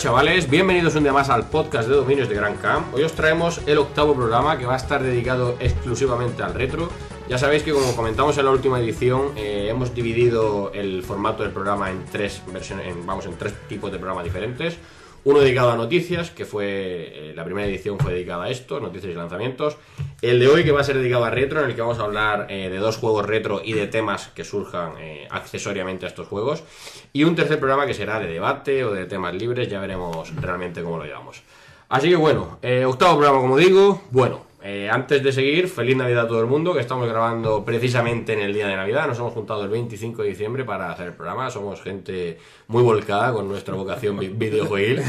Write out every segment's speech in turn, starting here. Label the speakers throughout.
Speaker 1: chavales, bienvenidos un día más al podcast de Dominios de Gran Camp. Hoy os traemos el 8º programa que va a estar dedicado exclusivamente al retro. Ya sabéis que, como comentamos en la última edición, hemos dividido el formato del programa en tres versiones, en tres tipos de programas diferentes. Uno dedicado a noticias, que fue la primera edición fue dedicada a esto, noticias y lanzamientos. El de hoy, que va a ser dedicado a retro, en el que vamos a hablar de dos juegos retro y de temas que surjan accesoriamente a estos juegos. Y un tercer programa que será de debate o de temas libres, ya veremos realmente cómo lo llevamos. Así que bueno, 8º programa, como digo. Bueno, antes de seguir, feliz Navidad a todo el mundo, que estamos grabando precisamente en el día de Navidad. Nos hemos juntado el 25 de diciembre para hacer el programa. Somos gente muy volcada con nuestra vocación videojueguil.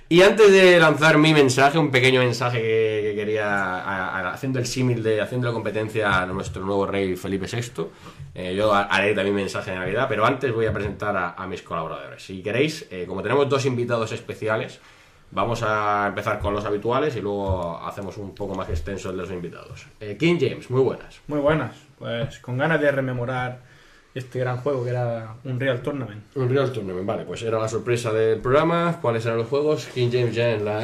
Speaker 1: Y antes de lanzar mi mensaje, un pequeño mensaje que quería, haciendo el símil haciendo la competencia a nuestro nuevo rey Felipe VI, yo haré también mensaje de Navidad, pero antes voy a presentar a mis colaboradores. Si queréis, como tenemos dos invitados especiales, vamos a empezar con los habituales y luego hacemos un poco más extenso el de los invitados. King James, muy buenas.
Speaker 2: Muy buenas, pues con ganas de rememorar este gran juego que era Unreal Tournament.
Speaker 1: Unreal Tournament, vale, pues era la sorpresa del programa. ¿Cuáles eran los juegos? King James ya en la...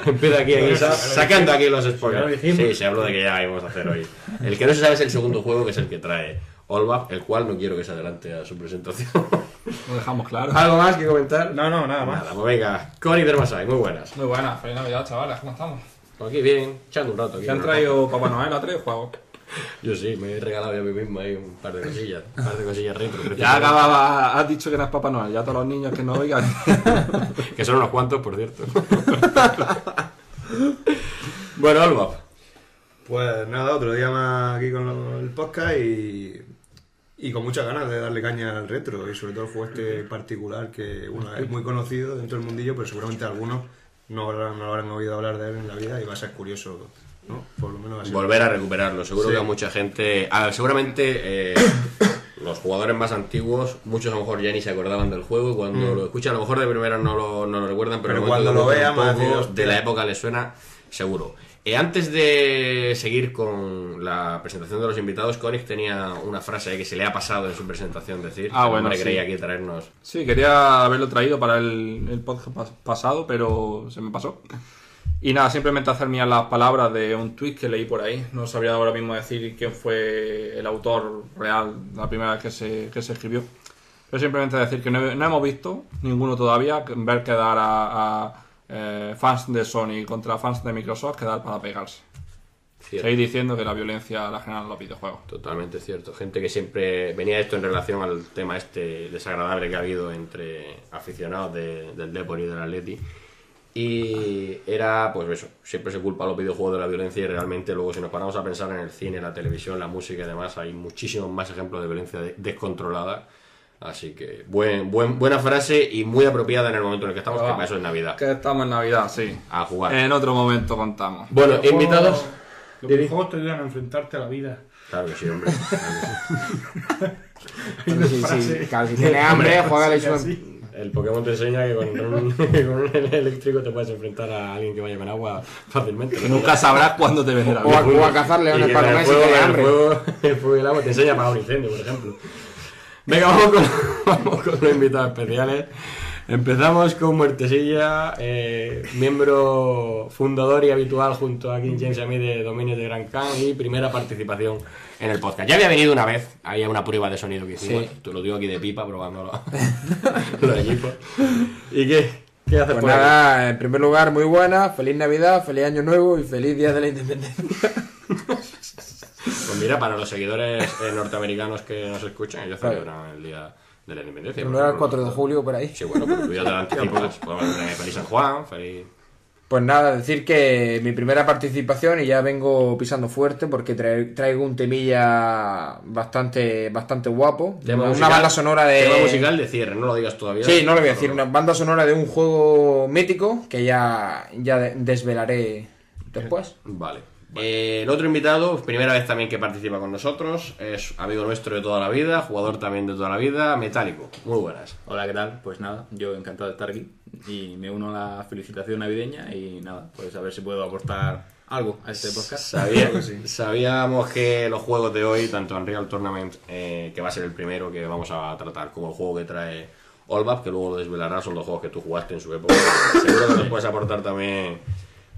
Speaker 1: empieza aquí sacando aquí los spoilers. Sí, se habló de que ya íbamos a hacer hoy. El que no se sabe es el segundo juego, que es el que trae Olbaf, el cual no quiero que se adelante a su presentación.
Speaker 2: Lo dejamos claro.
Speaker 1: ¿Algo más que comentar?
Speaker 2: No, nada más.
Speaker 1: Nada, pues venga, Connie Dermasai, muy buenas.
Speaker 3: Muy buenas, feliz Navidad, chavales, ¿cómo estamos?
Speaker 1: Aquí bien, echando un rato. Aquí
Speaker 2: ¿Te han traído Papá Noel a tres juegos?
Speaker 1: Yo sí, me he regalado yo a mí mismo ahí un par de cosillas retro.
Speaker 2: Ya acababa, has dicho que eras Papá Noel, ya todos los niños que no oigan.
Speaker 1: Que son unos cuantos, por cierto. Bueno, Olbaf.
Speaker 4: Pues nada, otro día más aquí con el podcast y con muchas ganas de darle caña al retro y sobre todo el juego este particular que es muy conocido dentro del mundillo, pero seguramente algunos no lo habrán oído hablar de él en la vida y va a ser curioso, ¿no? Por lo menos así.
Speaker 1: Volver a recuperarlo, seguro
Speaker 4: Sí.
Speaker 1: que a mucha gente... seguramente los jugadores más antiguos, muchos a lo mejor ya ni se acordaban del juego y cuando lo escuchan a lo mejor de primera no lo recuerdan, pero
Speaker 4: cuando lo vean
Speaker 1: un
Speaker 4: van a
Speaker 1: poco
Speaker 4: decir, "Hostia".
Speaker 1: de la época les suena seguro. Antes de seguir con la presentación de los invitados, Koenig tenía una frase que se le ha pasado en su presentación decir.
Speaker 2: Bueno,
Speaker 1: sí. Quería
Speaker 2: sí.
Speaker 1: aquí traernos...
Speaker 2: Sí, quería haberlo traído para el podcast pasado, pero se me pasó. Y nada, simplemente hacer mías las palabras de un tweet que leí por ahí. No sabría ahora mismo decir quién fue el autor real la primera vez que se escribió. Pero simplemente decir que no hemos visto ninguno todavía ver quedar a fans de Sony contra fans de Microsoft quedar para pegarse.
Speaker 1: Cierto.
Speaker 2: Seguir diciendo que la violencia la generan los videojuegos.
Speaker 1: Totalmente cierto. Gente que siempre venía esto en relación al tema este desagradable que ha habido entre aficionados del Depor y del Atleti. Y era, pues eso, siempre se culpa a los videojuegos de la violencia y realmente luego si nos paramos a pensar en el cine, la televisión, la música y demás, hay muchísimos más ejemplos de violencia descontrolada. Así que buena frase y muy apropiada en el momento en el que estamos, que para eso es Navidad.
Speaker 2: Que estamos en Navidad, sí.
Speaker 1: A jugar.
Speaker 2: En otro momento contamos.
Speaker 1: Bueno, invitados...
Speaker 2: Los videojuegos te ayudan a enfrentarte a la vida.
Speaker 1: Claro que sí, hombre.
Speaker 5: Claro, si tienes hambre, juega
Speaker 1: El Pokémon te enseña que con un eléctrico te puedes enfrentar a alguien que vaya con agua fácilmente.
Speaker 2: Nunca sabrás cuándo te vendrá.
Speaker 5: o a cazar leones para comer si tienes hambre.
Speaker 1: El fuego y el agua te enseña a apagar un incendio, por ejemplo. Venga, vamos con los invitados especiales. Empezamos con Muertesilla, miembro fundador y habitual junto a King James y a mí de Dominios de Gran Camp y primera participación en el podcast. Ya había venido una vez, había una prueba de sonido que hicimos, te lo digo aquí de pipa, probando los equipos. ¿Y qué haces
Speaker 5: Pues
Speaker 1: por
Speaker 5: nada, en primer lugar, muy buena, feliz Navidad, feliz Año Nuevo y feliz Día de la Independencia.
Speaker 1: Pues mira, para los seguidores norteamericanos que nos escuchan, ellos celebran el Día de la Independencia.
Speaker 5: No era el 4 de julio por ahí.
Speaker 1: Sí, bueno, pues tú ya te lo anticipas. Feliz San Juan, feliz...
Speaker 5: Pues nada, decir que mi primera participación y ya vengo pisando fuerte porque traigo un temilla bastante guapo. Una banda sonora de...
Speaker 1: Tema musical de cierre, no lo digas todavía.
Speaker 5: Sí, no lo voy a decir, una banda sonora de un juego mítico que ya desvelaré después.
Speaker 1: Vale. El otro invitado, primera vez también que participa con nosotros, es amigo nuestro de toda la vida, jugador también de toda la vida, Metálico. Muy buenas.
Speaker 6: Hola, ¿qué tal? Pues nada, yo encantado de estar aquí y me uno a la felicitación navideña y nada, pues a ver si puedo aportar algo a este podcast.
Speaker 1: Sabíamos que los juegos de hoy, tanto Unreal Tournament, que va a ser el primero que vamos a tratar, como el juego que trae Olbap, que luego lo desvelarás, son los juegos que tú jugaste en su época. Seguro que nos puedes aportar también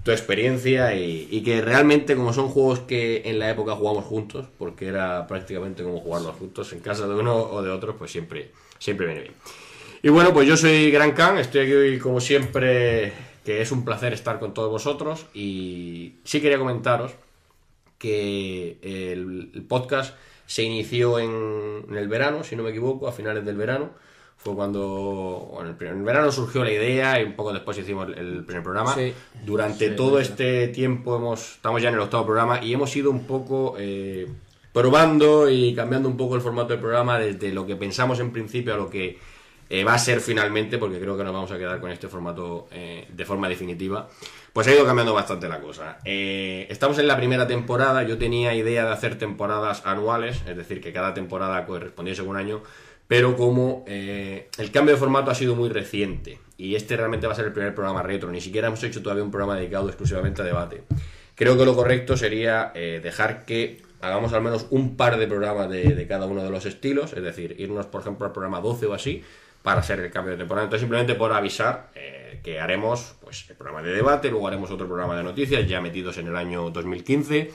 Speaker 1: tu experiencia y que realmente, como son juegos que en la época jugamos juntos, porque era prácticamente como jugarlos juntos en casa de uno o de otro, pues siempre viene bien. Y bueno, pues yo soy Gran Khan, estoy aquí hoy como siempre, que es un placer estar con todos vosotros, y sí quería comentaros que el podcast se inició en el verano, si no me equivoco, a finales del verano. Fue cuando, bueno, en el verano surgió la idea y un poco después hicimos el primer programa.
Speaker 5: Sí.
Speaker 1: Durante todo este tiempo estamos ya en el 8º programa y hemos ido un poco probando y cambiando un poco el formato del programa desde lo que pensamos en principio a lo que va a ser finalmente, porque creo que nos vamos a quedar con este formato de forma definitiva. Pues ha ido cambiando bastante la cosa. Estamos en la primera temporada. Yo tenía idea de hacer temporadas anuales, es decir, que cada temporada correspondiese a un año, pero como el cambio de formato ha sido muy reciente y este realmente va a ser el primer programa retro, ni siquiera hemos hecho todavía un programa dedicado exclusivamente a debate, creo que lo correcto sería dejar que hagamos al menos un par de programas de cada uno de los estilos, es decir, irnos por ejemplo al programa 12 o así, para hacer el cambio de temporada. Entonces simplemente por avisar que haremos pues el programa de debate, luego haremos otro programa de noticias ya metidos en el año 2015,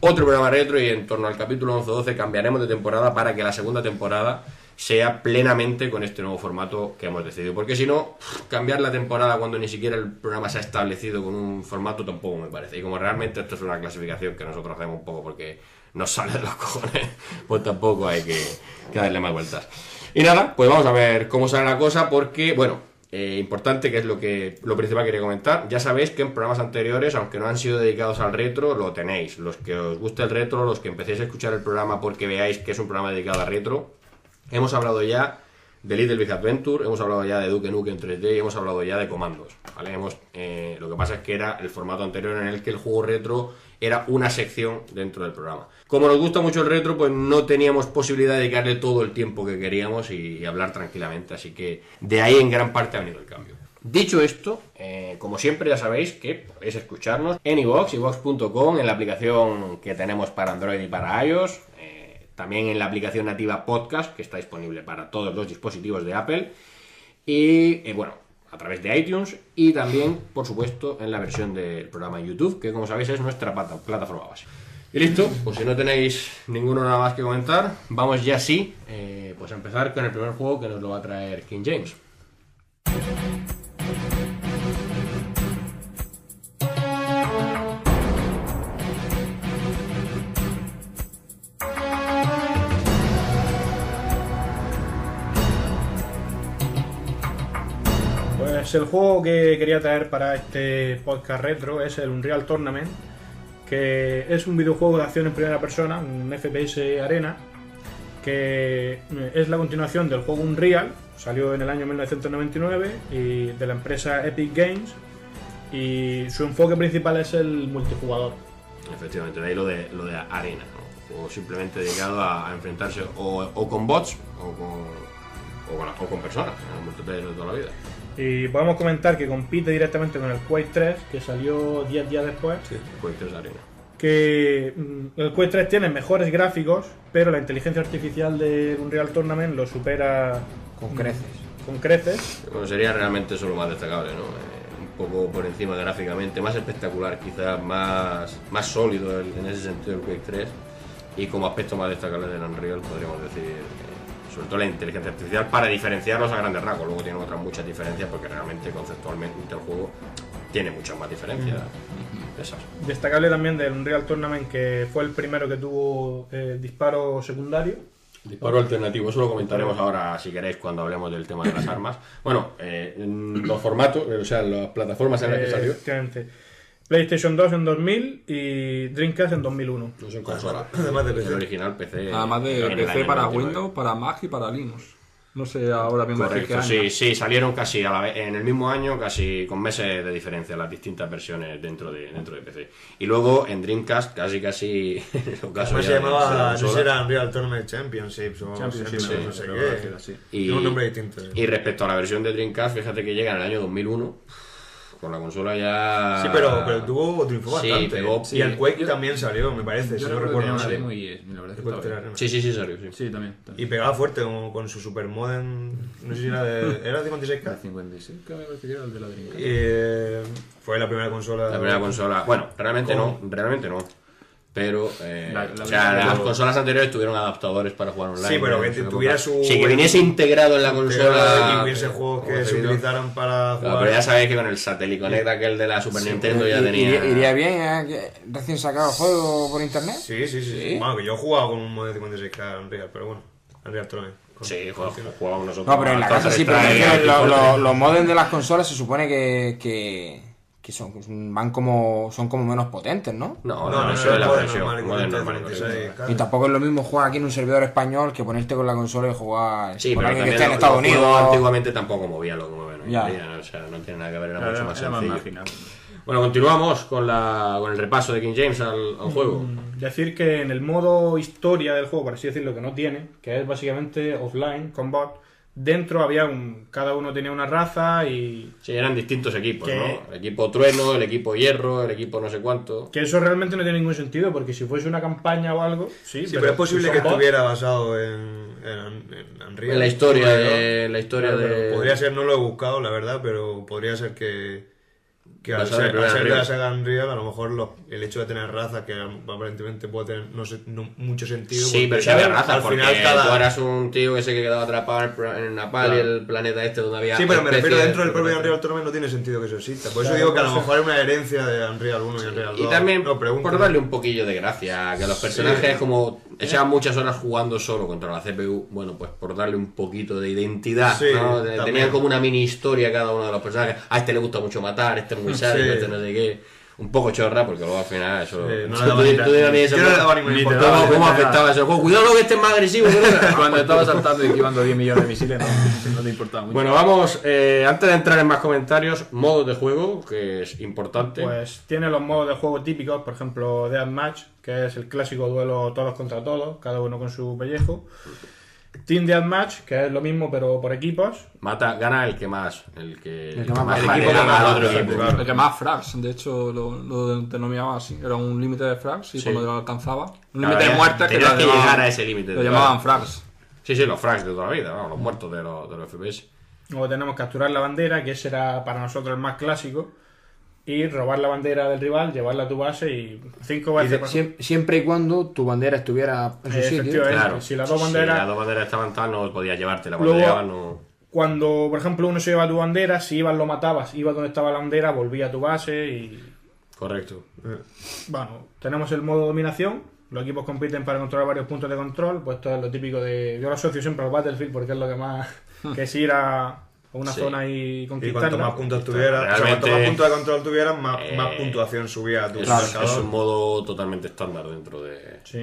Speaker 1: otro programa retro, y en torno al capítulo 11-12 cambiaremos de temporada para que la segunda temporada sea plenamente con este nuevo formato que hemos decidido, porque si no, cambiar la temporada cuando ni siquiera el programa se ha establecido con un formato tampoco me parece, y como realmente esto es una clasificación que nosotros hacemos un poco porque nos sale de los cojones, pues tampoco hay que darle más vueltas. Y nada, pues vamos a ver cómo sale la cosa, porque, bueno, importante, que es lo principal que quería comentar. Ya sabéis que en programas anteriores, aunque no han sido dedicados al retro, lo tenéis. Los que os guste el retro, los que empecéis a escuchar el programa porque veáis que es un programa dedicado al retro, hemos hablado ya de Little Big Adventure, hemos hablado ya de Duke Nukem 3D y hemos hablado ya de Comandos, ¿vale? Lo que pasa es que era el formato anterior en el que el juego retro era una sección dentro del programa. Como nos gusta mucho el retro, pues no teníamos posibilidad de dedicarle todo el tiempo que queríamos y hablar tranquilamente, así que de ahí en gran parte ha venido el cambio. Dicho esto, como siempre ya sabéis que podéis escucharnos en iVoox, iVoox.com, en la aplicación que tenemos para Android y para iOS, también en la aplicación nativa Podcast, que está disponible para todos los dispositivos de Apple, y bueno, a través de iTunes, y también, por supuesto, en la versión del programa en YouTube, que como sabéis es nuestra plataforma base. Y listo, pues si no tenéis ninguno nada más que comentar, vamos ya sí, pues a empezar con el primer juego que nos lo va a traer King James.
Speaker 7: Pues el juego que quería traer para este podcast retro es el Unreal Tournament, que es un videojuego de acción en primera persona, un FPS arena, que es la continuación del juego Unreal, salió en el año 1999 y de la empresa Epic Games, y su enfoque principal es el multijugador.
Speaker 1: Efectivamente, de ahí lo de arena, ¿no? O simplemente dedicado a enfrentarse o con bots o con personas, en el multiplayer de toda la vida.
Speaker 7: Y podemos comentar que compite directamente con el Quake 3, que salió 10 días después.
Speaker 1: Sí, Quake 3 arena.
Speaker 7: Que el Quake 3 tiene mejores gráficos, pero la inteligencia artificial de Unreal Tournament lo supera
Speaker 5: con creces.
Speaker 7: Con creces.
Speaker 1: Bueno, sería realmente eso lo más destacable, ¿no? Un poco por encima gráficamente, más espectacular, quizás más sólido en ese sentido el Quake 3, y como aspecto más destacable del Unreal podríamos decir, sobre todo la inteligencia artificial, para diferenciarlos a grandes rasgos. Luego tienen otras muchas diferencias porque realmente conceptualmente el juego tiene muchas más diferencias de esas.
Speaker 7: Destacable también del Unreal Tournament que fue el primero que tuvo disparo secundario.
Speaker 1: Disparo alternativo, eso lo comentaremos ahora si queréis cuando hablemos del tema de las armas. Bueno, los formatos, o sea, las plataformas en las que salió.
Speaker 7: Efectivamente. PlayStation 2 en 2000 y Dreamcast en 2001.
Speaker 1: No son consolas.
Speaker 4: Además de PC.
Speaker 1: El original PC.
Speaker 2: Además de
Speaker 1: en el
Speaker 2: PC
Speaker 1: año
Speaker 2: para
Speaker 1: 99.
Speaker 2: Windows, para Mac y para Linux. No sé ahora mismo decir qué
Speaker 1: Correcto,
Speaker 2: año.
Speaker 1: sí, salieron casi a la vez, en el mismo año, casi con meses de diferencia las distintas versiones dentro de PC. Y luego en Dreamcast casi en el caso
Speaker 4: Además
Speaker 1: ya
Speaker 4: se
Speaker 1: de
Speaker 4: llamaba,
Speaker 1: la
Speaker 4: no sé,
Speaker 1: consola.
Speaker 4: era Unreal Tournament Championships o
Speaker 2: Championships,
Speaker 4: sí, no sé qué.
Speaker 2: sí.
Speaker 1: Y,
Speaker 4: Tiene un nombre distinto.
Speaker 1: y respecto a la versión de Dreamcast, fíjate que llega en el año 2001. Con la consola ya...
Speaker 4: Sí, pero tuvo triunfó
Speaker 1: Sí,
Speaker 4: bastante.
Speaker 1: pegó.
Speaker 4: Y el Quake también salió, me parece, si
Speaker 6: Yo
Speaker 4: no
Speaker 6: recuerdo
Speaker 4: recuerdo
Speaker 6: que
Speaker 4: mal.
Speaker 6: demo y la verdad es que estaba bien.
Speaker 1: Sí, salió, sí.
Speaker 6: Sí, también.
Speaker 4: Y pegaba fuerte con su Super Modem, no sé si era de... ¿Era de 56K?
Speaker 6: El 56, que me parece que era el de la Dreamcast.
Speaker 4: Fue la primera consola...
Speaker 1: La primera consola... Bueno, realmente no. Pero, o sea, las consolas anteriores tuvieron adaptadores para jugar online.
Speaker 4: Sí, pero que tuviera su...
Speaker 1: Sí, que viniese integrado en la consola.
Speaker 4: Y hubiese juegos que se utilizaran para jugar...
Speaker 1: Pero ya sabéis que con el Satellite Connect aquel de la Super Nintendo ya tenía...
Speaker 5: ¿Iría bien recién sacado el juego por internet?
Speaker 4: Sí. Bueno, que yo he jugado con un modem de 56K Unreal, pero bueno, Unreal Tournament.
Speaker 1: Sí, jugábamos nosotros.
Speaker 5: No, pero en la casa sí, pero los modems de las consolas se supone que son como menos potentes, ¿no?
Speaker 1: No, eso es la versión. Modem normal.
Speaker 5: Y tampoco es lo mismo jugar aquí en un servidor español que ponerte con la consola y jugar
Speaker 1: Sí,
Speaker 5: con
Speaker 1: pero
Speaker 5: alguien que
Speaker 1: también
Speaker 5: esté en Estados Unidos.
Speaker 1: Antiguamente tampoco movía lo que mueven hoy
Speaker 5: Ya.
Speaker 1: en día, ¿no? O sea, no tiene nada que ver, era mucho más
Speaker 6: Era más
Speaker 1: sencillo.
Speaker 6: marginal.
Speaker 1: Bueno, continuamos con el repaso de King James al juego.
Speaker 7: Decir que en el modo historia del juego, por así decirlo, que no tiene, que es básicamente offline, con bot, dentro había cada uno tenía una raza y...
Speaker 1: Sí, eran distintos equipos,
Speaker 7: Que-
Speaker 1: ¿no? El equipo trueno, el equipo hierro, el equipo no sé cuánto.
Speaker 7: Que eso realmente no tiene ningún sentido, porque si fuese una campaña o algo, sí,
Speaker 4: Sí, pero es posible
Speaker 7: son
Speaker 4: que
Speaker 7: bots.
Speaker 4: estuviera basado en Unreal.
Speaker 1: En la historia
Speaker 4: ¿no?
Speaker 1: de... La historia
Speaker 4: Claro, pero
Speaker 1: de...
Speaker 4: podría ser, no lo he buscado, la verdad, pero podría ser que al
Speaker 1: Basado en
Speaker 4: ser,
Speaker 1: el
Speaker 4: al ser de
Speaker 1: Unreal.
Speaker 4: la saga Unreal, a lo mejor el hecho de tener raza, que aparentemente puede tener no mucho sentido.
Speaker 1: Sí,
Speaker 4: porque
Speaker 1: pero si había razas,
Speaker 4: al
Speaker 1: porque
Speaker 4: final
Speaker 1: tú eras un tío que se quedaba atrapado en Napal y el planeta este donde había...
Speaker 4: Sí, pero me refiero
Speaker 1: especies
Speaker 4: dentro del propio
Speaker 1: extraterrestres.
Speaker 4: Unreal Tournament no tiene sentido que eso exista. Por eso
Speaker 7: Claro,
Speaker 4: digo que a lo
Speaker 7: por eso-
Speaker 4: mejor es una herencia de Unreal 1 y Unreal 2.
Speaker 1: Y también
Speaker 4: No, pregunto.
Speaker 1: por darle un poquillo de gracia, que los personajes como echaban muchas horas jugando solo contra la CPU, bueno, pues por darle un poquito de identidad,
Speaker 4: Sí,
Speaker 1: ¿no?
Speaker 4: también.
Speaker 1: Tenían como una mini historia cada uno de los personajes. A este le gusta mucho matar, este es muy sádico,
Speaker 4: Sí.
Speaker 1: este no sé qué. Un poco chorra, porque luego al final eso...
Speaker 4: No
Speaker 1: tú-
Speaker 4: le daba
Speaker 1: tú-
Speaker 4: ni
Speaker 1: tú dime a mí eso,
Speaker 4: yo no le daba ninguna
Speaker 6: ni te
Speaker 4: importancia.
Speaker 6: daba
Speaker 1: ¿Cómo
Speaker 6: cuenta.
Speaker 1: afectaba ese juego? Cuidado que este es más agresivo.
Speaker 6: Cuando estaba saltando y esquivando 10 millones de misiles no te importaba mucho.
Speaker 1: Bueno, vamos, antes de entrar en más comentarios, modos de juego, que es importante.
Speaker 7: Pues tiene los modos de juego típicos, por ejemplo, Deathmatch, que es el clásico duelo todos contra todos, cada uno con su pellejo. Team Deathmatch, que es lo mismo pero por equipos.
Speaker 1: Gana el que más, el que
Speaker 5: más
Speaker 1: el
Speaker 5: baja.
Speaker 1: equipo que gana al otro equipo.
Speaker 2: El que más frags, de hecho lo denominaba así. Era un límite de frags y
Speaker 1: Sí.
Speaker 2: cuando lo alcanzaba. Un
Speaker 1: Claro,
Speaker 2: límite de
Speaker 1: ya
Speaker 2: muertes que
Speaker 1: tenías
Speaker 2: lo
Speaker 1: que
Speaker 2: llamaban-
Speaker 1: llegar a ese límite.
Speaker 2: Lo llamaban frags.
Speaker 1: Sí, los frags de toda la vida, ¿no? Los muertos de los FPS.
Speaker 7: Luego tenemos capturar la bandera, que ese era para nosotros el más clásico. Y robar la bandera del rival, llevarla a tu base y 5 veces...
Speaker 5: Siempre y cuando tu bandera estuviera en su sitio.
Speaker 7: Efectivamente,
Speaker 1: Claro.
Speaker 7: si las dos banderas...
Speaker 1: Si las dos banderas estaban tal, no podías llevártela. Cuando
Speaker 7: Luego-
Speaker 1: llegaban, no...
Speaker 7: Cuando, por ejemplo, uno se lleva tu bandera, si ibas lo matabas, ibas donde estaba la bandera, volvía a tu base y...
Speaker 1: Correcto.
Speaker 7: Bueno, tenemos el modo dominación. Los equipos compiten para controlar varios puntos de control. Pues esto es lo típico de... Yo lo asocio siempre al Battlefield porque es lo que más... que es ir a una
Speaker 1: Sí.
Speaker 7: zona y
Speaker 4: Y
Speaker 7: conquistarla.
Speaker 4: cuanto más puntos tuvieras, o sea,
Speaker 1: Realmente-
Speaker 4: cuanto más puntos de control tuvieras, más
Speaker 1: Eh,
Speaker 4: puntuación subía a tu
Speaker 1: Es,
Speaker 4: marcador.
Speaker 1: es un modo totalmente estándar dentro
Speaker 7: Sí.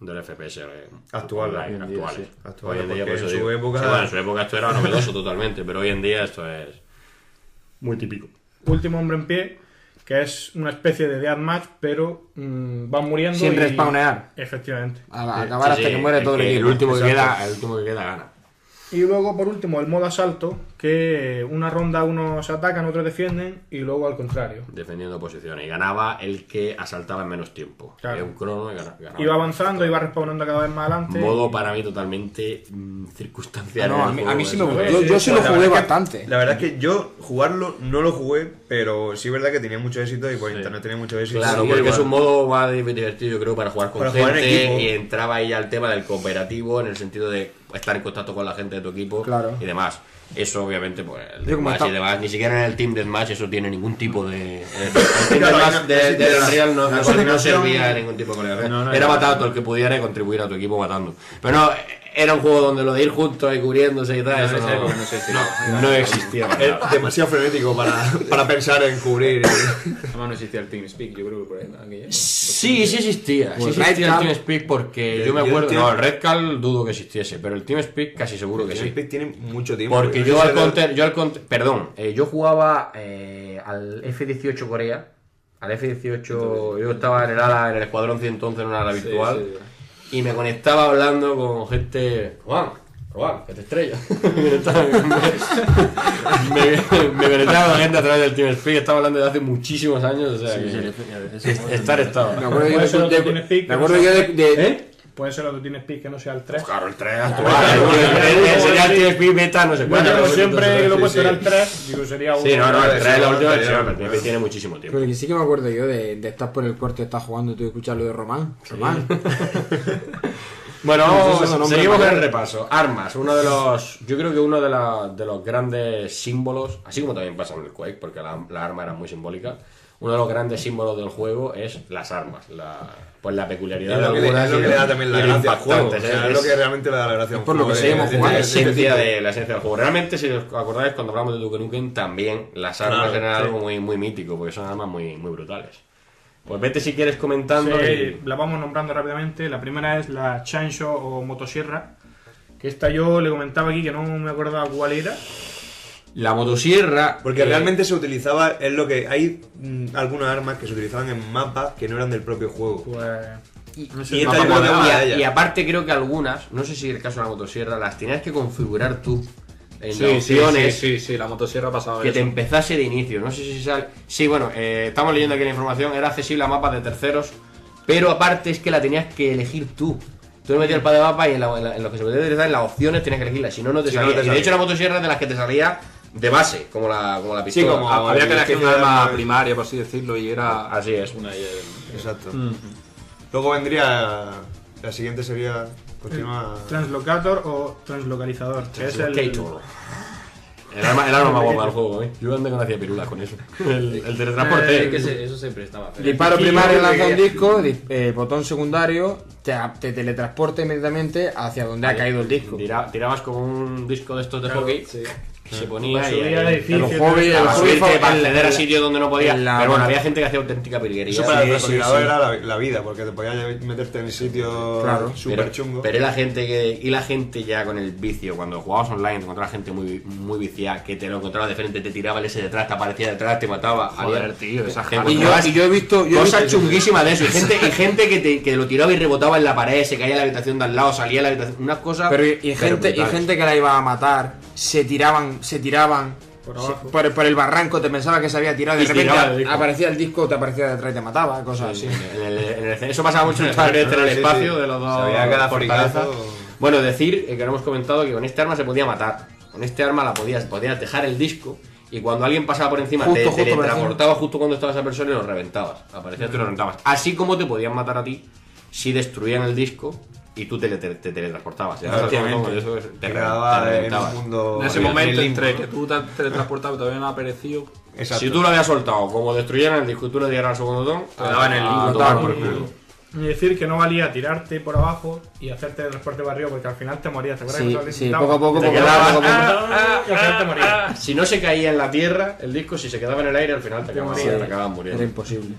Speaker 1: del FPS
Speaker 4: Actual,
Speaker 1: online,
Speaker 6: hoy en día,
Speaker 1: actuales.
Speaker 6: sí.
Speaker 4: Actual,
Speaker 1: Hoy en día,
Speaker 4: porque
Speaker 1: por eso
Speaker 4: en su
Speaker 1: digo.
Speaker 4: época-
Speaker 1: Sí, bueno, en su época esto era novedoso totalmente, pero hoy en día esto es muy típico.
Speaker 7: Último hombre en pie, que es una especie de deathmatch, pero van muriendo
Speaker 5: Sin
Speaker 7: y...
Speaker 5: respawnear.
Speaker 7: Efectivamente.
Speaker 5: A acabar
Speaker 1: Sí,
Speaker 5: hasta
Speaker 1: sí,
Speaker 5: que muere todo el equipo.
Speaker 1: El último que
Speaker 4: Exacto.
Speaker 1: queda gana.
Speaker 7: Y luego, por último, el modo asalto, que una ronda unos atacan, otros defienden, y luego al contrario.
Speaker 1: Defendiendo posiciones. Y ganaba el que asaltaba en menos tiempo.
Speaker 7: Claro.
Speaker 1: Había un crono y ganaba.
Speaker 7: Iba avanzando, iba respawnando cada vez más adelante.
Speaker 1: Modo
Speaker 7: y-
Speaker 1: para mí totalmente circunstancial.
Speaker 5: No,
Speaker 1: en
Speaker 5: a
Speaker 1: el
Speaker 5: mí,
Speaker 1: juego,
Speaker 5: a mí sí me
Speaker 1: eso.
Speaker 5: gustó.
Speaker 7: Sí,
Speaker 5: Yo sí lo
Speaker 4: Pues la
Speaker 5: jugué
Speaker 4: verdad es que-
Speaker 5: bastante.
Speaker 4: La verdad es que yo jugarlo no lo jugué, pero sí es verdad que tenía mucho éxito y por internet tenía mucho éxito.
Speaker 1: Claro,
Speaker 4: Sí,
Speaker 1: porque
Speaker 4: igual.
Speaker 1: es un modo más divertido, yo creo, para jugar con
Speaker 4: Para
Speaker 1: gente.
Speaker 4: jugar en equipo.
Speaker 1: Y entraba ahí al tema del cooperativo, en el sentido de estar en contacto con la gente de tu equipo
Speaker 5: Claro.
Speaker 1: y demás. Eso, obviamente, pues el
Speaker 5: Yo como
Speaker 1: deathmatch y
Speaker 5: está-
Speaker 1: demás, ni siquiera en el Team Deathmatch eso tiene ningún tipo de. El Team
Speaker 4: Claro,
Speaker 1: Deathmatch
Speaker 4: no,
Speaker 1: de
Speaker 4: la-
Speaker 1: Unreal
Speaker 4: la
Speaker 1: no
Speaker 4: coordinación-
Speaker 1: servía de ningún tipo de coordinación.
Speaker 6: No, no,
Speaker 1: Era
Speaker 6: no.
Speaker 1: matar a todo el que pudiera y contribuir a tu equipo matando. Pero no, era un juego donde lo de ir juntos y cubriéndose y tal, eso no existía.
Speaker 4: Es demasiado frenético para pensar en cubrir.
Speaker 6: Además no existía el TeamSpeak, yo creo que por ahí. aquella.
Speaker 1: Sí existía. Sí
Speaker 5: Pues
Speaker 1: existía el
Speaker 5: Redcall.
Speaker 1: TeamSpeak porque
Speaker 4: Yo-
Speaker 1: yo me
Speaker 4: yo
Speaker 1: acuerdo.
Speaker 4: entiendo-
Speaker 1: No, el Redcall dudo que existiese, pero el TeamSpeak casi seguro que sí.
Speaker 4: Speed tiene mucho tiempo.
Speaker 1: Porque
Speaker 4: No
Speaker 1: yo
Speaker 4: sé
Speaker 1: al
Speaker 4: si
Speaker 1: counter, perdón, yo jugaba al F-18 Corea, al F-18, yo estaba en el escuadrón 111 en una ala virtual, y me conectaba hablando con gente, Juan, Probar, que te estrellas. me conectaba con gente a través del TeamSpeak, estaba hablando de hace muchísimos años, o sea estar estaba.
Speaker 5: Me acuerdo
Speaker 7: Puede ser otro TeamSpeak,
Speaker 5: me acuerdo yo de
Speaker 7: Puede ser otro TeamSpeak que no sea el 3.
Speaker 1: Pues claro, el 3 actual. Sería el TeamSpeak beta, no sé
Speaker 7: Bueno,
Speaker 1: cuánto.
Speaker 7: como siempre que lo he puesto era el 3, digo, sería uno.
Speaker 1: Sí, no, el 3 es la última
Speaker 4: Sí,
Speaker 1: versión, pero el TeamSpeak tiene muchísimo tiempo.
Speaker 5: Pero que sí que me acuerdo yo de estar por el cuarto y estar jugando y tú escuchar lo de Román. Román.
Speaker 1: Bueno,
Speaker 5: Pues eso,
Speaker 1: seguimos con el
Speaker 5: nombre.
Speaker 1: repaso. Armas, uno de los. Yo creo que uno de los grandes símbolos, así como también pasa en el Quake, porque la arma era muy simbólica. Uno de los grandes símbolos del juego es las armas. Pues la peculiaridad de algunas.
Speaker 4: Es lo que le da también la
Speaker 1: y lo
Speaker 4: gracia al juego.
Speaker 1: impactantes,
Speaker 4: O sea, es lo que realmente le da la gracia a un
Speaker 5: por lo
Speaker 4: juego.
Speaker 5: que seguimos
Speaker 1: la
Speaker 5: jugando.
Speaker 1: esencia del juego. Realmente, si os acordáis, cuando hablamos de Duke Nukem, también las armas
Speaker 4: Claro,
Speaker 1: eran
Speaker 4: sí.
Speaker 1: algo muy, muy mítico, porque son armas muy, muy brutales. Pues vete si quieres comentando.
Speaker 7: Sí, la vamos nombrando rápidamente. La primera es la Chainsaw o motosierra. Que esta yo le comentaba aquí que no me acordaba cuál era.
Speaker 1: La motosierra.
Speaker 4: Porque realmente se utilizaba, es lo que hay algunas armas que se utilizaban en mapas que no eran del propio juego.
Speaker 7: Pues.
Speaker 4: Y
Speaker 7: No sé,
Speaker 4: esta
Speaker 7: mapa
Speaker 4: yo creo que
Speaker 7: cuadrado.
Speaker 4: es una de
Speaker 1: Y
Speaker 4: ellas.
Speaker 1: aparte creo que algunas, no sé si el caso de la motosierra, las tenías que configurar tú en
Speaker 2: Sí,
Speaker 1: las opciones
Speaker 2: sí, la motosierra pasaba
Speaker 1: que
Speaker 2: eso.
Speaker 1: te empezase de inicio. No sé si sale. Sí, bueno, estamos leyendo aquí la información, era accesible a mapas de terceros, pero aparte es que la tenías que elegir tú. Tú le metías el pad de mapa y en lo que se podía utilizar en las opciones tenías que elegirla, si no, no te
Speaker 4: Si no,
Speaker 1: salía.
Speaker 4: no te
Speaker 1: Y de
Speaker 4: salía.
Speaker 1: hecho la motosierra es de las que te salía de base, como la pistola.
Speaker 4: como-
Speaker 2: Había que elegir un
Speaker 4: Especie de
Speaker 2: arma
Speaker 4: arma-
Speaker 2: primaria, por así decirlo, y era
Speaker 1: Así es.
Speaker 2: una y
Speaker 4: Exacto. Luego vendría, la siguiente sería, continúa...
Speaker 7: Translocator o translocalizador. Que es el.
Speaker 1: Translocator. El arma más guapa del juego, ¿eh? Yo andé con hacía pirulas con eso. El teletransporte.
Speaker 6: Eso siempre estaba feo.
Speaker 5: Disparo primario, lanza un disco, botón secundario, te teletransporta inmediatamente hacia donde ha caído el disco.
Speaker 1: Tirabas con un disco de estos de hockey. Se ponía
Speaker 7: Pues
Speaker 1: y
Speaker 7: subía al edificio,
Speaker 5: el hobby,
Speaker 7: tal,
Speaker 5: el
Speaker 1: para
Speaker 5: hobby
Speaker 1: subirte,
Speaker 5: fue-
Speaker 1: para acceder a sitios donde no podía.
Speaker 5: en la-
Speaker 1: Pero bueno, había gente que hacía auténtica pilguería.
Speaker 4: Eso para el
Speaker 1: Sí,
Speaker 4: transportador
Speaker 1: sí.
Speaker 4: era la vida, porque te podías meterte en sitios
Speaker 5: Claro.
Speaker 4: súper chungos.
Speaker 1: Pero la gente ya con el vicio, cuando jugabas online, te encontrabas gente muy, muy viciada, que te lo encontrabas de frente, te tiraba el ese detrás, te aparecía detrás, te mataba.
Speaker 2: Joder, tío, esa
Speaker 1: gente.
Speaker 5: Y yo he visto.
Speaker 1: Cosas chunguísimas de eso. Y gente que lo tiraba y rebotaba en la pared, se caía en la habitación de al lado, salía en la habitación. Unas cosas.
Speaker 5: Pero gente
Speaker 1: brutales.
Speaker 5: que la iba a matar, se tiraban
Speaker 7: Por abajo.
Speaker 5: por el barranco, te pensaba que se había tirado, de
Speaker 1: Y
Speaker 5: repente
Speaker 1: tiraba el disco.
Speaker 5: aparecía el disco, te aparecía detrás y te mataba, cosas así.
Speaker 1: Eso pasaba mucho en el
Speaker 4: Sí,
Speaker 1: espacio
Speaker 4: sí.
Speaker 1: de los dos.
Speaker 4: Sabía cada
Speaker 1: fortalezas.
Speaker 4: fricazo.
Speaker 1: Bueno, decir que no hemos comentado que con este arma se podía matar. Con este arma podías dejar el disco y cuando alguien pasaba por encima
Speaker 5: Justo
Speaker 1: te
Speaker 5: por
Speaker 1: teletransportaba justo cuando estaba esa persona y lo reventabas. Aparecías tú y lo reventabas. Así como te podían matar a ti si destruían el disco y tú te teletransportabas. Ya sabes cómo eso es,
Speaker 4: Te quedaba en
Speaker 1: reventabas.
Speaker 4: un mundo...
Speaker 2: En ese
Speaker 4: en
Speaker 2: momento
Speaker 4: limbo,
Speaker 2: entre
Speaker 4: ¿no?
Speaker 2: que tú te teletransportabas y todavía no ha aparecido.
Speaker 4: Exacto.
Speaker 1: Si tú lo habías soltado, como destruyeran el disco y tú le dieras al segundo botón,
Speaker 2: Te daban el link.
Speaker 1: a tomar por culo.
Speaker 7: Y decir que no valía tirarte por abajo y hacerte el transporte para arriba porque al final te morías. ¿Te acuerdas que
Speaker 5: Sí,
Speaker 7: eso lo
Speaker 5: sí,
Speaker 7: intentaba?
Speaker 5: poco a poco,
Speaker 1: Te
Speaker 5: poco a
Speaker 1: quedabas-
Speaker 5: poco, poco a poco.
Speaker 7: Y al final te morías.
Speaker 1: Si no se caía en la tierra, el disco, si se quedaba en el aire, al final te acababas
Speaker 7: morías.
Speaker 1: muriendo.
Speaker 5: Era imposible.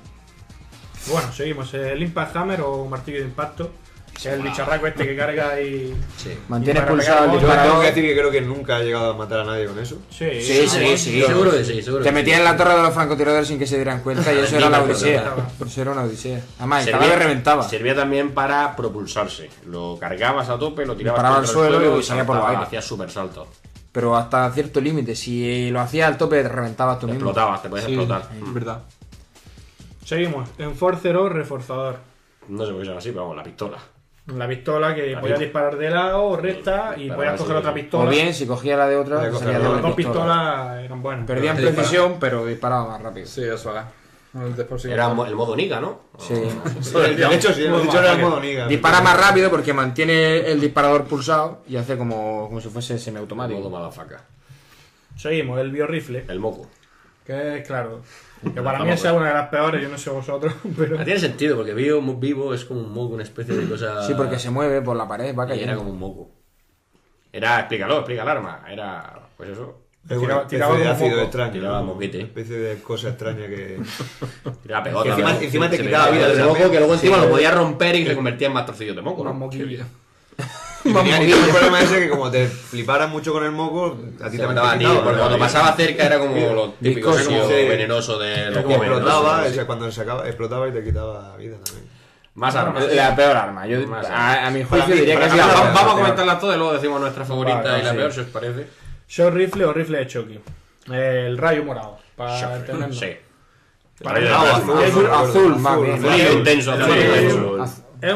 Speaker 7: Bueno, seguimos. El Impact Hammer o martillo de impacto. Que es el bicharraco este que carga y.
Speaker 5: Mantienes
Speaker 7: para
Speaker 5: pulsado el
Speaker 7: pegar
Speaker 4: Yo tengo
Speaker 5: disparador.
Speaker 4: que decir que creo que nunca he llegado a matar a nadie con eso.
Speaker 7: Sí,
Speaker 1: Sí, seguro que sí, seguro.
Speaker 5: Te metías en la torre de los francotiradores sin que se dieran cuenta y eso era la odisea.
Speaker 7: Servía-
Speaker 5: Eso era una odisea. Además, el cadáver reventaba.
Speaker 1: Servía también para propulsarse. Lo cargabas a tope, lo tirabas
Speaker 5: Disparaba
Speaker 1: contra
Speaker 5: al
Speaker 1: el
Speaker 5: suelo y salía por el
Speaker 1: saltaba,
Speaker 5: aire.
Speaker 1: hacías super salto.
Speaker 5: Pero hasta cierto límite. Si lo hacías al tope, te reventabas tú mismo.
Speaker 1: Explotabas, te podías explotar.
Speaker 2: Es verdad.
Speaker 7: Seguimos. Enforcer o reforzador.
Speaker 1: No sé por qué se llama así, pero vamos, la pistola.
Speaker 7: La pistola que
Speaker 1: La
Speaker 7: podías
Speaker 1: pistola.
Speaker 7: disparar de lado o recta y
Speaker 1: Para
Speaker 7: podías
Speaker 1: así,
Speaker 7: coger otra
Speaker 1: sí.
Speaker 7: pistola.
Speaker 5: O bien, si cogía la de otra,
Speaker 4: Podía
Speaker 5: sería
Speaker 4: coger
Speaker 7: Las
Speaker 5: doble
Speaker 7: dos
Speaker 5: pistola.
Speaker 7: pistolas eran buenas.
Speaker 5: Perdían
Speaker 2: Pero
Speaker 5: precisión, pero disparaba más rápido.
Speaker 2: Sí, eso es. Después sí.
Speaker 1: Era el modo Niga, ¿no?
Speaker 5: Sí.
Speaker 4: De hecho, sí, lo he dicho era el modo Niga.
Speaker 5: Dispara más rápido porque mantiene el disparador pulsado y hace como si fuese
Speaker 1: El
Speaker 5: semiautomático.
Speaker 1: modo madafaca.
Speaker 7: Seguimos. El biorrifle.
Speaker 1: El moco.
Speaker 7: Que es claro. Que para mí esa es una de las peores, yo no sé vosotros, pero.
Speaker 1: Tiene sentido, porque vivo es como un moco, una especie de cosa.
Speaker 5: Sí, porque se mueve por la pared, va
Speaker 1: Y era
Speaker 5: cayendo.
Speaker 1: como un moco. Explica el arma. Era, pues eso.
Speaker 4: Es
Speaker 7: Tiraba-
Speaker 4: una especie
Speaker 7: tiraba
Speaker 4: de
Speaker 7: como
Speaker 4: ácido
Speaker 7: moco.
Speaker 4: extraño.
Speaker 1: Tiraba
Speaker 4: ¿no?
Speaker 1: moquete.
Speaker 4: Una especie de cosa extraña que...
Speaker 1: Tiraba pegota.
Speaker 4: Que encima-
Speaker 1: ¿verdad?
Speaker 4: encima te
Speaker 1: Se
Speaker 4: quitaba
Speaker 1: pegaba
Speaker 4: vida
Speaker 1: de moco,
Speaker 4: también.
Speaker 1: que luego encima
Speaker 4: Sí.
Speaker 1: lo podías romper y se convertía en más trocillos de moco,
Speaker 7: Unos
Speaker 1: ¿no?
Speaker 7: moquillos.
Speaker 4: Y tenía el problema ese que como te fliparas mucho con el moco, a ti
Speaker 1: Se
Speaker 4: te
Speaker 1: mataba a ti,
Speaker 4: quitaba,
Speaker 1: porque cuando pasaba cerca era como lo típico
Speaker 5: Viscoso,
Speaker 1: ácido
Speaker 4: sí.
Speaker 1: venenoso de los
Speaker 4: como
Speaker 1: jóvenes.
Speaker 4: explotaba,
Speaker 1: ¿no?
Speaker 4: o sea, cuando se acaba, explotaba y te quitaba vida también.
Speaker 1: Más armas.
Speaker 5: La peor arma. Yo,
Speaker 1: Más
Speaker 5: a mi juicio
Speaker 4: Para mí-
Speaker 5: diría que
Speaker 4: para
Speaker 5: es
Speaker 4: mí
Speaker 5: la
Speaker 4: la
Speaker 5: peor.
Speaker 4: peor.
Speaker 1: Vamos a comentarlas todas y luego decimos nuestra favorita
Speaker 7: Vale,
Speaker 1: y la
Speaker 7: sí.
Speaker 1: peor, si os parece.
Speaker 7: Short rifle o rifle de Chucky. El rayo morado. Para entendernos.
Speaker 1: Sí.
Speaker 7: Para
Speaker 1: El
Speaker 7: mí,
Speaker 1: rayo
Speaker 4: azul,
Speaker 1: de-
Speaker 5: Azul, azul, más bien.
Speaker 1: Azul intenso, azul intenso.
Speaker 7: Es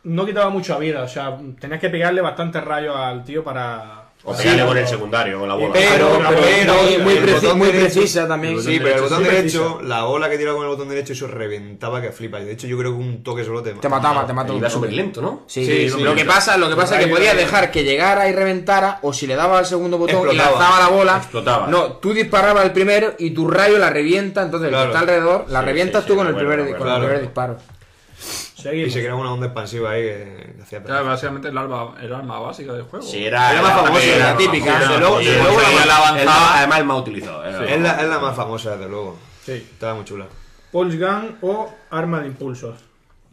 Speaker 7: no quitaba mucha vida, o sea, tenías que pegarle bastantes rayos al tío para.
Speaker 1: O pegarle con el secundario, con la bola.
Speaker 5: Pero muy,
Speaker 4: el botón
Speaker 5: muy
Speaker 4: derecho-
Speaker 5: precisa también.
Speaker 4: Sí, pero el botón
Speaker 7: sí,
Speaker 4: derecho, la bola que tiraba con el botón derecho, eso reventaba que flipa. De hecho, yo creo que un toque solo te
Speaker 5: Te mataba, te mata un
Speaker 1: Iba
Speaker 5: toque.
Speaker 1: súper lento, ¿no?
Speaker 5: Sí,
Speaker 4: Sí,
Speaker 5: sí.
Speaker 4: sí,
Speaker 5: Lo que pasa es que podías dejar que llegara y reventara, o si le dabas al segundo botón y
Speaker 4: Explotaba.
Speaker 5: lanzaba la bola,
Speaker 1: Explotaba.
Speaker 5: no, tú disparabas el primero y tu rayo la revienta, entonces el
Speaker 4: Claro.
Speaker 5: que está alrededor la
Speaker 1: Sí,
Speaker 5: revientas
Speaker 1: sí,
Speaker 5: tú
Speaker 1: sí,
Speaker 5: con el
Speaker 1: me acuerdo,
Speaker 5: primer,
Speaker 1: me
Speaker 5: con el
Speaker 4: acuerdo.
Speaker 5: primer disparo.
Speaker 4: Y
Speaker 7: Seguimos.
Speaker 4: se creaba una onda expansiva ahí que hacía
Speaker 2: Claro, básicamente el arma básica del juego.
Speaker 1: Sí, era
Speaker 4: Era más famosa,
Speaker 1: era
Speaker 4: la
Speaker 1: más
Speaker 4: típica.
Speaker 1: famosa.
Speaker 4: Desde luego-
Speaker 1: Sí,
Speaker 4: desde luego
Speaker 1: sí,
Speaker 4: la
Speaker 1: avanzada. Además, el más utilizado.
Speaker 4: Es la más famosa, desde luego.
Speaker 7: Sí.
Speaker 4: Estaba muy chula.
Speaker 7: Pulse gun o arma de impulsos.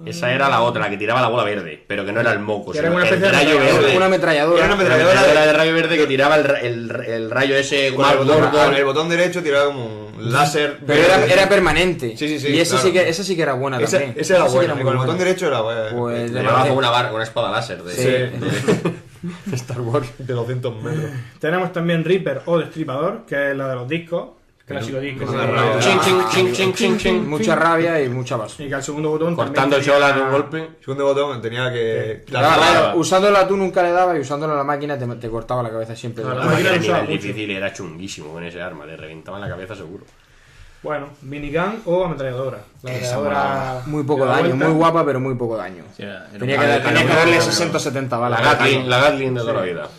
Speaker 1: Esa era la otra, la que tiraba la bola verde, pero que no era el moco,
Speaker 7: Que era
Speaker 1: sino
Speaker 7: una
Speaker 1: el
Speaker 7: especie de
Speaker 1: rayo
Speaker 7: ametralladora.
Speaker 1: verde.
Speaker 5: Una ametralladora.
Speaker 4: Era una
Speaker 1: La
Speaker 4: ametralladora
Speaker 1: ametralladora de rayo verde que tiraba el rayo ese
Speaker 4: Con
Speaker 1: más
Speaker 4: el botón-
Speaker 1: gordo.
Speaker 4: con el botón derecho tiraba como un láser.
Speaker 5: Pero era permanente.
Speaker 4: Sí, sí, sí,
Speaker 5: Y esa
Speaker 4: claro.
Speaker 5: esa sí que era buena
Speaker 4: Ese,
Speaker 5: también.
Speaker 4: ese era
Speaker 5: Esa sí que
Speaker 4: bueno.
Speaker 5: muy
Speaker 4: Y con el botón
Speaker 5: buena.
Speaker 4: derecho era bueno.
Speaker 5: Pues
Speaker 1: Le llevaba como una espada láser de,
Speaker 5: Sí.
Speaker 1: de Star Wars.
Speaker 4: de 200 metros.
Speaker 7: Tenemos también Reaper o Destripador, que es la de los discos. Clásico disco.
Speaker 4: Una rabia.
Speaker 1: Ching, ching, ching, ching, ching, ching.
Speaker 5: Mucha rabia y mucha basura.
Speaker 7: Y que al segundo botón.
Speaker 1: Cortando el
Speaker 7: también
Speaker 1: chola de
Speaker 7: tenía-
Speaker 1: un golpe.
Speaker 4: Segundo botón tenía que.
Speaker 5: Usándola tú nunca le dabas y usándola la máquina te cortaba la cabeza siempre.
Speaker 7: Claro.
Speaker 1: La
Speaker 7: La máquina
Speaker 1: máquina
Speaker 7: usaba
Speaker 1: a nivel
Speaker 7: mucho.
Speaker 1: difícil era chunguísimo con ese arma, le reventaba la cabeza seguro.
Speaker 7: Bueno, minigun o ametralladora. La
Speaker 5: Esa
Speaker 7: ametralladora.
Speaker 5: Muy poco
Speaker 7: de la
Speaker 5: daño,
Speaker 7: vuelta.
Speaker 5: muy guapa, pero muy poco daño.
Speaker 6: Sí, era
Speaker 5: Tenía
Speaker 6: un-
Speaker 5: que darle 60 o 70 balas.
Speaker 1: La Gatling de toda la vida.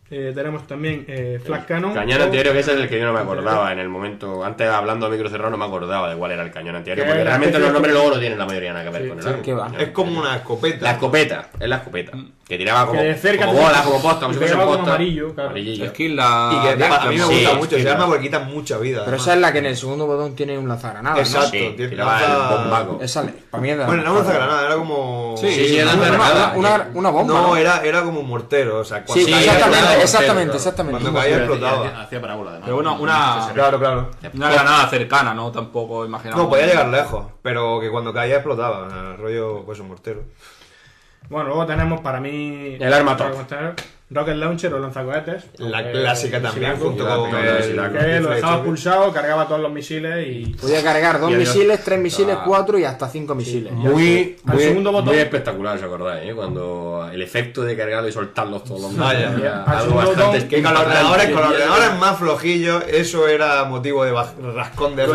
Speaker 7: Tenemos también Flash Cannon.
Speaker 1: Cañón
Speaker 7: o-
Speaker 1: antiaéreo, que ese es el que yo no me acordaba en el momento. Antes hablando a micro cerrado no me acordaba de cuál era el cañón antiaéreo,
Speaker 7: Que
Speaker 1: porque
Speaker 7: era
Speaker 1: realmente
Speaker 7: especie
Speaker 1: los nombres
Speaker 7: de-
Speaker 1: luego no tienen la mayoría nada que ver
Speaker 7: Sí,
Speaker 1: con el
Speaker 7: sí.
Speaker 1: arma.
Speaker 5: ¿Qué va?
Speaker 4: Es como una escopeta.
Speaker 1: La escopeta, es la escopeta. Que tiraba como,
Speaker 7: Que de cerca
Speaker 1: como
Speaker 7: te-
Speaker 1: bola, como posta, como si
Speaker 7: te
Speaker 1: fuese
Speaker 7: pegaba como
Speaker 1: posta.
Speaker 7: amarillo, claro.
Speaker 1: Amarillillo.
Speaker 2: Es que la.
Speaker 4: Y que a mí me
Speaker 1: Sí,
Speaker 4: gusta mucho
Speaker 1: sí,
Speaker 4: ese arma
Speaker 1: claro.
Speaker 4: porque quita mucha vida.
Speaker 5: Pero
Speaker 4: además.
Speaker 5: esa es la que en el segundo botón tiene un lanzagranadas,
Speaker 4: Exacto.
Speaker 1: Sí,
Speaker 4: tiene-
Speaker 1: tiraba
Speaker 4: lanza-
Speaker 1: el bombaco.
Speaker 5: ¿no? Esa, para mí es de las
Speaker 4: Bueno, no
Speaker 5: mejores.
Speaker 4: lanza granada, era como.
Speaker 1: Sí, sí, era
Speaker 5: Una,
Speaker 1: lanzagranadas.
Speaker 5: una bomba.
Speaker 4: No,
Speaker 5: ¿no?
Speaker 4: era como un mortero. O sea, cuando
Speaker 5: Sí,
Speaker 4: caía
Speaker 5: exactamente,
Speaker 4: explotaba.
Speaker 5: exactamente.
Speaker 4: Cuando caía
Speaker 6: Hacía-
Speaker 4: explotaba.
Speaker 6: Hacía parábola, además.
Speaker 2: Pero bueno, una
Speaker 4: Claro.
Speaker 2: granada cercana, ¿no? Tampoco imaginamos.
Speaker 4: No, podía llegar lejos, pero que cuando caía explotaba. Rollo, pues un mortero.
Speaker 7: Bueno, luego tenemos para mí.
Speaker 1: El arma top.
Speaker 7: Rocket Launcher o lanzacohetes.
Speaker 4: La
Speaker 7: aunque
Speaker 4: clásica también,
Speaker 7: Silaco,
Speaker 4: junto
Speaker 1: la
Speaker 4: con
Speaker 1: picadora de
Speaker 4: el.
Speaker 1: Silaco.
Speaker 7: que lo dejaba
Speaker 4: choque.
Speaker 7: pulsado, cargaba todos los misiles y.
Speaker 5: Podía cargar 2
Speaker 1: Y adiós.
Speaker 5: misiles, 3 misiles, 4 y hasta 5 misiles.
Speaker 1: Muy,
Speaker 7: Al
Speaker 1: muy,
Speaker 7: segundo botón.
Speaker 1: muy espectacular, ¿os acordáis? Cuando el efecto de cargarlo y soltarlos todos los
Speaker 4: Vaya.
Speaker 1: era
Speaker 7: Al
Speaker 1: algo
Speaker 7: segundo
Speaker 1: bastante
Speaker 7: botón,
Speaker 4: Que con los ordenadores más flojillos, eso era motivo de rascón de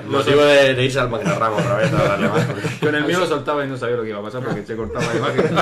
Speaker 1: motivo de irse al máquina ramo otra vez a darle más.
Speaker 2: Con el mío lo soltaba y no sabía lo que iba a pasar porque se cortaba la imagen.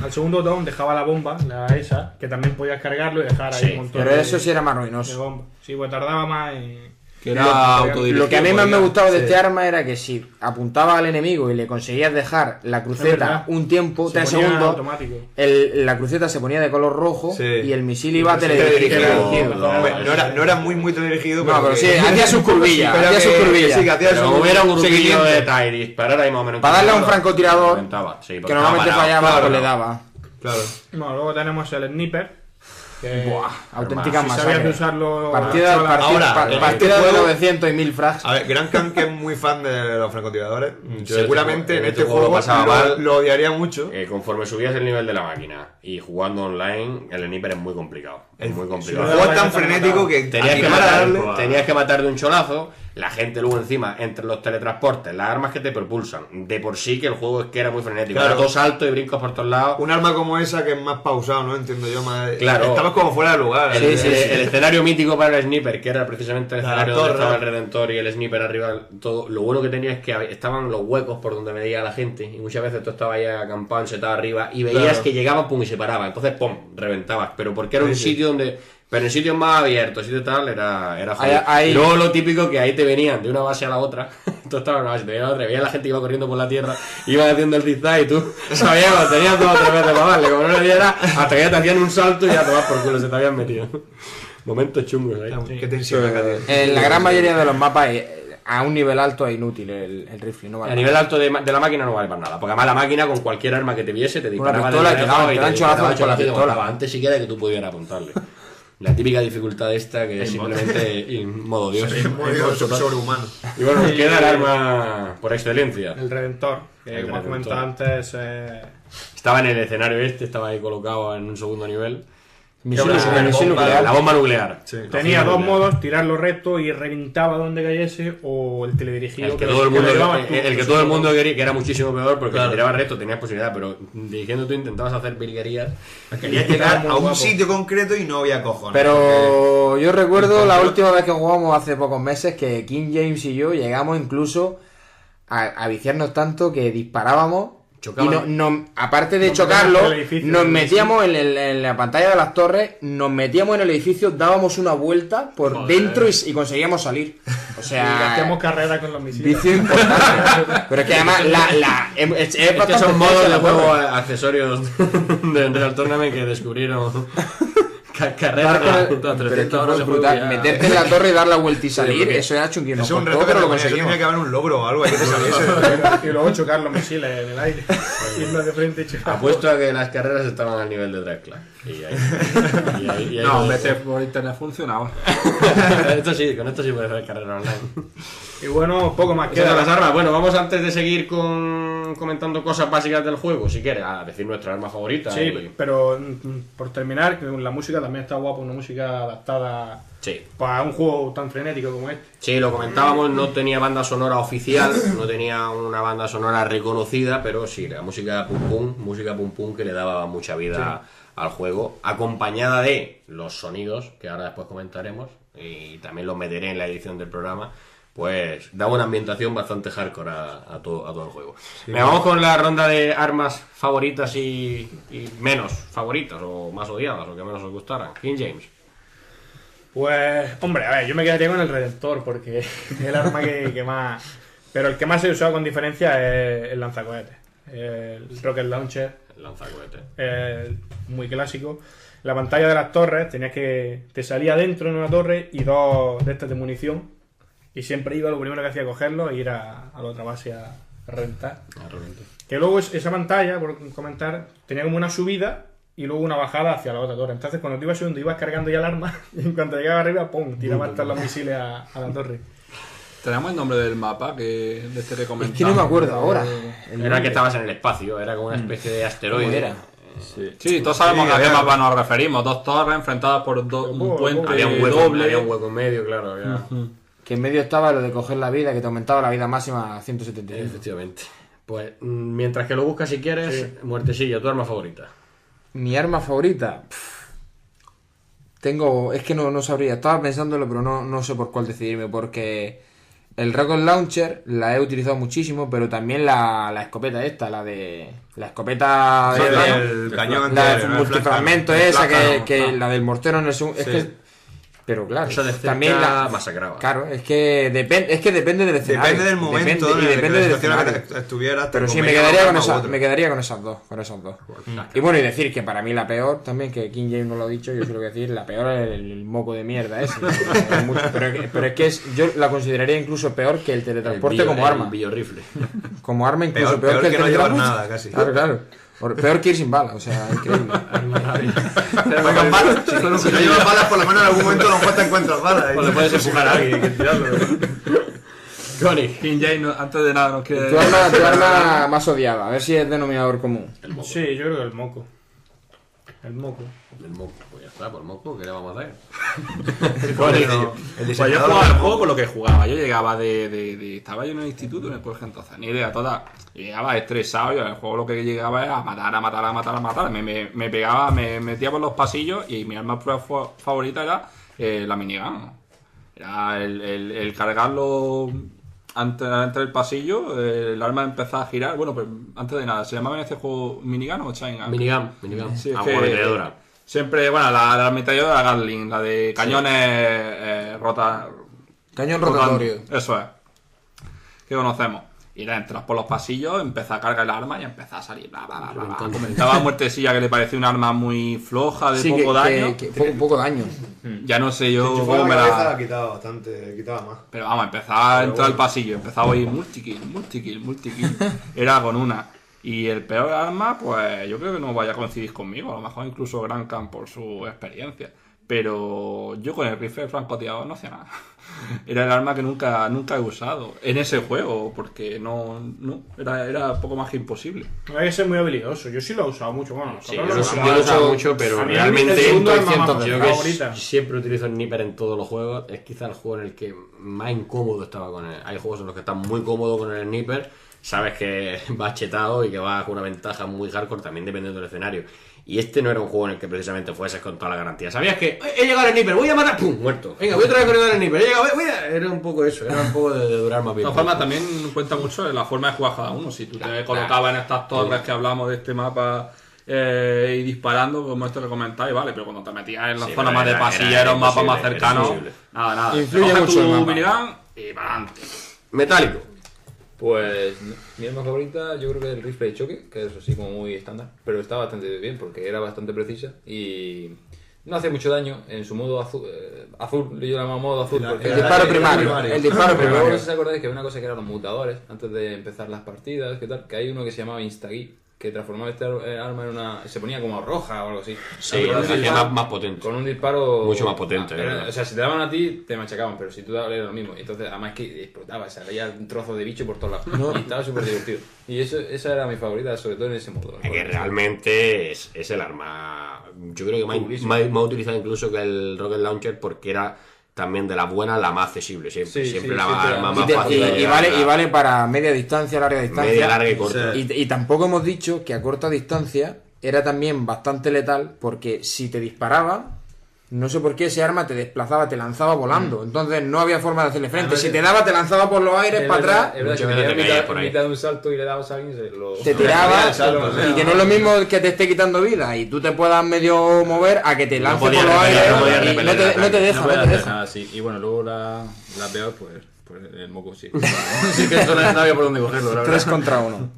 Speaker 7: Al segundo botón dejaba la bomba, la esa, que también podías cargarlo y dejar ahí
Speaker 1: Sí,
Speaker 7: un montón
Speaker 5: Pero
Speaker 7: de,
Speaker 5: eso sí era más
Speaker 7: de
Speaker 5: ruinoso.
Speaker 7: bomba. Sí, pues tardaba más y.
Speaker 2: Que era autodirigido.
Speaker 5: Lo que a mí más me
Speaker 2: podía-
Speaker 5: gustaba de
Speaker 7: Sí.
Speaker 5: este arma era que si apuntaba al enemigo y le conseguías dejar la
Speaker 7: Es
Speaker 5: cruceta
Speaker 7: verdad.
Speaker 5: un tiempo,
Speaker 7: Se
Speaker 5: 3
Speaker 7: ponía
Speaker 5: segundos,
Speaker 7: automático.
Speaker 5: la cruceta se ponía de color rojo
Speaker 4: Sí.
Speaker 5: y el misil iba
Speaker 4: Sí,
Speaker 5: teledirigido.
Speaker 4: teledirigido.
Speaker 1: No,
Speaker 4: No era muy teledirigido,
Speaker 5: No, pero
Speaker 4: que-
Speaker 5: sí, hacía sus curvillas,
Speaker 4: pero
Speaker 5: hacía sus
Speaker 4: que-
Speaker 5: curvillas.
Speaker 4: Sí, que hacía
Speaker 1: Pero
Speaker 4: su
Speaker 1: como hubiera un grupillo
Speaker 4: seguimiento.
Speaker 1: de TIE y disparar ahí más o menos.
Speaker 5: Para darle a un francotirador,
Speaker 1: Reventaba, sí, porque
Speaker 5: que normalmente
Speaker 1: estaba parado,
Speaker 5: fallaba,
Speaker 1: claro,
Speaker 5: pues le
Speaker 1: no.
Speaker 5: daba.
Speaker 4: Claro.
Speaker 7: Bueno, luego tenemos el sniper. Que
Speaker 5: Buah, auténtica
Speaker 7: si sabías de
Speaker 5: masacre.
Speaker 7: usarlo.
Speaker 5: Partida
Speaker 4: Ahora,
Speaker 5: partida
Speaker 4: este
Speaker 5: de
Speaker 4: juego-
Speaker 5: 900 y 1000 frags.
Speaker 4: A ver, Gran Khan, que es muy fan de los francotiradores, seguramente en
Speaker 1: este
Speaker 4: este
Speaker 1: juego
Speaker 4: juego
Speaker 1: pasaba mal.
Speaker 4: lo odiaría mucho.
Speaker 1: Conforme subías el nivel de la máquina y jugando online, el sniper es muy complicado. Es muy
Speaker 4: El
Speaker 1: complicado.
Speaker 4: juego es tan frenético que
Speaker 1: Tenías que,
Speaker 4: animar a darle.
Speaker 1: tenías que matar de un cholazo, la gente luego encima, entre los teletransportes, las armas que te propulsan, de por sí que el juego es que era muy frenético,
Speaker 4: Claro.
Speaker 1: era todo salto y brincos por todos lados.
Speaker 4: Un arma como esa que es más pausado, ¿no? Entiendo yo más.
Speaker 1: Claro.
Speaker 4: Estamos como fuera de lugar.
Speaker 1: El, el escenario mítico para el sniper, que era precisamente el
Speaker 4: La
Speaker 1: escenario
Speaker 4: torre.
Speaker 1: donde estaba el Redentor y el sniper arriba, todo. Lo bueno que tenía es que estaban los huecos por donde veía a la gente, y muchas veces tú estabas ahí acampado, setado arriba, y veías
Speaker 4: Claro.
Speaker 1: que llegaban, pum, y se paraba. Entonces, pum, reventabas. Pero porque era un
Speaker 4: Sí, sí.
Speaker 1: sitio donde. Pero en sitios más abiertos, sitios tal, era jodido.
Speaker 5: Ahí-
Speaker 1: Y luego lo típico que ahí te venían de una base a la otra. Tú estabas en una base, te venían a la otra, veías a la gente que iba corriendo por la tierra, iban haciendo el zigzag y tú sabías cuando tenías 2 o 3 veces para darle, como no le dieras, hasta que ya te hacían un salto y ya te vas por culo, se te habían metido. Momentos chungos ahí.
Speaker 4: Qué tensión acá, tío.
Speaker 5: En la gran mayoría de los mapas, a un nivel alto es inútil el rifle. No vale
Speaker 1: A nivel alto de la máquina no vale para nada, porque además la máquina con cualquier arma que te viese te disparaba
Speaker 5: pistola
Speaker 1: de
Speaker 5: y te
Speaker 1: lejos
Speaker 5: daban-
Speaker 1: y
Speaker 5: te dan
Speaker 1: disparaba
Speaker 5: cholazos con la
Speaker 1: y te
Speaker 5: pistola.
Speaker 1: mataba, antes siquiera de que tú pudieras apuntarle. La típica dificultad esta que es simplemente modo Dios.
Speaker 4: Sobrehumano.
Speaker 1: Y bueno, nos queda el arma por excelencia.
Speaker 7: El Redentor, que
Speaker 1: El
Speaker 7: como has
Speaker 1: Redentor.
Speaker 7: comentado antes,
Speaker 1: Estaba en el escenario estaba ahí colocado en un segundo nivel.
Speaker 5: Misión
Speaker 1: La
Speaker 5: nuclear.
Speaker 1: La bomba nuclear.
Speaker 4: Sí.
Speaker 7: tenía
Speaker 1: bomba
Speaker 7: dos
Speaker 1: nuclear.
Speaker 7: modos, tirarlo recto y reventaba donde cayese, o el teledirigido.
Speaker 1: El que todo el mundo,
Speaker 7: le llevabas tú,
Speaker 1: el que
Speaker 7: eso
Speaker 1: todo el
Speaker 7: es
Speaker 1: mundo quería, que era muchísimo peor, porque
Speaker 4: Claro.
Speaker 1: si tirabas recto tenías posibilidad, pero dirigiendo tú intentabas hacer virguerías.
Speaker 4: Querías llegar
Speaker 7: muy
Speaker 4: a un
Speaker 7: guapo.
Speaker 4: sitio concreto y no había cojones.
Speaker 5: Pero yo recuerdo la última vez que jugamos hace pocos meses que King James y yo llegamos incluso a viciarnos tanto que disparábamos
Speaker 1: Chocaban.
Speaker 5: y aparte de
Speaker 7: Nos
Speaker 5: chocarlo,
Speaker 7: metíamos en el edificio,
Speaker 5: nos
Speaker 7: sí.
Speaker 5: metíamos en la pantalla de las torres, nos metíamos en el edificio, dábamos una vuelta por dentro y conseguíamos salir. O
Speaker 7: Y
Speaker 5: sea,
Speaker 7: hacíamos carrera con los misiles.
Speaker 5: vicio importante. Pero es que además es
Speaker 1: Es que son modos de juego accesorios de Real Tournament que descubrieron carreras
Speaker 5: Pero es que fue brutal. Meterte en la torre y dar la vuelta y salir,
Speaker 1: porque
Speaker 5: eso era chunguísimo.
Speaker 4: Eso es un
Speaker 5: Por
Speaker 4: reto
Speaker 5: todo,
Speaker 4: que
Speaker 5: pero lo
Speaker 4: lo
Speaker 5: conseguimos.
Speaker 4: tenía que haber un logro o algo ahí que te saliese.
Speaker 7: Y luego chocar los misiles en el aire. Irnos de frente y chocar.
Speaker 1: Apuesto a que las carreras estaban al nivel de Drexler. Y ahí
Speaker 2: No,
Speaker 1: lo
Speaker 2: vete
Speaker 1: dejo.
Speaker 2: por internet funcionaba.
Speaker 1: Esto sí, con esto sí puedes hacer carrera online.
Speaker 7: Y bueno, poco más
Speaker 1: Esas son
Speaker 7: queda.
Speaker 1: las armas. Bueno, vamos antes de seguir comentando cosas básicas del juego, si quieres, a decir nuestra arma favorita.
Speaker 7: Sí,
Speaker 1: y-
Speaker 7: pero por terminar, que la música también está guapa, una música adaptada
Speaker 1: sí.
Speaker 7: para un juego tan frenético como este.
Speaker 1: Sí, lo comentábamos, no tenía banda sonora oficial, no tenía una banda sonora reconocida, pero sí, la música pum pum que le daba mucha vida al juego, acompañada de los sonidos, que ahora después comentaremos, y también los meteré en la edición del programa, pues daba una ambientación bastante hardcore a todo el juego. Venga, vamos con la ronda de armas favoritas y menos favoritas, o más odiadas, o que menos os gustaran. King James.
Speaker 7: Pues, hombre, a ver, yo me quedaría con el Redentor porque es el arma que más. Pero el que más he usado con diferencia es el lanzacohetes. El Rocket Launcher,
Speaker 1: El lanzacohete.
Speaker 7: muy clásico. La pantalla de las torres, tenías que. Te salía dentro en una torre y dos de estas de munición. Y siempre iba, lo primero que hacía cogerlo e ir a la otra base a reventar. Que luego esa pantalla, por comentar, tenía como una subida y luego una bajada hacia la otra torre. Entonces, cuando te ibas subiendo, ibas cargando ya el arma y en cuanto llegaba arriba, ¡pum! Tirabas todos los misiles a la torre.
Speaker 2: Tenemos el nombre del mapa de este que
Speaker 5: Es
Speaker 2: comentamos.
Speaker 5: que no me acuerdo ahora.
Speaker 1: Era que estabas en el espacio, era como una especie de asteroide.
Speaker 5: ¿Cómo era?
Speaker 2: Sí, todos sabemos
Speaker 4: Sí,
Speaker 2: a qué
Speaker 4: había-
Speaker 2: mapa nos referimos. Dos torres enfrentadas por un puente
Speaker 1: Había un hueco,
Speaker 2: doble.
Speaker 1: había un hueco en medio, claro. Había...
Speaker 5: Que en medio estaba lo de coger la vida, que te aumentaba la vida máxima a 175.
Speaker 1: Efectivamente. Pues mientras que lo buscas si quieres, muertecilla, tu arma favorita.
Speaker 5: Mi arma favorita. Es que no sabría. Estaba pensándolo, pero no sé por cuál decidirme. Porque el Rocket Launcher la he utilizado muchísimo, pero también la escopeta esta, la escopeta
Speaker 4: Sí,
Speaker 5: de
Speaker 4: el cañón
Speaker 5: la
Speaker 4: anterior,
Speaker 5: de
Speaker 4: el
Speaker 5: multifragmento
Speaker 4: flash
Speaker 5: esa,
Speaker 4: cannon.
Speaker 5: que la del mortero en el segundo. Es
Speaker 4: Sí.
Speaker 5: que. Pero claro,
Speaker 1: Esa de cerca
Speaker 5: también
Speaker 1: masacraba.
Speaker 5: Claro, es que depende del escenario.
Speaker 4: Depende del momento,
Speaker 5: y depende
Speaker 4: de
Speaker 5: del
Speaker 4: la situación en la
Speaker 5: escenario.
Speaker 4: que estuvieras.
Speaker 5: Pero
Speaker 4: te
Speaker 5: sí, me
Speaker 4: convenía
Speaker 5: quedaría
Speaker 4: una
Speaker 5: con
Speaker 4: u
Speaker 5: esa,
Speaker 4: otra.
Speaker 5: me quedaría con esas dos, Y bueno, y decir que para mí la peor también, que King James no lo ha dicho, yo sí lo voy a decir, la peor es el moco de mierda ese. Pero es que yo la consideraría incluso peor que el teletransporte como arma.
Speaker 1: El biorrifle.
Speaker 5: Como arma incluso peor,
Speaker 4: Peor
Speaker 5: que el
Speaker 4: que no llevar
Speaker 5: teletransporte.
Speaker 4: nada, casi.
Speaker 5: Claro. Peor que ir sin bala, o sea, increíble.
Speaker 4: Con balas, si no llevas balas, por lo menos en algún momento a lo mejor te encuentras balas.
Speaker 1: O le puedes empujar a alguien, hay que tirarlo. Connie.
Speaker 2: King James, antes de nada, nos quiere.
Speaker 5: Tu arma más odiada, a ver si es denominador común.
Speaker 7: Sí, yo creo que el moco. El moco.
Speaker 1: El moco, pues ya está, por el moco, ¿qué le vamos a hacer?
Speaker 2: Pues yo jugaba el juego por lo que jugaba. Yo llegaba estaba yo en el instituto en el colegio entonces, ni idea toda. Llegaba estresado, yo en el juego lo que llegaba era a matar. Me pegaba, me metía por los pasillos y mi arma favorita era la minigun. Era el cargarlo antes del pasillo, el arma empezaba a girar. Bueno, pues antes de nada, ¿se llamaba en este juego minigun o chain gun?
Speaker 1: Minigun.
Speaker 2: Sí, es
Speaker 1: ametralladora.
Speaker 2: Siempre, bueno, la ametralladora Gatling, la de cañones
Speaker 5: Cañón rotatorio.
Speaker 2: Eso es. Que conocemos. Y era entras por los pasillos, empezó a cargar el arma y empezó a salir. Comentaba Muertecilla que le parecía un arma muy floja, de
Speaker 5: Sí,
Speaker 2: poco daño.
Speaker 5: que poco daño.
Speaker 2: Ya no sé yo
Speaker 4: Enchufar
Speaker 2: cómo
Speaker 4: la
Speaker 2: me
Speaker 4: cabeza
Speaker 2: la.
Speaker 4: quitaba bastante, quitaba más.
Speaker 2: Pero vamos, empezaba a entrar al pasillo, empezaba a oír multikill. Era con una. Y el peor arma, pues yo creo que no vaya a coincidir conmigo. A lo mejor incluso Gran Camp por su experiencia. Pero yo con el rifle francotirador no hacía nada. Era el arma que nunca he usado en ese juego, porque no era poco más que imposible.
Speaker 7: Hay que ser muy habilidoso. Yo sí lo he usado mucho. Bueno,
Speaker 1: Sí,
Speaker 7: nosotros
Speaker 1: yo
Speaker 7: lo
Speaker 1: lo he usado mucho, pero
Speaker 7: A mí
Speaker 1: realmente
Speaker 7: el segundo arma más
Speaker 1: yo que
Speaker 7: favorita.
Speaker 1: siempre utilizo el sniper en todos los juegos. Es quizá el juego en el que más incómodo estaba con él. Hay juegos en los que estás muy cómodo con el sniper, sabes que vas chetado y que vas con una ventaja muy hardcore, también dependiendo del escenario. Y este no era un juego en el que precisamente fueses con toda la garantía. Sabías que he llegado al sniper, voy a matar, ¡pum! Muerto. Venga, voy otra vez corriendo al sniper, he llegado, Era un poco eso, era un poco de durar más
Speaker 2: De
Speaker 1: bien.
Speaker 2: todas formas, también cuenta mucho la forma de jugar cada uno. Si tú te colocabas en estas torres que hablamos de este mapa y disparando, como esto que comentáis, vale, pero cuando te metías en la
Speaker 1: Sí,
Speaker 2: zona
Speaker 1: pero
Speaker 2: más de
Speaker 1: era
Speaker 2: pasillo, un mapa más
Speaker 1: imposible, era
Speaker 2: cercano,
Speaker 1: imposible.
Speaker 2: nada.
Speaker 5: Influye
Speaker 2: Coges
Speaker 5: mucho el
Speaker 2: tu
Speaker 5: mapa.
Speaker 2: minigun y para adelante.
Speaker 1: Metálico.
Speaker 6: Pues mi arma favorita yo creo que es el rifle de choque, que es así como muy estándar, pero está bastante bien porque era bastante precisa y no hace mucho daño en su modo azul, yo lo llamo modo azul porque
Speaker 5: El disparo primario. El disparo
Speaker 6: pero luego no
Speaker 5: primario.
Speaker 6: sé si os acordáis que había una cosa que eran los mutadores antes de empezar las partidas, que hay uno que se llamaba Instagui, que transformaba este arma en una... se ponía como roja o algo así.
Speaker 1: Sí,
Speaker 6: Con un
Speaker 1: lo hacía
Speaker 6: disparo-
Speaker 1: más potente.
Speaker 6: Con un disparo...
Speaker 1: Mucho más potente, ¿verdad?
Speaker 6: O sea, si te daban a ti, te machacaban, pero si tú dabas era lo mismo. Entonces, además que explotaba, salía un trozo de bicho por todos lados. Y estaba súper divertido. Y esa era mi favorita, sobre todo en ese modo.
Speaker 1: Es que realmente es el arma, yo creo que más utilizado incluso que el Rocket Launcher, porque era también de las buenas la más accesible, siempre
Speaker 6: Sí,
Speaker 1: siempre
Speaker 6: sí,
Speaker 1: la
Speaker 6: siempre
Speaker 1: arma
Speaker 6: la-
Speaker 1: más
Speaker 5: Y,
Speaker 1: fácil de
Speaker 5: y
Speaker 1: llevar,
Speaker 5: vale para media distancia, larga distancia.
Speaker 1: media, larga y corta.
Speaker 4: Sí.
Speaker 5: Y tampoco hemos dicho que a corta distancia era también bastante letal, porque si te disparaba, no sé por qué ese arma te desplazaba, te lanzaba volando. Entonces no había forma de hacerle frente.
Speaker 6: Además,
Speaker 5: Si te daba, te lanzaba por los aires
Speaker 6: Es
Speaker 5: para
Speaker 6: verdad,
Speaker 5: atrás,
Speaker 6: es verdad,
Speaker 1: muchas
Speaker 6: si
Speaker 1: veces
Speaker 6: te
Speaker 1: te
Speaker 6: mitad,
Speaker 1: caías por ahí.
Speaker 6: mitad de un salto y le dabas a alguien,
Speaker 5: te tiraba.
Speaker 4: salto,
Speaker 5: Y que no es lo mismo que te esté quitando vida y tú te puedas medio mover a que te lance por
Speaker 1: podías
Speaker 5: los
Speaker 1: repeler,
Speaker 5: aires
Speaker 1: no podías
Speaker 5: y
Speaker 1: repeler
Speaker 5: no
Speaker 1: el
Speaker 5: te
Speaker 1: ataque.
Speaker 5: deja,
Speaker 6: No
Speaker 5: no
Speaker 6: puedes
Speaker 5: te
Speaker 6: hacer
Speaker 5: deja.
Speaker 6: nada así. Y bueno, luego la peor, pues el moco sí. Sí que esto no había por dónde cogerlo, la
Speaker 5: 3
Speaker 6: verdad.
Speaker 5: contra 1.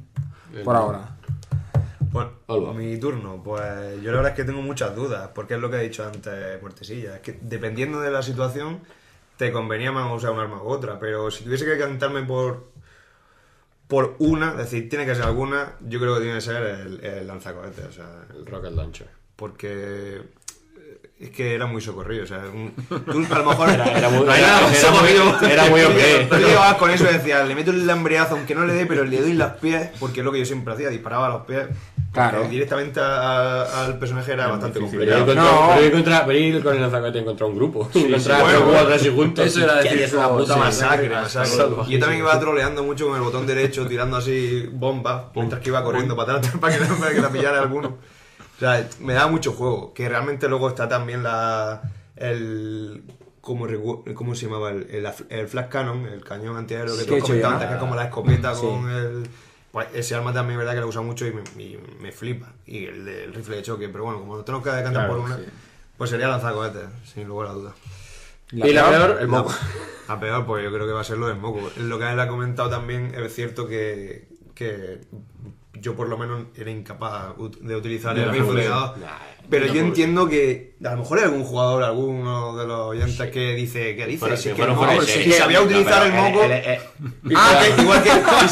Speaker 5: Por ahora.
Speaker 4: Bueno,
Speaker 1: Alba.
Speaker 4: mi turno. Pues yo la verdad es que tengo muchas dudas, porque es lo que he dicho antes, Muertesilla. Es que dependiendo de la situación, te convenía más usar un arma u otra, pero si tuviese que cantarme por una, es decir, tiene que ser alguna, yo creo que tiene que ser el lanzacohetes, o sea,
Speaker 1: El Rocket Launcher.
Speaker 4: porque es que era muy socorrido, o sea, tú a lo mejor
Speaker 1: Era muy
Speaker 4: Tú
Speaker 1: OP.
Speaker 4: llegabas con eso y decías, le meto el lambreazo aunque no le dé, pero le doy las pies, porque es lo que yo siempre hacía, disparaba a los pies.
Speaker 5: Claro.
Speaker 4: Porque directamente al personaje era bastante
Speaker 1: Pero
Speaker 4: complicado.
Speaker 1: pero ir con el lanzacohete y encontrar un grupo.
Speaker 4: sí,
Speaker 1: Encontrar
Speaker 4: bueno,
Speaker 1: dos cuatro así juntos.
Speaker 6: Eso era
Speaker 1: Hostia,
Speaker 6: decir,
Speaker 1: es una puta
Speaker 6: sí,
Speaker 1: masacre.
Speaker 4: Exacto. Y yo también iba troleando mucho con el botón derecho, tirando así bombas, mientras que iba corriendo para atrás para que la pillara alguno. O sea, me daba mucho juego. Que realmente luego está también ¿cómo se llamaba? El flash cannon, el cañón antiaéreo que
Speaker 5: Sí,
Speaker 4: tú has
Speaker 5: que
Speaker 4: comentado
Speaker 5: yo-
Speaker 4: antes, que es como la escopeta
Speaker 5: Sí.
Speaker 4: con el... Pues ese arma también, verdad, que lo usa mucho y me flipa. Y el rifle de choque. Pero bueno, como no tenemos que decantar
Speaker 6: Claro,
Speaker 4: por una,
Speaker 6: sí.
Speaker 4: pues sería lanzacohetes, sin lugar a dudas.
Speaker 1: Y la peor, el moco.
Speaker 4: A peor, pues yo creo que va a ser lo del moco. Lo que él ha comentado también es cierto que yo por lo menos era incapaz de utilizar el rifle. Pero yo entiendo que a lo mejor hay algún jugador, alguno de los oyentes que dice que dice
Speaker 1: Si
Speaker 4: que
Speaker 1: fuera
Speaker 4: no,
Speaker 1: fuera de
Speaker 4: pero
Speaker 1: serie.
Speaker 4: si sabía
Speaker 1: No,
Speaker 4: utilizar
Speaker 1: pero
Speaker 4: el moco. Que igual que si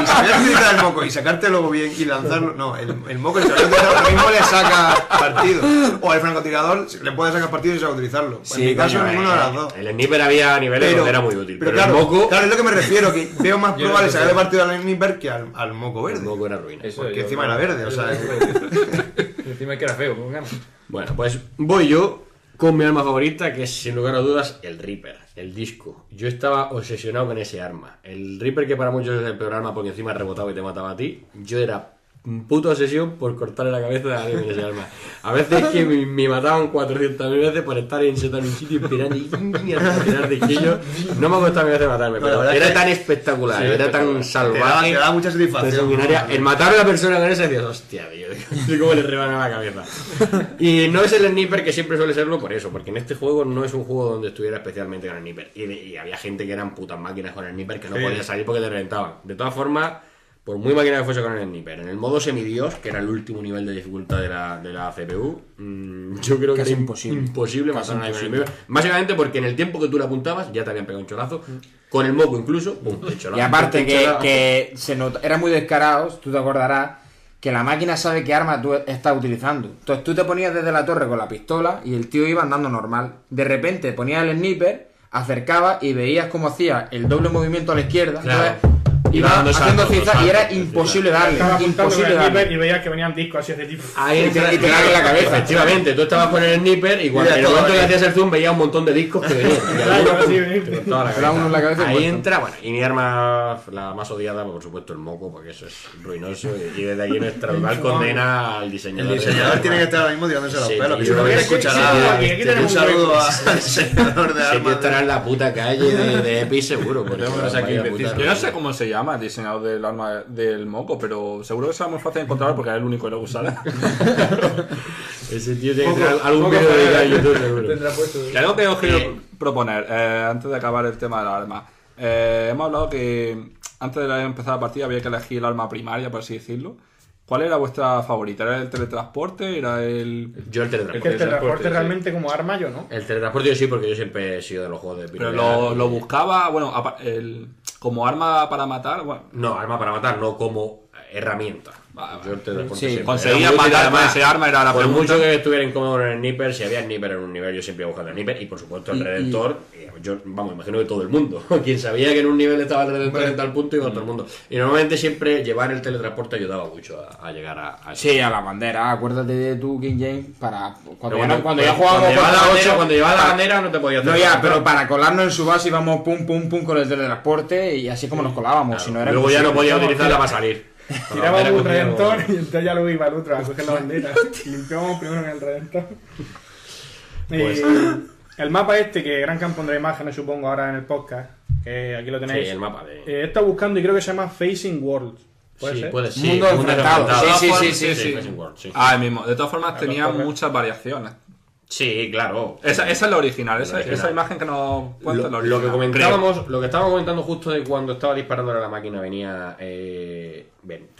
Speaker 4: sabías utilizar el moco y sacártelo bien y lanzarlo, no, el moco si sabía utilizarlo, lo mismo le saca partido. O el francotirador le puede sacar partido y sabe utilizarlo.
Speaker 5: Sí,
Speaker 4: en mi caso,
Speaker 5: coño,
Speaker 4: ninguno de las dos.
Speaker 1: El sniper había niveles donde era muy útil. Pero
Speaker 4: claro,
Speaker 1: el moco.
Speaker 4: claro, es lo que me refiero, que veo más
Speaker 6: Yo
Speaker 4: probable
Speaker 6: no sé.
Speaker 4: sacarle partido al sniper que al moco verde.
Speaker 1: El moco era ruina.
Speaker 6: Eso,
Speaker 4: Porque
Speaker 6: yo-
Speaker 4: encima era verde, o sea.
Speaker 6: Encima es que era feo, con ganas.
Speaker 1: Bueno, pues voy yo con mi arma favorita, que es sin lugar a dudas el Reaper, el disco. Yo estaba obsesionado con ese arma. El Reaper, que para muchos es el peor arma porque encima rebotaba y te mataba a ti, yo era puta obsesión por cortarle la cabeza a alguien con ese arma. A veces que me mataban 400.000 veces por estar sentado en un sitio esperando y hasta tirar de quillo. No me ha costado a mí veces matarme,
Speaker 4: No,
Speaker 1: pero
Speaker 4: la verdad
Speaker 1: era
Speaker 4: es que-
Speaker 1: tan espectacular,
Speaker 6: Sí,
Speaker 1: era tan
Speaker 6: espectacular.
Speaker 1: salvaje.
Speaker 4: Te da mucha
Speaker 1: tan
Speaker 4: satisfacción.
Speaker 1: sanguinaria. El matar a una persona con esa decías, hostia, tío, de cómo le rebana la cabeza. Y no es el sniper que siempre suele serlo por eso, porque en este juego no es un juego donde estuviera especialmente con el sniper. Y había gente que eran putas máquinas con el sniper que no
Speaker 4: Sí.
Speaker 1: podía salir porque te reventaban. De todas formas, por muy máquina que fuese con el sniper, en el modo semidios, que era el último nivel de dificultad de la CPU, yo creo que
Speaker 5: Casi
Speaker 1: era
Speaker 5: imposible.
Speaker 1: matar a nadie con el sniper. Básicamente porque en el tiempo que tú le apuntabas ya te habían pegado un cholazo. Con el moco incluso, pum, te cholazo.
Speaker 5: Y aparte
Speaker 1: Te cholazo.
Speaker 5: que era muy descarado, tú te acordarás, que la máquina sabe qué arma tú estás utilizando. Entonces tú te ponías desde la torre con la pistola y el tío iba andando normal. De repente ponías el sniper, acercabas y veías cómo hacía el doble movimiento a la izquierda.
Speaker 1: Claro.
Speaker 5: Entonces, iba
Speaker 1: dando
Speaker 5: haciendo
Speaker 1: saltos,
Speaker 5: zigzag y era
Speaker 1: saltos,
Speaker 5: imposible darle.
Speaker 7: Estaba apuntando con
Speaker 5: Imposible
Speaker 7: el
Speaker 5: darle.
Speaker 7: sniper y veías que venían discos así de tipo.
Speaker 1: Ahí
Speaker 5: Y te daban en la cabeza.
Speaker 1: Efectivamente, tú estabas con el sniper y cuando en el momento que hacías el zoom veías un montón de discos que venían. Y algunos
Speaker 7: Así,
Speaker 1: te cortaban la
Speaker 5: Te daban uno en la cabeza y
Speaker 1: Ahí
Speaker 5: muerto.
Speaker 1: entra, bueno, y mi arma, la más odiada, por supuesto, el moco, porque eso es ruinoso. Y desde aquí nuestra total condena al diseñador.
Speaker 4: El diseñador tiene que estar ahora mismo tirándose los
Speaker 1: Sí,
Speaker 4: pelos, que
Speaker 1: tío,
Speaker 4: seguramente
Speaker 1: sí,
Speaker 4: escuchará.
Speaker 7: sí, aquí tenemos
Speaker 4: Un
Speaker 7: un
Speaker 4: saludo
Speaker 7: hueco.
Speaker 4: al diseñador de
Speaker 1: Ese tío
Speaker 4: armas.
Speaker 1: estará en la puta calle de Epic seguro. Porque
Speaker 3: Tenemos
Speaker 1: vaya
Speaker 3: aquí
Speaker 1: puta
Speaker 3: preciso.
Speaker 2: Yo no
Speaker 1: ruina.
Speaker 2: sé cómo se llama el diseñador del arma del moco, pero seguro que será muy fácil de encontrar porque es el único que lo usará.
Speaker 1: Ese tío tiene que tener algún vídeo dedicado en YouTube seguro.
Speaker 6: Tendrá puesto.
Speaker 2: Y algo que os quiero proponer, antes de acabar el tema del arma. Hemos hablado que antes de empezar la partida había que elegir el arma primaria, por así decirlo. ¿Cuál era vuestra favorita? ¿Era el teletransporte? ¿Era el...?
Speaker 1: Yo el
Speaker 7: Que el
Speaker 1: teletransporte.
Speaker 7: teletransporte realmente como arma yo, ¿no?
Speaker 1: El teletransporte yo sí, porque yo siempre he sido de los juegos de
Speaker 2: Pero
Speaker 1: piratería.
Speaker 2: lo buscaba, bueno, como arma para matar, bueno,
Speaker 1: No, arma para matar, no como herramienta. Yo el teletransporte
Speaker 5: Sí,
Speaker 1: siempre.
Speaker 2: conseguía
Speaker 1: Era muy útil,
Speaker 2: matar con
Speaker 1: además,
Speaker 2: ese arma, era la
Speaker 1: por
Speaker 2: pregunta.
Speaker 1: mucho que estuviera incómodo en el sniper, si había sniper en un nivel, yo siempre iba buscando el sniper. Y por supuesto el redentor, yo, vamos, imagino que todo el mundo. Quien sabía que en un nivel estaba el redentor en tal punto, iba a todo el mundo. Y normalmente siempre llevar el teletransporte ayudaba mucho a llegar a eso.
Speaker 5: Sí, a la bandera. Acuérdate de tu King James para cuando,
Speaker 1: Pero
Speaker 5: cuando ya jugábamos
Speaker 1: cuando llevaba
Speaker 5: contra
Speaker 1: la
Speaker 5: 8,
Speaker 1: bandera, cuando llevaba la bandera no te podías hacer
Speaker 5: no, ya,
Speaker 1: nada.
Speaker 5: pero para colarnos en su base íbamos pum pum pum con el teletransporte y así como nos colábamos. Si no era
Speaker 1: Luego ya no
Speaker 5: imposible.
Speaker 1: podía utilizarla para salir. Con la
Speaker 7: Tirábamos
Speaker 1: bandera
Speaker 7: un
Speaker 1: cogíamos-
Speaker 7: redentor y entonces ya luego iba el otro a coger la bandera. Limpiábamos primero en el redentor.
Speaker 1: Pues-
Speaker 7: Y el mapa este, que Gran Camp pondrá imágenes supongo ahora en el podcast, que aquí lo
Speaker 1: Sí,
Speaker 7: tenéis.
Speaker 1: el mapa de...
Speaker 7: He estado buscando y creo que se llama Facing Worlds. ¿Puede
Speaker 1: Sí,
Speaker 7: ser?
Speaker 1: puede ser.
Speaker 5: Mundo enfrentado. Sí.
Speaker 1: Facing World, sí.
Speaker 2: el mismo. De todas formas tenía
Speaker 7: correcto.
Speaker 2: muchas variaciones.
Speaker 1: Sí, claro.
Speaker 2: Esa es la original, esa
Speaker 1: original.
Speaker 2: imagen que nos cuenta es la
Speaker 1: Lo
Speaker 2: original.
Speaker 1: que comentábamos, lo que estábamos comentando justo de cuando estaba disparando a la máquina venía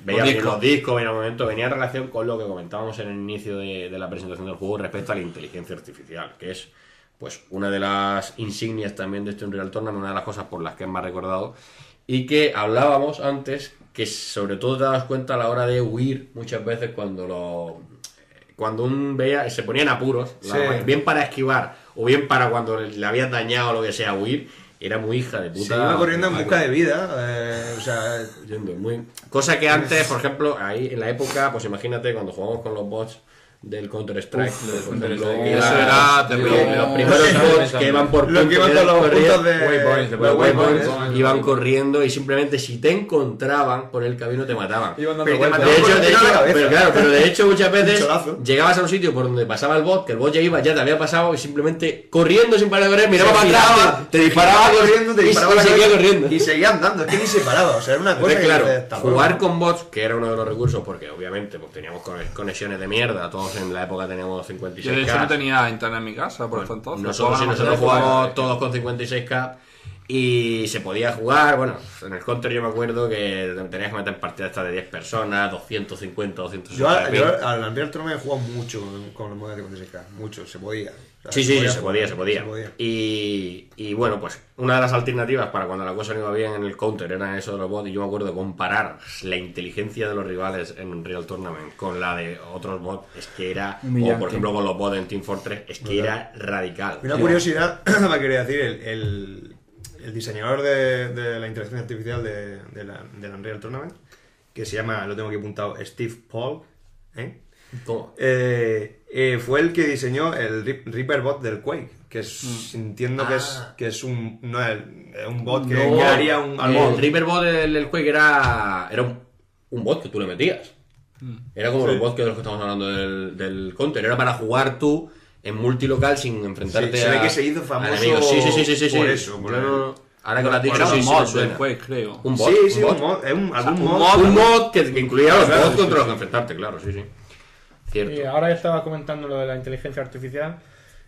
Speaker 1: veía
Speaker 2: discos.
Speaker 1: los discos, venía un momento, venía en relación con lo que comentábamos en el inicio de la presentación del juego respecto a la inteligencia artificial, que es pues una de las insignias también de este Unreal Tournament, una de las cosas por las que es más recordado, y que hablábamos antes que sobre todo te das cuenta a la hora de huir muchas veces cuando un veía se ponía en apuros,
Speaker 4: Sí.
Speaker 1: bien para esquivar o bien para cuando le habías dañado o lo que sea huir, era muy hija de puta.
Speaker 4: Se iba corriendo en busca de vida. O sea,
Speaker 1: Cosa que antes, por ejemplo, ahí en la época, pues imagínate cuando jugábamos con los bots del Counter-Strike, por ejemplo,
Speaker 2: Eso era terrible.
Speaker 1: los primeros bots que iban por
Speaker 4: Los que iban con los puntos de
Speaker 6: Waypoints,
Speaker 1: los
Speaker 6: después
Speaker 1: waypoints,
Speaker 6: waypoints.
Speaker 1: iban corriendo y simplemente si te encontraban por el camino te mataban.
Speaker 6: Iban dando
Speaker 4: Pero te
Speaker 6: vueltas.
Speaker 4: mataban por el tiro a la cabeza.
Speaker 1: pero claro, pero de hecho muchas veces
Speaker 4: Cholazo.
Speaker 1: llegabas a un sitio por donde pasaba el bot, que el bot ya iba, ya te había pasado y simplemente corriendo sin parar de correr, miraba para atrás, te disparaba
Speaker 4: corriendo, te disparaba
Speaker 1: y
Speaker 4: la
Speaker 1: seguía
Speaker 4: cabeza
Speaker 1: corriendo.
Speaker 4: y seguía andando. Es que ni se paraba. O sea, era una cosa
Speaker 1: Entonces, claro,
Speaker 4: que está
Speaker 1: jugar
Speaker 4: loco.
Speaker 1: con bots, que era uno de los recursos, porque obviamente pues teníamos conexiones de mierda, todos en la época teníamos 56K.
Speaker 2: Yo de hecho no tenía internet en mi casa, por eso entonces.
Speaker 1: Nosotros
Speaker 2: Jugaban a
Speaker 1: nosotros
Speaker 2: jugar.
Speaker 1: jugábamos todos con 56K y se podía jugar, bueno, en el Counter yo me acuerdo que tenías que meter partidas estas de 10 personas, 250, 260.
Speaker 4: Yo al Unreal Tournament he jugado mucho con los modos de 56K. Mucho, se podía. O sea,
Speaker 1: Sí, se
Speaker 4: jugar,
Speaker 1: podía. Y bueno, pues una de las alternativas para cuando la cosa no iba bien en el Counter era eso de los bots. Y yo me acuerdo de comparar la inteligencia de los rivales en Unreal Tournament con la de otros bots. Es que era, o
Speaker 5: Humillante.
Speaker 1: por ejemplo con los bots en Team Fortress, es que era radical.
Speaker 4: Una curiosidad me quería decir, el diseñador de la inteligencia artificial del Unreal Tournament, que se llama, lo tengo aquí apuntado, Steve Paul,
Speaker 1: ¿Cómo?
Speaker 4: fue el que diseñó el Reaper bot del Quake, que es, entiendo que es un, no es un bot que haría un...
Speaker 1: El Reaper bot del Quake era un bot que tú le metías. Era como los bots de los que estamos hablando del Counter. Era para jugar tú en multilocal sin enfrentarte
Speaker 4: se ve
Speaker 1: a
Speaker 4: que se hizo
Speaker 1: a
Speaker 4: famoso
Speaker 1: enemigos. Sí.
Speaker 4: por eso, por
Speaker 1: Yo
Speaker 4: el-
Speaker 1: no- ahora que lo has dicho,
Speaker 2: Era
Speaker 1: sí,
Speaker 2: un
Speaker 1: sí
Speaker 2: mod
Speaker 1: me suena.
Speaker 2: del Quake, creo.
Speaker 1: Un bot.
Speaker 4: Sí,
Speaker 1: un
Speaker 4: un
Speaker 1: bot.
Speaker 4: mod, algún
Speaker 2: un
Speaker 4: mod.
Speaker 1: Un mod que incluía los
Speaker 4: Claro,
Speaker 1: bots
Speaker 4: sí,
Speaker 1: contra los
Speaker 4: sí.
Speaker 1: que enfrentarte, claro, sí.
Speaker 7: Y
Speaker 1: Cierto.
Speaker 7: ahora ya estaba comentando lo de la inteligencia artificial.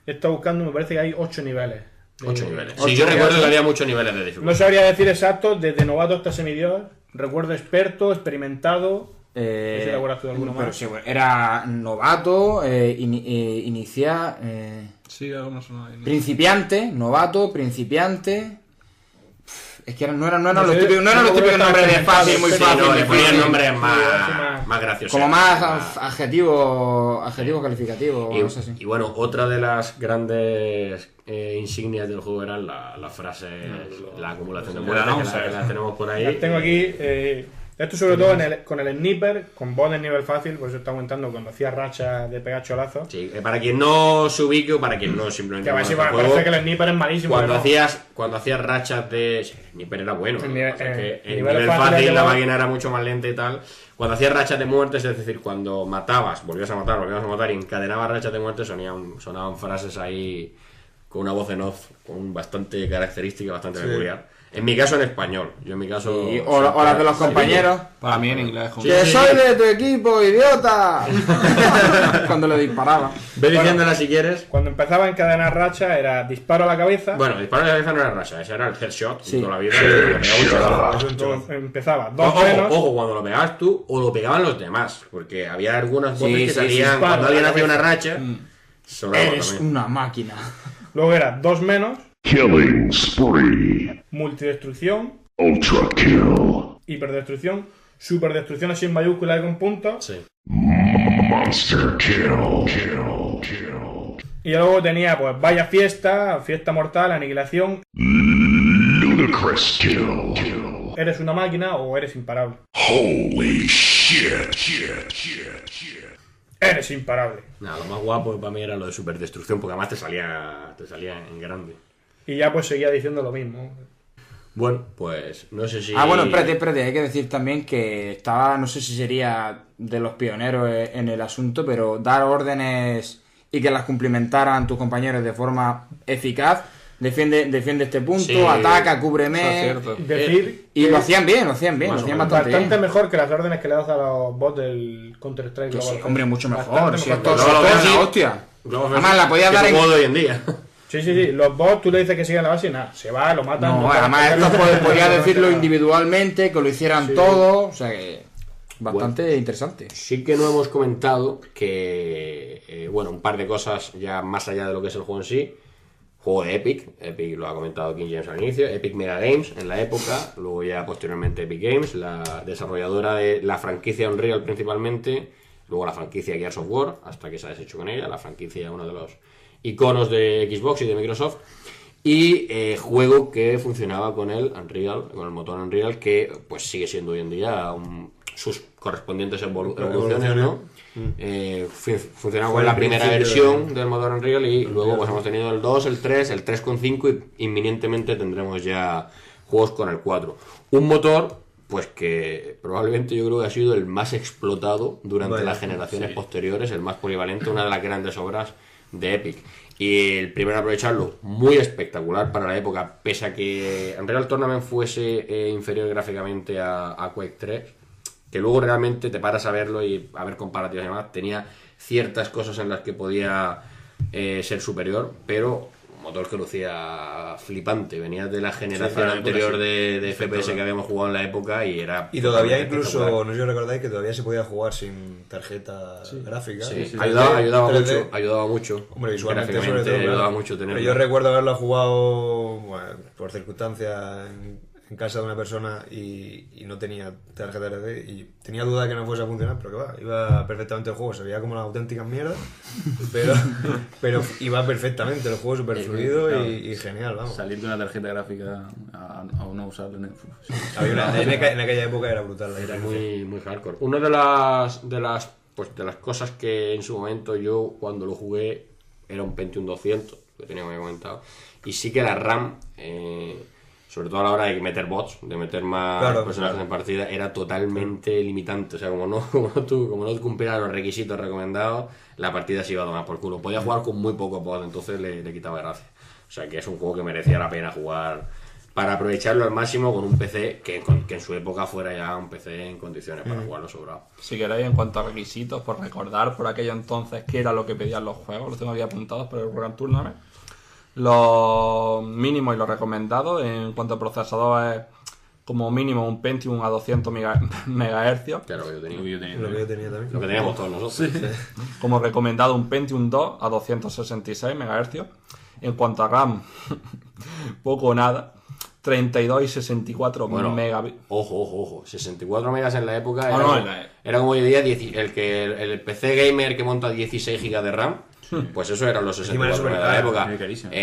Speaker 7: He estado buscando, me parece que hay 8 niveles.
Speaker 1: 8 niveles.
Speaker 7: ocho
Speaker 1: Sí, yo recuerdo
Speaker 7: niveles.
Speaker 1: que había muchos niveles de
Speaker 7: No
Speaker 1: dificultad.
Speaker 7: sabría decir exacto, desde novato hasta semidios. Recuerdo experto, experimentado. No sé si te acuerdas tú de alguno
Speaker 5: pero
Speaker 7: más.
Speaker 5: sí, bueno, era novato, iniciar,
Speaker 2: Sí, algo me suena ahí.
Speaker 5: principiante, novato, principiante. Es que no eran los típicos nombres de fácil, muy
Speaker 1: Sí,
Speaker 5: fácil.
Speaker 1: no,
Speaker 5: muy
Speaker 1: le ponían
Speaker 5: fácil.
Speaker 1: nombres
Speaker 7: Sí,
Speaker 1: más graciosos.
Speaker 5: Como más adjetivos calificativos.
Speaker 1: Y,
Speaker 5: no sé si.
Speaker 1: y bueno, otra de las grandes insignias del juego eran las frases, la acumulación de muertes, que las tenemos por ahí.
Speaker 7: Las tengo aquí. Esto sobre todo con el sniper, con bot en nivel fácil, por eso está aumentando cuando hacía racha de pegar cholazos.
Speaker 1: Sí, para quien no se ubique o para quien no simplemente
Speaker 7: Que
Speaker 1: conozca el
Speaker 7: parece
Speaker 1: juego,
Speaker 7: que el sniper es malísimo.
Speaker 1: cuando
Speaker 7: pero no.
Speaker 1: hacías rachas de... Sí, el sniper era bueno.
Speaker 7: El
Speaker 1: ¿no?
Speaker 7: nivel-
Speaker 1: Lo que pasa es que
Speaker 7: el
Speaker 1: en
Speaker 7: nivel
Speaker 1: nivel
Speaker 7: fácil
Speaker 1: fácil
Speaker 7: es
Speaker 1: la
Speaker 7: llevar-
Speaker 1: máquina era mucho más lenta y tal. Cuando hacías rachas de muertes, es decir, cuando matabas, volvías a matar y encadenabas rachas de muerte, sonaban frases ahí con una voz en off, con bastante característica, bastante peculiar. En mi caso en español. Yo en mi caso...
Speaker 5: O las de los compañeros.
Speaker 2: Para mí en inglés.
Speaker 1: Sí.
Speaker 5: ¡Que soy de tu equipo, idiota! Cuando le disparaba.
Speaker 1: Ve diciéndola si quieres.
Speaker 7: Cuando empezaba a encadenar racha era disparo a la cabeza.
Speaker 1: Bueno, disparo de cabeza no era racha, ese era el headshot.
Speaker 5: Sí.
Speaker 1: Toda la vida le pegaba un chalazo.
Speaker 7: Luego empezaba dos
Speaker 1: Ojo,
Speaker 7: menos.
Speaker 1: ojo, cuando lo pegabas tú o lo pegaban los demás. Porque había algunas voces
Speaker 5: Sí,
Speaker 1: que
Speaker 5: sí,
Speaker 1: salían
Speaker 7: sí,
Speaker 1: cuando
Speaker 7: para
Speaker 1: alguien
Speaker 7: la
Speaker 1: hacía una
Speaker 7: cabeza.
Speaker 1: racha. Sonaba
Speaker 5: Eres
Speaker 1: también.
Speaker 5: una máquina.
Speaker 7: Luego era dos menos,
Speaker 8: Killing spree.
Speaker 7: multidestrucción,
Speaker 8: Ultra kill.
Speaker 7: hiperdestrucción, superdestrucción así en mayúscula y con puntos.
Speaker 1: Sí.
Speaker 8: Monster kill.
Speaker 7: Y luego tenía pues vaya fiesta, fiesta mortal, aniquilación,
Speaker 8: Ludicrous kill.
Speaker 7: eres una máquina o eres imparable.
Speaker 8: Holy shit.
Speaker 7: Eres imparable.
Speaker 1: Nada, lo más guapo para mí era lo de superdestrucción, porque además te salía en grande.
Speaker 7: Y ya pues seguía diciendo lo mismo.
Speaker 1: Bueno, pues no sé si...
Speaker 5: Bueno, espérate, hay que decir también que estaba, no sé si sería de los pioneros en el asunto, pero dar órdenes y que las cumplimentaran tus compañeros de forma eficaz, defiende este punto,
Speaker 1: Sí.
Speaker 5: ataca,
Speaker 2: Eso
Speaker 5: cúbreme,
Speaker 2: es cierto.
Speaker 7: Decir
Speaker 5: y
Speaker 7: que
Speaker 5: lo hacían bien, lo
Speaker 1: Más
Speaker 5: hacían
Speaker 1: o menos.
Speaker 5: bastante
Speaker 7: bastante
Speaker 5: bien.
Speaker 7: mejor que las órdenes que le das a los bots del Counter-Strike
Speaker 5: Que sí,
Speaker 7: Global
Speaker 5: hombre,
Speaker 7: Offensive.
Speaker 5: mucho mejor,
Speaker 7: Bastante
Speaker 5: si
Speaker 7: mejor.
Speaker 5: esto
Speaker 1: Global
Speaker 5: es
Speaker 1: Offensive.
Speaker 5: la hostia.
Speaker 1: Luego,
Speaker 5: Además, la podías
Speaker 1: que
Speaker 5: dar
Speaker 1: es
Speaker 5: en...
Speaker 1: un modo de hoy en día.
Speaker 7: Sí, los bots tú le dices que sigan la base y nada, se va, lo matan.
Speaker 5: No,
Speaker 7: no
Speaker 5: además
Speaker 7: pueden
Speaker 5: esto
Speaker 7: hacer
Speaker 5: podía
Speaker 7: absolutamente
Speaker 5: decirlo
Speaker 7: nada.
Speaker 5: individualmente, que lo hicieran
Speaker 7: Sí.
Speaker 5: todo, o sea que bastante interesante.
Speaker 1: Sí que no hemos comentado que, bueno, un par de cosas ya más allá de lo que es el juego en sí. Juego de Epic, Epic lo ha comentado King James al inicio, Epic Mega Games en la época, luego ya posteriormente Epic Games, la desarrolladora de la franquicia Unreal principalmente, luego la franquicia Gears of War, hasta que se ha deshecho con ella, la franquicia, uno de los iconos de Xbox y de Microsoft, y juego que funcionaba con el Unreal, con el motor Unreal, que pues sigue siendo hoy en día sus correspondientes evoluciones, ¿no? Funcionaba con la primera versión del motor Unreal y luego pues hemos tenido el 2, el 3, el 3.5 y inminentemente tendremos ya juegos con el 4. Un motor pues que probablemente yo creo que ha sido el más explotado durante las generaciones posteriores, el más polivalente, una de las grandes obras de Epic. Y el primero en aprovecharlo, muy espectacular para la época, pese a que Unreal Tournament fuese inferior gráficamente a Quake 3, que luego realmente te paras a verlo y a ver comparativas y demás, tenía ciertas cosas en las que podía ser superior, pero un motor que lucía flipante, venía de la generación anterior de FPS que habíamos jugado en la época y era...
Speaker 4: Y todavía
Speaker 1: totalmente
Speaker 4: incluso,
Speaker 1: espectacular.
Speaker 4: no sé si os recordáis que todavía se podía jugar sin tarjeta gráfica.
Speaker 1: Sí,
Speaker 4: Sí,
Speaker 1: ayudaba
Speaker 4: 3D.
Speaker 1: mucho, ayudaba mucho.
Speaker 4: Hombre, visualmente sobre
Speaker 1: Gráficamente
Speaker 4: todo,
Speaker 1: ayudaba
Speaker 4: claro.
Speaker 1: mucho tenerlo.
Speaker 4: Pero yo recuerdo haberlo jugado bueno, por circunstancias en casa de una persona y no tenía tarjeta 3D y tenía duda de que no fuese a funcionar, pero que va, iba perfectamente el juego, se veía como una auténtica mierda, pero iba perfectamente el juego, súper fluido
Speaker 2: claro.
Speaker 4: y genial, vamos.
Speaker 2: Salir de una tarjeta gráfica a no usarlo en el
Speaker 4: En aquella época era brutal la
Speaker 1: Era
Speaker 4: diferencia.
Speaker 1: muy hardcore. Una de las cosas que en su momento yo cuando lo jugué era un Pentium 200, que tenía que haber comentado, y sí que la RAM, sobre todo a la hora de meter bots, de meter más personajes en partida, era totalmente limitante. O sea, como no cumpliera los requisitos recomendados, la partida se iba a tomar por culo. Podía jugar con muy poco bot, entonces le quitaba gracia. O sea, que es un juego que merecía la pena jugar para aprovecharlo al máximo con un PC que en su época fuera ya un PC en condiciones para jugarlo sobrado.
Speaker 2: Si queréis, en cuanto a requisitos, por recordar por aquello entonces qué era lo que pedían los juegos, los tengo aquí apuntados por el World Tournament. Los mínimos y los recomendados en cuanto a procesador es como mínimo un Pentium a 200 MHz.
Speaker 1: Claro, que yo tenía.
Speaker 4: Lo que yo tenía también.
Speaker 1: Lo que teníamos todos nosotros.
Speaker 2: Como recomendado un Pentium 2 a 266 MHz. En cuanto a RAM, poco o nada. 32 y 64
Speaker 1: Bueno,
Speaker 2: megabits.
Speaker 1: ojo. 64 megas en la época
Speaker 2: No,
Speaker 1: era,
Speaker 2: no, en la-
Speaker 1: era como hoy día el PC gamer que monta 16 GB de RAM. Pues eso eran los 64 megas de la época.
Speaker 9: es carísimo.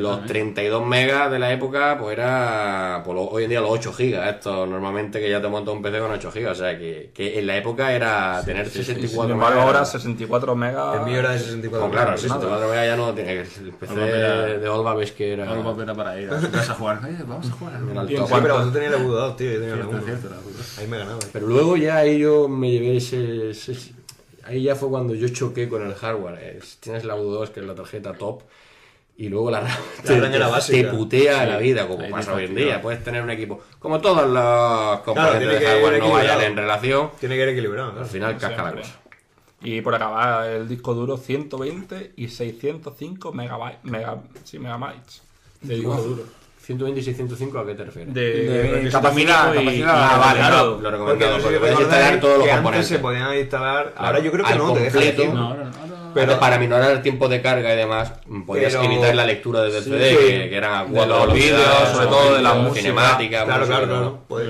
Speaker 1: Los 32 megas de la época, pues era hoy en día los 8 gigas. Esto normalmente que ya te monta un PC con 8 gigas. O sea que en la época era tener 64
Speaker 2: Sin embargo,
Speaker 1: megas.
Speaker 2: ahora 64 megas.
Speaker 4: El mío era de 64.
Speaker 1: Pues claro, 64 megas ya no tiene. El PC de Olva ves que era.
Speaker 9: Algo era para ir a su casa a jugar. Oye, vamos a jugar.
Speaker 1: era el
Speaker 2: ¿Y en
Speaker 1: top.
Speaker 4: Sí, pero tú tenías la V2, tío, yo tenía la 1.
Speaker 9: Cierto.
Speaker 4: Ahí me ganaba.
Speaker 1: Pero luego ya ahí yo me llevé ahí ya fue cuando yo choqué con el hardware. Tienes la U2, que es la tarjeta top, y luego la
Speaker 4: RAM era básica.
Speaker 1: te putea la vida, como
Speaker 9: ahí
Speaker 1: pasa
Speaker 9: te
Speaker 1: hoy en
Speaker 9: fastidia.
Speaker 1: día. Puedes tener un equipo. Como todos los componentes
Speaker 4: tiene
Speaker 1: de
Speaker 4: que
Speaker 1: hardware
Speaker 4: ir
Speaker 1: no vayan
Speaker 4: equilibrado.
Speaker 1: en relación,
Speaker 4: Tiene que ir equilibrado.
Speaker 1: al
Speaker 4: claro.
Speaker 1: final casca la
Speaker 2: Siempre.
Speaker 1: cosa.
Speaker 2: Y por acabar, el disco duro 120 y 605 megabytes de disco duro.
Speaker 1: 120 y 605, ¿a qué te refieres?
Speaker 2: De requisito
Speaker 5: capacidad-
Speaker 2: mínimo
Speaker 5: capacidad-
Speaker 1: vale,
Speaker 2: claro.
Speaker 1: lo
Speaker 4: Porque
Speaker 1: recomendado.
Speaker 4: no sé
Speaker 1: Porque
Speaker 4: si
Speaker 1: puedes instalar
Speaker 4: recordáis
Speaker 1: todos los
Speaker 4: que antes
Speaker 1: componentes.
Speaker 4: se podían instalar. Ahora
Speaker 1: Claro,
Speaker 4: yo creo que
Speaker 1: al
Speaker 4: no, te deja
Speaker 1: completo.
Speaker 4: elegir.
Speaker 9: No.
Speaker 1: Pero para minorar el tiempo de carga y demás, podías
Speaker 4: Pero-
Speaker 1: evitar la lectura desde el
Speaker 4: Sí,
Speaker 1: CD,
Speaker 4: sí.
Speaker 1: que eran a
Speaker 2: De
Speaker 1: 4
Speaker 2: los vídeos,
Speaker 1: velocidades,
Speaker 2: sobre todo de la
Speaker 1: vídeos,
Speaker 2: música.
Speaker 1: cinemática,
Speaker 4: Claro,
Speaker 1: música,
Speaker 4: claro,
Speaker 1: todo.
Speaker 4: pues,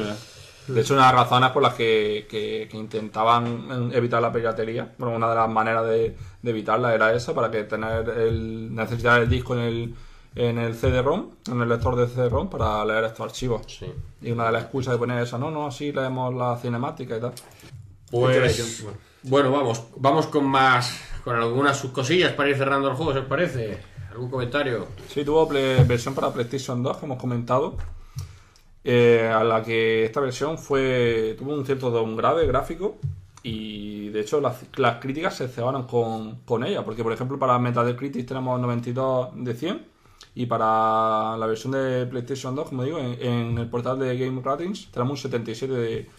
Speaker 2: De hecho, una de las razones por las que intentaban evitar la piratería, bueno, una de las maneras de evitarla era esa, para que necesitar el disco en el CD-ROM, en el lector de CD-ROM, para leer estos archivos.
Speaker 1: Sí.
Speaker 2: Y una de las excusas de poner esa, no, así leemos la cinemática y tal.
Speaker 1: Pues bueno, vamos con algunas subcosillas para ir cerrando el juego, ¿se os parece? ¿Algún comentario?
Speaker 2: Sí, tuvo versión para PlayStation 2, que hemos comentado, a la que esta versión tuvo un cierto downgrade gráfico, y de hecho las críticas se cebaron con ella, porque por ejemplo para Metacritic tenemos 92 de 100, y para la versión de PlayStation 2, como digo, en el portal de Game Ratings tenemos un 77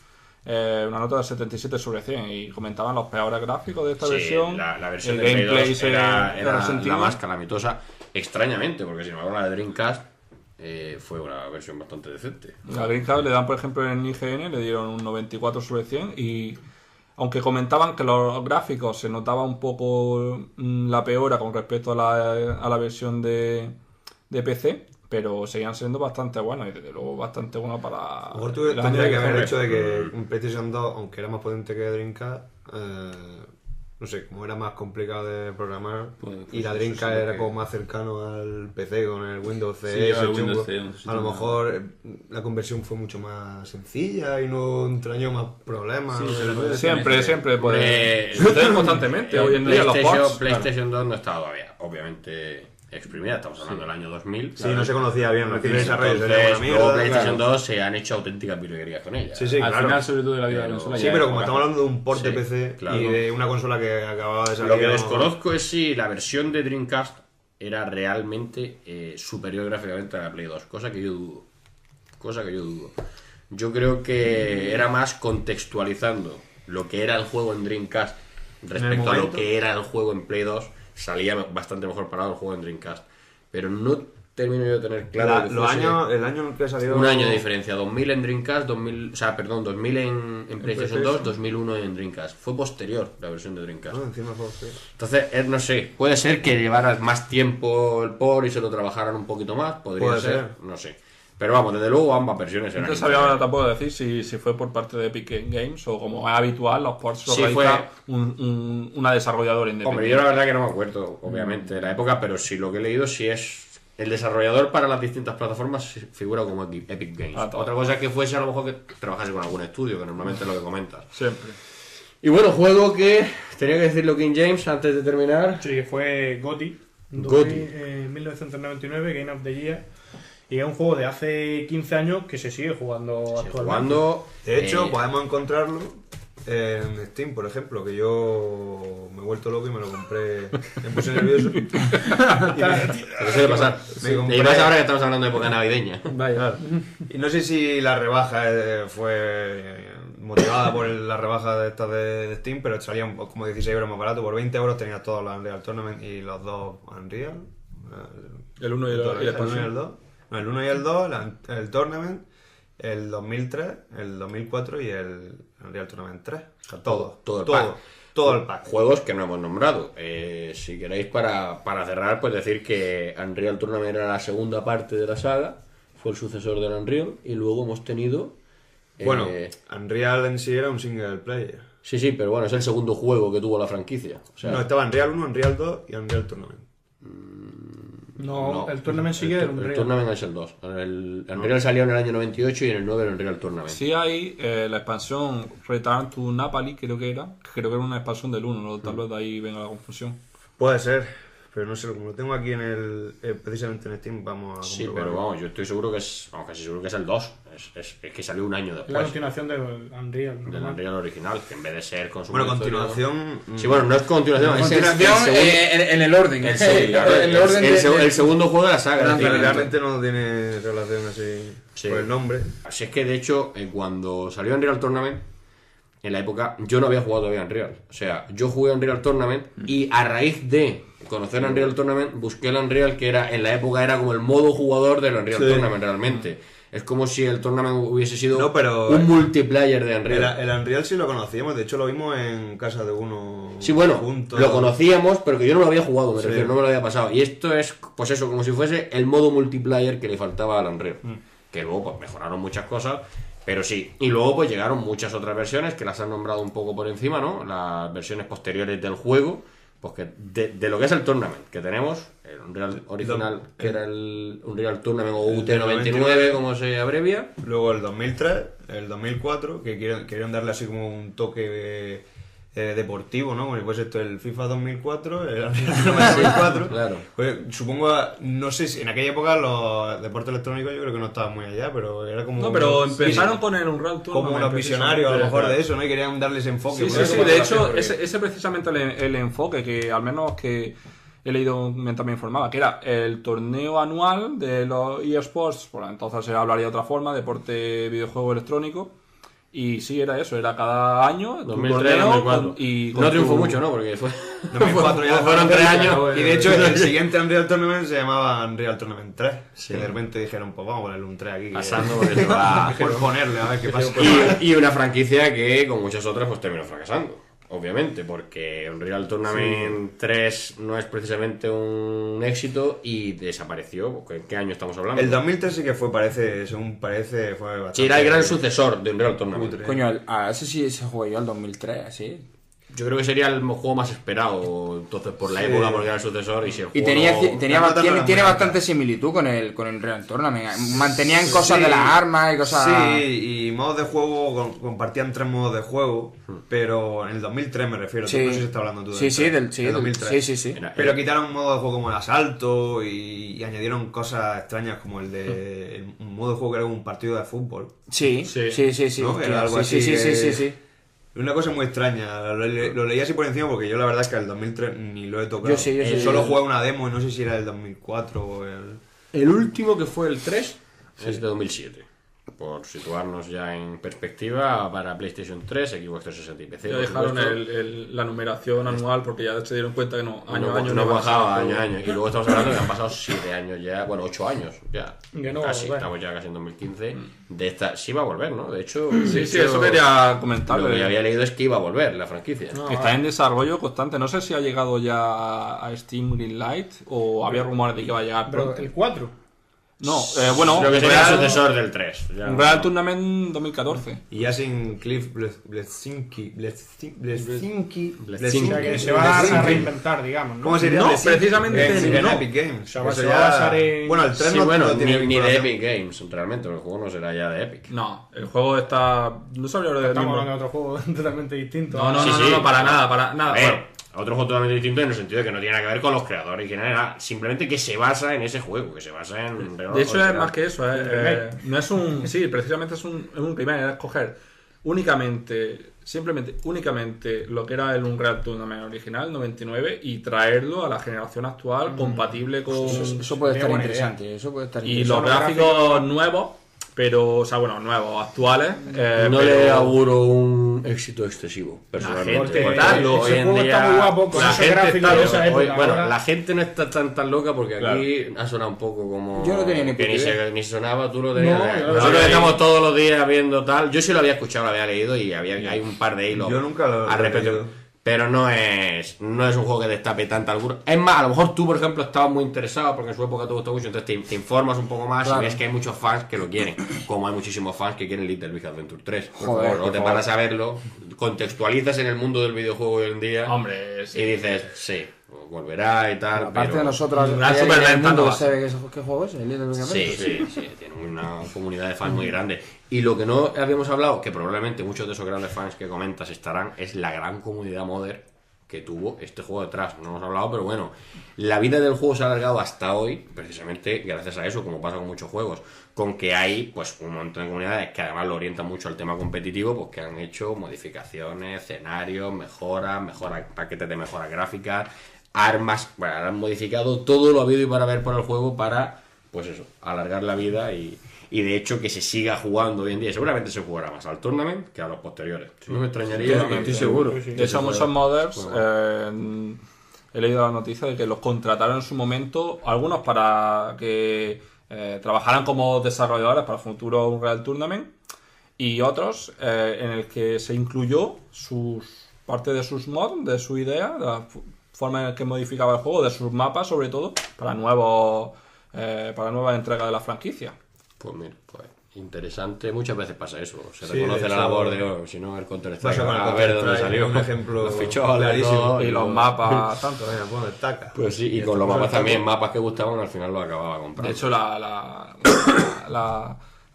Speaker 2: una nota de 77 sobre 100, y comentaban los peores gráficos de esta versión.
Speaker 1: La versión
Speaker 2: el
Speaker 1: de Play
Speaker 2: gameplay
Speaker 1: 2
Speaker 2: se
Speaker 1: era
Speaker 2: resentía.
Speaker 1: la más calamitosa, extrañamente, porque si no me acuerdo la de Dreamcast fue una versión bastante decente.
Speaker 2: La Dreamcast le dan, por ejemplo, en IGN, le dieron un 94 sobre 100, y aunque comentaban que los gráficos se notaba un poco la peora con respecto a la versión de PC, pero seguían siendo bastante buenos, y desde luego bastante buenos para
Speaker 4: a lo mejor
Speaker 2: el año
Speaker 4: tendría que haber
Speaker 2: corre.
Speaker 4: hecho de que un PlayStation 2, aunque era más potente que Dreamcast, no sé, como era más complicado de programar,
Speaker 9: Pues,
Speaker 4: y la
Speaker 9: eso
Speaker 4: Dreamcast
Speaker 9: es lo
Speaker 4: era
Speaker 9: que-
Speaker 4: como más cercano al PC con el Windows
Speaker 9: Sí,
Speaker 4: CE,
Speaker 9: lleva el
Speaker 4: ese
Speaker 9: Windows
Speaker 4: chungo,
Speaker 9: CE, un
Speaker 4: a
Speaker 9: sistema-
Speaker 4: lo mejor la conversión fue mucho más sencilla y no entrañó más problemas.
Speaker 9: Sí,
Speaker 4: no sé,
Speaker 9: se le puede-
Speaker 2: Siempre puede
Speaker 1: Hombre,
Speaker 2: suceder constantemente hoy en día los ports.
Speaker 1: PlayStation 2 no estaba todavía, obviamente, exprimida. Estamos hablando del año 2000.
Speaker 4: Sí, no se conocía bien, el equipo de desarrollo
Speaker 1: Entonces,
Speaker 4: sería una
Speaker 1: luego
Speaker 4: mierda.
Speaker 1: PlayStation
Speaker 4: claro.
Speaker 1: 2 se han hecho auténticas virguerías con ella.
Speaker 4: Sí, sí,
Speaker 9: Al
Speaker 4: claro.
Speaker 9: final, sobre todo de la vida de la consola.
Speaker 4: Sí,
Speaker 9: ya
Speaker 4: pero
Speaker 9: es
Speaker 4: como
Speaker 9: poca.
Speaker 4: estamos hablando de un port de
Speaker 1: Sí,
Speaker 4: PC
Speaker 1: claro.
Speaker 4: y de una consola que acababa de salir.
Speaker 1: Lo que
Speaker 4: a lo
Speaker 1: desconozco es si la versión de Dreamcast era realmente superior gráficamente a la Play 2, cosa que yo dudo. Yo creo que era más contextualizando lo que era el juego en Dreamcast respecto a lo
Speaker 4: momento.
Speaker 1: que era el juego en Play 2, salía bastante mejor parado el juego en Dreamcast. Pero no termino yo de tener claro que
Speaker 4: los
Speaker 1: fuese
Speaker 4: años, el año en el que salió.
Speaker 1: un año de diferencia, 2000 en Dreamcast, 2000 en PlayStation 2, 2001 en Dreamcast. Fue posterior la versión de Dreamcast.
Speaker 4: No, encima fue, sí.
Speaker 1: Entonces, no sé, puede ser que llevara más tiempo el port y se lo trabajaran un poquito más, podría
Speaker 4: Puede
Speaker 1: ser,
Speaker 4: ser.
Speaker 1: no sé. Pero vamos, desde luego ambas versiones eran
Speaker 2: No sabía tampoco decir si fue por parte de Epic Games o, como es habitual, los ports los
Speaker 1: Sí,
Speaker 2: realiza una desarrolladora independiente.
Speaker 1: Hombre, yo la verdad que no me acuerdo, obviamente, de la época, pero sí lo que he leído, sí es el desarrollador para las distintas plataformas figura como Epic Games.
Speaker 2: Ah, todo.
Speaker 1: Otra cosa es que fuese a lo mejor que trabajase con algún estudio, que normalmente es lo que comentas.
Speaker 2: Siempre.
Speaker 1: Y bueno, juego que tenía que decirlo King James antes de terminar.
Speaker 7: Sí, que fue GOTY.
Speaker 1: GOTY.
Speaker 7: En 1999, Game of the Year. Y es un juego de hace 15 años que se sigue jugando actualmente.
Speaker 1: Jugando.
Speaker 4: De hecho, podemos encontrarlo en Steam, por ejemplo, que yo me he vuelto loco y me lo compré. Me puse nervioso.
Speaker 1: Pero suele pasar.
Speaker 4: Me compré-
Speaker 1: Y más ahora que estamos hablando de época navideña.
Speaker 4: Claro. Y no sé si la rebaja fue motivada por la rebaja de estas de Steam, pero salía como 16 euros más barato. Por 20 euros tenías todos los Unreal Tournament y los dos Unreal.
Speaker 2: El 1 y el 2.
Speaker 4: el 1 y el 2. No, el 1 y el 2, el Tournament, el 2003, el 2004 y el Unreal Tournament 3. O sea,
Speaker 1: Todo el pack.
Speaker 4: Todo el pack.
Speaker 1: Juegos que no hemos nombrado. Si queréis, para cerrar, pues decir que Unreal Tournament era la segunda parte de la saga. fue el sucesor del Unreal, y luego hemos tenido...
Speaker 4: Bueno, Unreal en sí era un single player.
Speaker 1: Sí, pero bueno, es el segundo juego que tuvo la franquicia. O sea,
Speaker 4: No, estaba Unreal 1, Unreal 2 y Unreal Tournament.
Speaker 7: No, el Tournament sigue del
Speaker 1: el
Speaker 7: Unreal.
Speaker 1: Tournament es el 2. El Unreal salió en el año 98 y en el 9 el Unreal Tournament.
Speaker 2: Sí hay la expansión Return to Napoli, creo que era una expansión del 1, ¿no? Tal vez de ahí venga la confusión.
Speaker 4: Puede ser, pero no sé, como lo tengo aquí en el precisamente en Steam, vamos a
Speaker 1: Sí,
Speaker 4: comprobarlo.
Speaker 1: pero vamos, yo estoy seguro que es, vamos, casi seguro que es el 2. Es que salió un año
Speaker 7: La
Speaker 1: después
Speaker 7: continuación del Unreal.
Speaker 1: del
Speaker 7: normal.
Speaker 1: Unreal original, que en vez de ser con su
Speaker 4: Bueno,
Speaker 1: modo historia-
Speaker 4: continuación...
Speaker 1: Sí, bueno, no es continuación, es el segundo-
Speaker 5: en el orden.
Speaker 1: el orden el segundo juego de la saga.
Speaker 4: Pero
Speaker 1: es decir,
Speaker 4: realmente no tiene relación así
Speaker 1: Sí.
Speaker 4: por el nombre.
Speaker 1: Así es que de hecho, cuando salió Unreal Tournament, en la época, yo no había jugado todavía a Unreal. O sea, yo jugué a Unreal Tournament y a raíz de conocer Unreal Tournament, busqué el Unreal que era en la época era como el modo jugador del Unreal
Speaker 4: Sí.
Speaker 1: Tournament realmente. Es como si el Tournament hubiese sido
Speaker 4: No, pero-
Speaker 1: un multiplayer de Unreal.
Speaker 4: El Unreal sí lo conocíamos, de hecho lo vimos en casa de uno.
Speaker 1: Sí, bueno,
Speaker 4: juntos.
Speaker 1: lo conocíamos, pero que yo no lo había jugado, me
Speaker 4: Sí.
Speaker 1: refiero, no me lo había pasado. Y esto es, pues eso, como si fuese el modo multiplayer que le faltaba al Unreal. Que luego, pues, mejoraron muchas cosas, pero sí. Y luego, pues, llegaron muchas otras versiones que las han nombrado un poco por encima, ¿no? Las versiones posteriores del juego, pues que de lo que es el Tournament, que tenemos, el Unreal original, que era el Unreal Tournament o UT99, como se abrevia.
Speaker 4: Luego el 2003, el 2004, que querían darle así como un toque deportivo, ¿no? Como si fuese esto el FIFA 2004, el Unreal 2004.
Speaker 1: Claro.
Speaker 4: Pues, supongo, no sé si en aquella época los deportes electrónicos yo creo que no estaban muy allá, pero era como...
Speaker 2: No, pero
Speaker 4: unos-
Speaker 2: empezaron con el Unreal Tournament.
Speaker 4: como unos visionarios a lo mejor de eso, ¿no? Y querían darles enfoque.
Speaker 2: Sí,
Speaker 4: por
Speaker 2: sí,
Speaker 4: eso
Speaker 2: sí.
Speaker 4: me
Speaker 2: De
Speaker 4: hace
Speaker 2: hecho,
Speaker 4: porque-
Speaker 2: ese precisamente el enfoque que al menos que he leído mientras me informaba, que era el torneo anual de los eSports, por entonces se hablaría de otra forma, deporte, videojuego electrónico. Y sí, era eso, era cada año tu
Speaker 1: 2003,
Speaker 2: torneo
Speaker 1: 2004.
Speaker 2: con
Speaker 1: No triunfó
Speaker 2: tu-
Speaker 1: mucho, ¿no? Porque fue...
Speaker 4: 2004 ya
Speaker 1: fueron 3 años.
Speaker 4: Y de hecho el siguiente Unreal Tournament se llamaba Unreal Tournament 3.
Speaker 1: Sí.
Speaker 4: Que de repente dijeron, pues vamos a ponerle un 3 aquí. que-
Speaker 1: Pasando porque se va...
Speaker 4: por ponerle, a ver qué pasa.
Speaker 1: Y una franquicia que, con muchas otras, pues terminó fracasando. Obviamente, porque Unreal Tournament 3 no es precisamente un éxito y desapareció. ¿En qué año estamos hablando?
Speaker 4: El 2003 sí que fue, según parece, fue bastante...
Speaker 1: Sí, era el gran sucesor de Unreal Tournament.
Speaker 4: cutre.
Speaker 5: Coño, a ese sí se jugué yo al 2003, así.
Speaker 1: Yo creo que sería el juego más esperado, entonces, por la
Speaker 4: Sí.
Speaker 1: época, porque era el sucesor y si el
Speaker 5: Y
Speaker 1: juego...
Speaker 5: tiene
Speaker 4: La nota no era
Speaker 5: tiene
Speaker 4: muy
Speaker 5: bastante
Speaker 4: alta.
Speaker 5: similitud con el Real Tournament. Mantenían cosas de las armas y cosas...
Speaker 4: Sí, y modos de juego, compartían 3 modos de juego, pero en el 2003 me refiero,
Speaker 5: Sí.
Speaker 4: no sé si estás hablando tú del
Speaker 5: Sí, sí,
Speaker 4: 3,
Speaker 5: del, sí,
Speaker 4: del
Speaker 5: del-
Speaker 4: 2003.
Speaker 5: sí, sí.
Speaker 1: Era-
Speaker 4: Pero quitaron un modo de juego como el asalto y añadieron cosas extrañas como un modo de juego que era un partido de fútbol.
Speaker 5: Sí,
Speaker 2: Sí.
Speaker 5: sí.
Speaker 4: ¿No?
Speaker 5: hostia,
Speaker 4: Era algo
Speaker 5: sí,
Speaker 4: así
Speaker 5: sí, sí,
Speaker 4: que-
Speaker 5: sí, sí.
Speaker 4: Una cosa muy extraña, lo leí así por encima porque yo la verdad es que el 2003 ni lo he tocado.
Speaker 5: Yo sí.
Speaker 4: Solo jugué una demo y no sé si era el 2004 o el...
Speaker 1: El último, que fue el 3, es de 2007. Por situarnos ya en perspectiva para PlayStation 3, Xbox 360 y PC.
Speaker 2: Ya
Speaker 1: por
Speaker 2: dejaron
Speaker 1: supuesto.
Speaker 2: la numeración anual porque ya se dieron cuenta que no, año a año
Speaker 1: no
Speaker 2: iba a
Speaker 1: bajaba
Speaker 2: ser,
Speaker 1: año a
Speaker 2: pero-
Speaker 1: año. Y luego estamos hablando que han pasado 7 años ya, bueno, 8 años ya.
Speaker 7: Que no va a
Speaker 1: Casi,
Speaker 7: volver.
Speaker 1: estamos ya casi en 2015. De esta, sí va a volver, ¿no? De hecho,
Speaker 2: Sí,
Speaker 1: de
Speaker 2: sí,
Speaker 1: hecho,
Speaker 2: eso quería comentar.
Speaker 1: Lo que había leído es que iba a volver la franquicia.
Speaker 2: Que está en desarrollo constante. No sé si ha llegado ya a Steam Greenlight o había rumores de que iba a llegar
Speaker 7: Pero
Speaker 2: pronto.
Speaker 7: el 4.
Speaker 2: No, bueno,
Speaker 1: Creo que sería el
Speaker 2: Real,
Speaker 1: sucesor del 3. ya no-
Speaker 2: Real Tournament 2014.
Speaker 4: Y ya sin Cliff Bleszinski.
Speaker 7: O sea, que se va a reinventar, digamos, ¿no?
Speaker 4: ¿Cómo sería?
Speaker 2: No,
Speaker 4: Bleszinski?
Speaker 2: precisamente
Speaker 4: En
Speaker 2: no.
Speaker 4: Epic Games.
Speaker 7: O sea, se
Speaker 4: Eso
Speaker 7: va a
Speaker 4: ya-
Speaker 7: basar en-
Speaker 4: Bueno, el 3
Speaker 1: Sí,
Speaker 4: no,
Speaker 1: bueno,
Speaker 4: no tiene
Speaker 1: ni de
Speaker 4: vinculación.
Speaker 1: Epic Games, realmente, el juego no será ya de Epic.
Speaker 2: No, el juego está. No sabría lo del
Speaker 7: Estamos
Speaker 2: mismo.
Speaker 7: hablando de otro juego totalmente distinto.
Speaker 2: No,
Speaker 1: Sí,
Speaker 2: no,
Speaker 1: sí.
Speaker 2: no, para nada, para
Speaker 1: A
Speaker 2: nada.
Speaker 1: ver,
Speaker 2: Bueno,
Speaker 1: otro juego totalmente distinto en el sentido de que no tiene nada que ver con los creadores originales, nada, simplemente que se basa en ese juego, que se basa en...
Speaker 2: de hecho es más que eso. No es un. Sí, precisamente es un remake. Es escoger únicamente lo que era el Unreal Tournament original, 99, y traerlo a la generación actual compatible con.
Speaker 5: Eso puede
Speaker 7: Sería
Speaker 5: estar
Speaker 7: buena
Speaker 5: interesante. Eso puede estar
Speaker 2: Y
Speaker 5: interesante.
Speaker 2: los gráficos nuevos, pero, o sea, bueno, nuevos, actuales.
Speaker 1: No
Speaker 2: pero-
Speaker 1: le auguro un éxito excesivo, personalmente.
Speaker 2: gente
Speaker 1: porque
Speaker 2: está
Speaker 7: loca.
Speaker 1: hoy
Speaker 7: Ese
Speaker 1: en
Speaker 7: juego
Speaker 1: día
Speaker 7: está muy guapo, con
Speaker 1: la
Speaker 7: esos
Speaker 1: gente
Speaker 7: gráficos
Speaker 1: está
Speaker 7: de
Speaker 1: loca.
Speaker 7: esa época,
Speaker 1: Bueno,
Speaker 7: ahora.
Speaker 1: la gente no está tan loca porque aquí ha sonado un poco como...
Speaker 5: Yo no tenía ni
Speaker 1: que
Speaker 5: puta idea.
Speaker 1: ni sonaba, tú lo tenías.
Speaker 7: No, yo lo
Speaker 1: Nosotros
Speaker 7: sabía.
Speaker 1: estamos todos los días viendo tal. Yo sí lo había escuchado, lo había leído y hay un par de hilos.
Speaker 4: Yo nunca lo
Speaker 1: al
Speaker 4: he
Speaker 1: respecto.
Speaker 4: leído.
Speaker 1: Pero no es un juego que destape tanta locura. Es más, a lo mejor tú, por ejemplo, estabas muy interesado porque en su época te gustó mucho, entonces te informas un poco más y ves que hay muchos fans que lo quieren. Como hay muchísimos fans que quieren Little Big Adventure 3. Por favor, o te paras a verlo, contextualizas en el mundo del videojuego hoy en día.
Speaker 2: Hombre, sí.
Speaker 1: Y dices, sí, volverá y tal.
Speaker 5: Aparte
Speaker 1: pero...
Speaker 5: de nosotros,
Speaker 2: Una
Speaker 5: hay alguien en el
Speaker 2: superventa
Speaker 5: mundo
Speaker 2: no
Speaker 5: que
Speaker 2: va a
Speaker 5: sabe qué juego es, el Little Big Adventure.
Speaker 1: Sí, tiene una comunidad de fans muy grande. Y lo que no habíamos hablado, que probablemente muchos de esos grandes fans que comentas estarán, es la gran comunidad modder que tuvo este juego detrás. No hemos hablado, pero bueno, la vida del juego se ha alargado hasta hoy, precisamente gracias a eso, como pasa con muchos juegos, con que hay pues un montón de comunidades que además lo orientan mucho al tema competitivo, pues que han hecho modificaciones, escenarios, mejoras, paquetes de mejoras gráficas, armas, bueno, han modificado todo lo habido y para ver por el juego para, pues eso, alargar la vida y de hecho que se siga jugando hoy en día. Seguramente se jugará más al tournament que a los posteriores. No me extrañaría, estoy seguro.
Speaker 2: De hecho, muchos modders he leído la noticia de que los contrataron en su momento, algunos para que trabajaran como desarrolladores para el futuro Unreal Tournament, y otros en el que se incluyó parte de sus mods, de su idea, de la forma en la que modificaba el juego, de sus mapas sobre todo, para nuevas entregas de la franquicia.
Speaker 1: Pues mira, pues interesante. Muchas veces pasa eso. Se reconoce la labor de, si no, el Counter-Strike. A ver dónde salió.
Speaker 4: Un ejemplo
Speaker 1: los ficholes,
Speaker 4: clarísimo.
Speaker 2: Y los mapas, tanto.
Speaker 4: Mira, bueno, destaca.
Speaker 1: Pues sí, y con los mapas también, mapas que gustaban, al final los acababa comprando.
Speaker 2: De hecho, la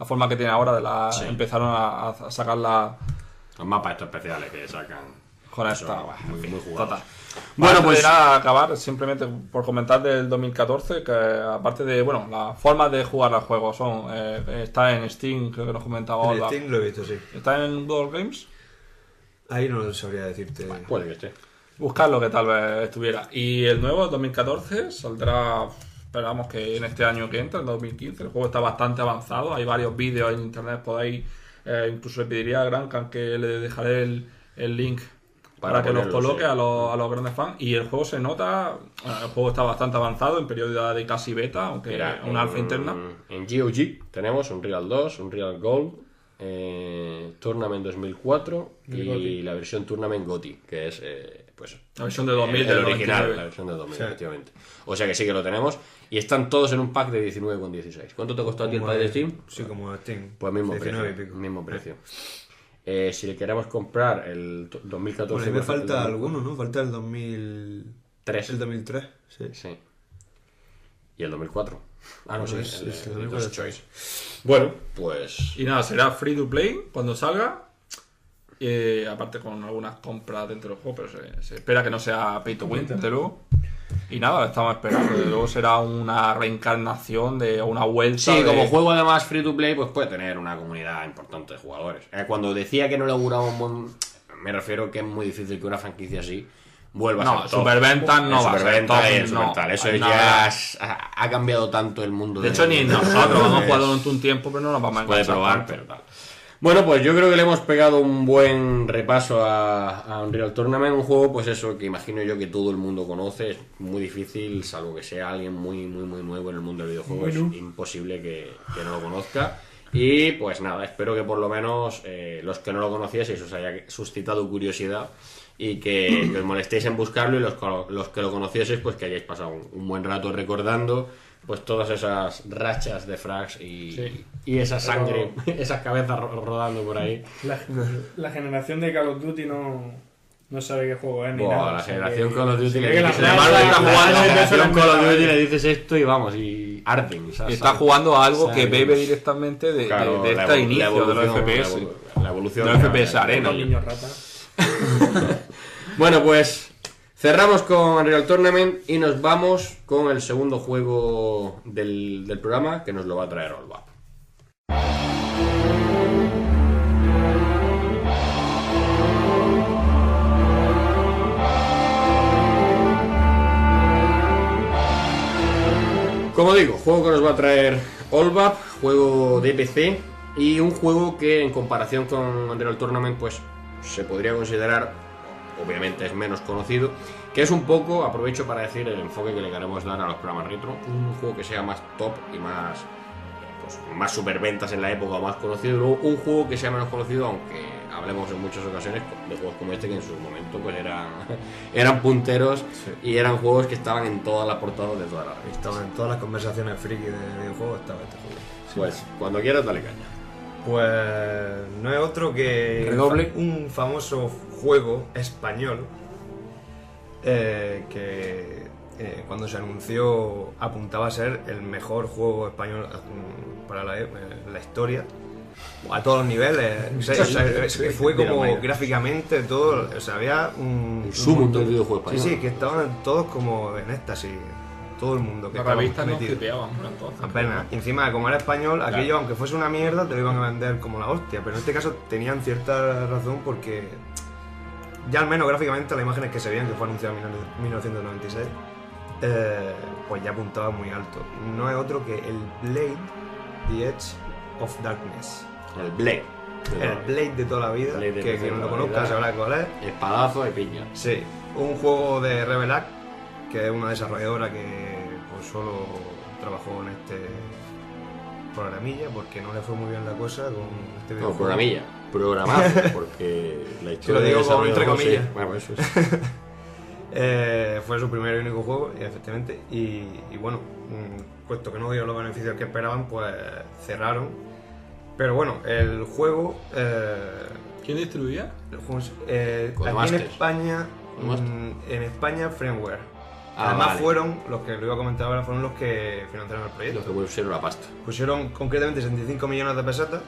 Speaker 2: forma que tiene ahora empezaron a sacar
Speaker 1: los mapas estos especiales que sacan
Speaker 2: con esta.
Speaker 1: Muy jugados.
Speaker 2: Total.
Speaker 1: Bueno, pues
Speaker 2: era acabar simplemente por comentar del 2014 que aparte de la forma de jugar al juego son está en Steam, creo que nos comentaba
Speaker 4: En
Speaker 2: Olga.
Speaker 4: Steam lo he visto, sí.
Speaker 2: Está en World Games.
Speaker 4: Ahí no sabría decirte.
Speaker 1: Puede que esté.
Speaker 2: Buscarlo que tal vez estuviera. Y el nuevo, el 2014, saldrá, esperamos que en este año que entra, en 2015. El juego está bastante avanzado, hay varios vídeos en internet, podéis, incluso le pediría a Grancan que le dejaré el link para que los coloque a los grandes fans. Y el juego se nota, el juego está bastante avanzado en periodo de casi beta, aunque una alfa interna.
Speaker 1: En GOG tenemos Unreal 2, Unreal Gold, Tournament 2004 y la versión Tournament GOTY, que es
Speaker 2: la versión de 2000
Speaker 1: el original, la versión de 2000, efectivamente. O sea que sí que lo tenemos y están todos en un pack de 19,16. ¿Cuánto te costó a ti el pack de Steam?
Speaker 4: Sí, como Steam.
Speaker 1: Pues mismo
Speaker 4: 19
Speaker 1: precio.
Speaker 4: y pico.
Speaker 1: Mismo precio. Si le queremos comprar el 2014...
Speaker 4: Bueno, me falta alguno, ¿no? Falta el 2003. El 2003,
Speaker 1: sí. Y el 2004. Ah, no, sí,
Speaker 4: el
Speaker 1: el Choice. Bueno, pues...
Speaker 2: Y nada, será free to play cuando salga. Aparte con algunas compras dentro del juego, pero se espera que no sea pay to win, desde luego. Y nada, estamos esperando. Desde luego será una reencarnación de una vuelta.
Speaker 1: Sí, como juego además free to play, pues puede tener una comunidad importante de jugadores. Cuando decía que no le auguraba un buen... Me refiero que es muy difícil que una franquicia así vuelva a ser top.
Speaker 2: Superventas no va a ser top.
Speaker 1: Eso ya ha cambiado tanto el mundo.
Speaker 2: De hecho, ni nosotros vamos a jugar durante un tiempo, pero no nos vamos a
Speaker 1: puede probar, pero tal. Bueno, pues yo creo que le hemos pegado un buen repaso a Unreal Tournament, un juego, pues eso, que imagino yo que todo el mundo conoce, es muy difícil, salvo que sea alguien muy nuevo en el mundo del videojuego, es imposible que no lo conozca. Y pues nada, espero que por lo menos los que no lo conocieseis os haya suscitado curiosidad y que os molestéis en buscarlo, y los que lo conocieseis, pues que hayáis pasado un buen rato recordando pues todas esas rachas de frags y esa sangre, esas cabezas rodando por ahí.
Speaker 7: La generación de Call of Duty no sabe qué juego es ni nada.
Speaker 1: La generación Call of Duty le dices esto y vamos, y arden.
Speaker 2: Está jugando a algo que bebe directamente de este inicio de los FPS.
Speaker 1: La evolución
Speaker 2: de los FPS Arena.
Speaker 1: Bueno, pues cerramos con Unreal Tournament y nos vamos con el segundo juego del programa, que nos lo va a traer Olva. Como digo, juego que nos va a traer Olva, juego de PC y un juego que en comparación con Unreal Tournament pues se podría considerar, obviamente es menos conocido, que es un poco, aprovecho para decir el enfoque que le queremos dar a los programas retro, un juego que sea más top y más superventas en la época o más conocido, y luego un juego que sea menos conocido, aunque hablemos en muchas ocasiones de juegos como este que en su momento pues eran punteros y eran juegos que estaban en todas las portadas de todas las revistas.
Speaker 4: Estaban en todas las conversaciones friki de videojuegos, estaba este juego.
Speaker 1: Pues cuando quieras dale caña.
Speaker 4: Pues no es otro que
Speaker 5: Redoble.
Speaker 4: un famoso juego español que cuando se anunció apuntaba a ser el mejor juego español para la historia. A todos los niveles, fue como gráficamente todo, o sea, había un
Speaker 1: sumo
Speaker 4: montón-
Speaker 1: del videojuego español.
Speaker 4: Sí, que estaban todos como en éxtasis, todo el mundo que
Speaker 2: Las
Speaker 4: estaba
Speaker 2: revistas no
Speaker 4: metido.
Speaker 2: flipeaban por entonces.
Speaker 4: Apenas. Y encima, como era español, aquello, aunque fuese una mierda, te lo iban a vender como la hostia. Pero en este caso tenían cierta razón porque ya al menos gráficamente las imágenes que se veían, que fue anunciado en 1996, pues ya apuntaba muy alto. No es otro que el Blade, The Edge of Darkness.
Speaker 1: El Blade.
Speaker 4: El Blade de toda la vida,
Speaker 1: Blade de
Speaker 4: que
Speaker 1: toda
Speaker 4: quien
Speaker 1: la
Speaker 4: lo conozca
Speaker 1: vida.
Speaker 4: sabrá cuál es.
Speaker 1: Espadazo de piña.
Speaker 4: Sí, un juego de Revelac, que es una desarrolladora que pues solo trabajó en este programilla porque no le fue muy bien la cosa con este
Speaker 1: No,
Speaker 4: videojuego.
Speaker 1: programilla. Programazo, porque la historia
Speaker 4: Lo digo
Speaker 1: de
Speaker 4: como
Speaker 1: desarrollo
Speaker 4: entre
Speaker 1: de juegos,
Speaker 4: comillas.
Speaker 1: sí. Bueno, eso es.
Speaker 4: Fue su primer y único juego, y efectivamente, y bueno, puesto que no dio los beneficios que esperaban, pues cerraron. Pero bueno, el juego...
Speaker 2: ¿Quién distribuía?
Speaker 4: el juego aquí en
Speaker 1: Codemasters.
Speaker 4: España,
Speaker 1: Codemasters.
Speaker 4: en España, Framework.
Speaker 1: Ah,
Speaker 4: Además
Speaker 1: vale.
Speaker 4: fueron, los que lo iba a comentar ahora, fueron los que financiaron el proyecto.
Speaker 1: Los que pusieron la pasta.
Speaker 4: Pusieron concretamente 65 millones de pesetas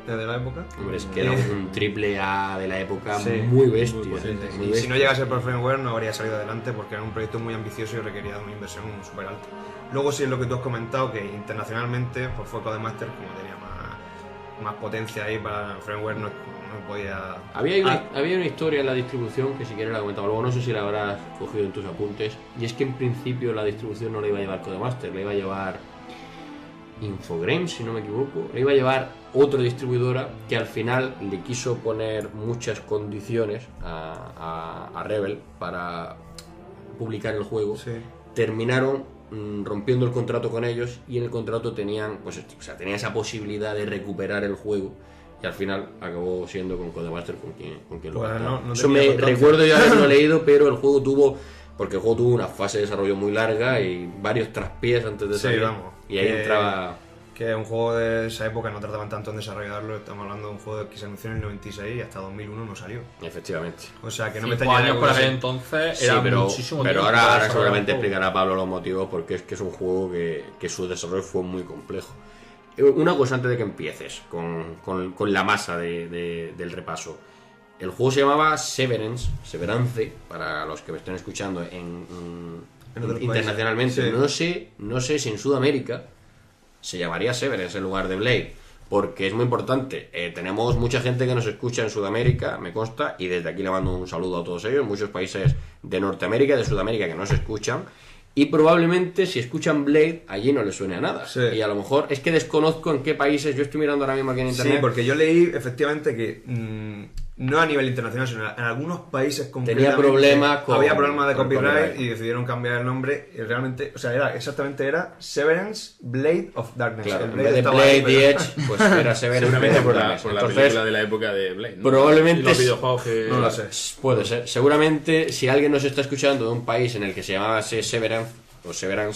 Speaker 4: desde la época.
Speaker 1: Hombre, es que era un triple A de la época
Speaker 4: Sí.
Speaker 1: muy bestia.
Speaker 2: Muy potente.
Speaker 1: muy
Speaker 4: Y si
Speaker 1: bestia.
Speaker 4: no llegase por Framework no habría salido adelante porque era un proyecto muy ambicioso y requería de una inversión súper alta. Luego sí es lo que tú has comentado, que internacionalmente pues fue Codemasters como tenía más potencia ahí para Framework, no podía...
Speaker 1: Había una historia en la distribución que si quieres la comentaba luego, no sé si la habrás cogido en tus apuntes, y es que en principio la distribución no la iba a llevar Codemasters, la iba a llevar Infogrames, si no me equivoco, la iba a llevar otra distribuidora que al final le quiso poner muchas condiciones a Rebel para publicar el juego.
Speaker 4: Sí.
Speaker 1: Terminaron rompiendo el contrato con ellos y en el contrato tenían tenía esa posibilidad de recuperar el juego y al final acabó siendo con Codemasters con quien lo
Speaker 4: Pues
Speaker 1: pactaron.
Speaker 4: no
Speaker 1: Eso
Speaker 4: tenía
Speaker 1: me
Speaker 4: eso entonces.
Speaker 1: recuerdo yo haberlo leído, pero el juego tuvo una fase de desarrollo muy larga y varios traspiés antes de
Speaker 4: Sí,
Speaker 1: salir.
Speaker 4: vamos.
Speaker 1: Y ahí entraba...
Speaker 4: Que un juego de esa época no tardaban tanto en desarrollarlo, estamos hablando de un juego que se anunció en el 96 y hasta 2001 no salió.
Speaker 1: Efectivamente.
Speaker 4: O sea que no me
Speaker 2: 5
Speaker 4: extrañaría
Speaker 2: años
Speaker 4: que
Speaker 2: por
Speaker 4: hubiese-
Speaker 2: aquel entonces
Speaker 1: Sí,
Speaker 2: era
Speaker 1: pero
Speaker 2: muchísimo tiempo
Speaker 1: ahora,
Speaker 2: para
Speaker 1: ahora
Speaker 2: desarrollar
Speaker 1: seguramente
Speaker 2: un juego.
Speaker 1: explicará Pablo los motivos porque es que es un juego que su desarrollo fue muy complejo. Una cosa antes de que empieces con la masa del repaso. El juego se llamaba Severance, para los que me estén escuchando
Speaker 4: En otros
Speaker 1: internacionalmente.
Speaker 4: países.
Speaker 1: No sé si en Sudamérica se llamaría Severance en lugar de Blade, porque es muy importante. Tenemos mucha gente que nos escucha en Sudamérica, me consta, y desde aquí le mando un saludo a todos ellos, muchos países de Norteamérica y de Sudamérica que nos escuchan. Y probablemente si escuchan Blade, allí no les suene a nada.
Speaker 4: Sí.
Speaker 1: Y a lo mejor es que desconozco en qué países, yo estoy mirando ahora mismo aquí en internet.
Speaker 4: Sí, porque yo leí efectivamente que no a nivel internacional, sino en algunos países concretamente
Speaker 1: problemas con-
Speaker 4: había problemas de
Speaker 1: con
Speaker 4: copyright,
Speaker 1: copyright.
Speaker 4: y decidieron cambiar el nombre y realmente, o sea, era Severance Blade of Darkness.
Speaker 1: Claro,
Speaker 4: El
Speaker 1: en vez de
Speaker 4: estaba
Speaker 1: Blade
Speaker 4: ahí, pero-
Speaker 1: the Edge, pues era Severance.
Speaker 9: Seguramente por
Speaker 1: Darkness.
Speaker 9: la
Speaker 1: Entonces,
Speaker 9: película de la época de Blade, ¿no?
Speaker 1: probablemente
Speaker 2: Y los videojuegos que...
Speaker 4: No lo sé.
Speaker 1: Puede ser. Seguramente, si alguien nos está escuchando de un país en el que se llamase Severance,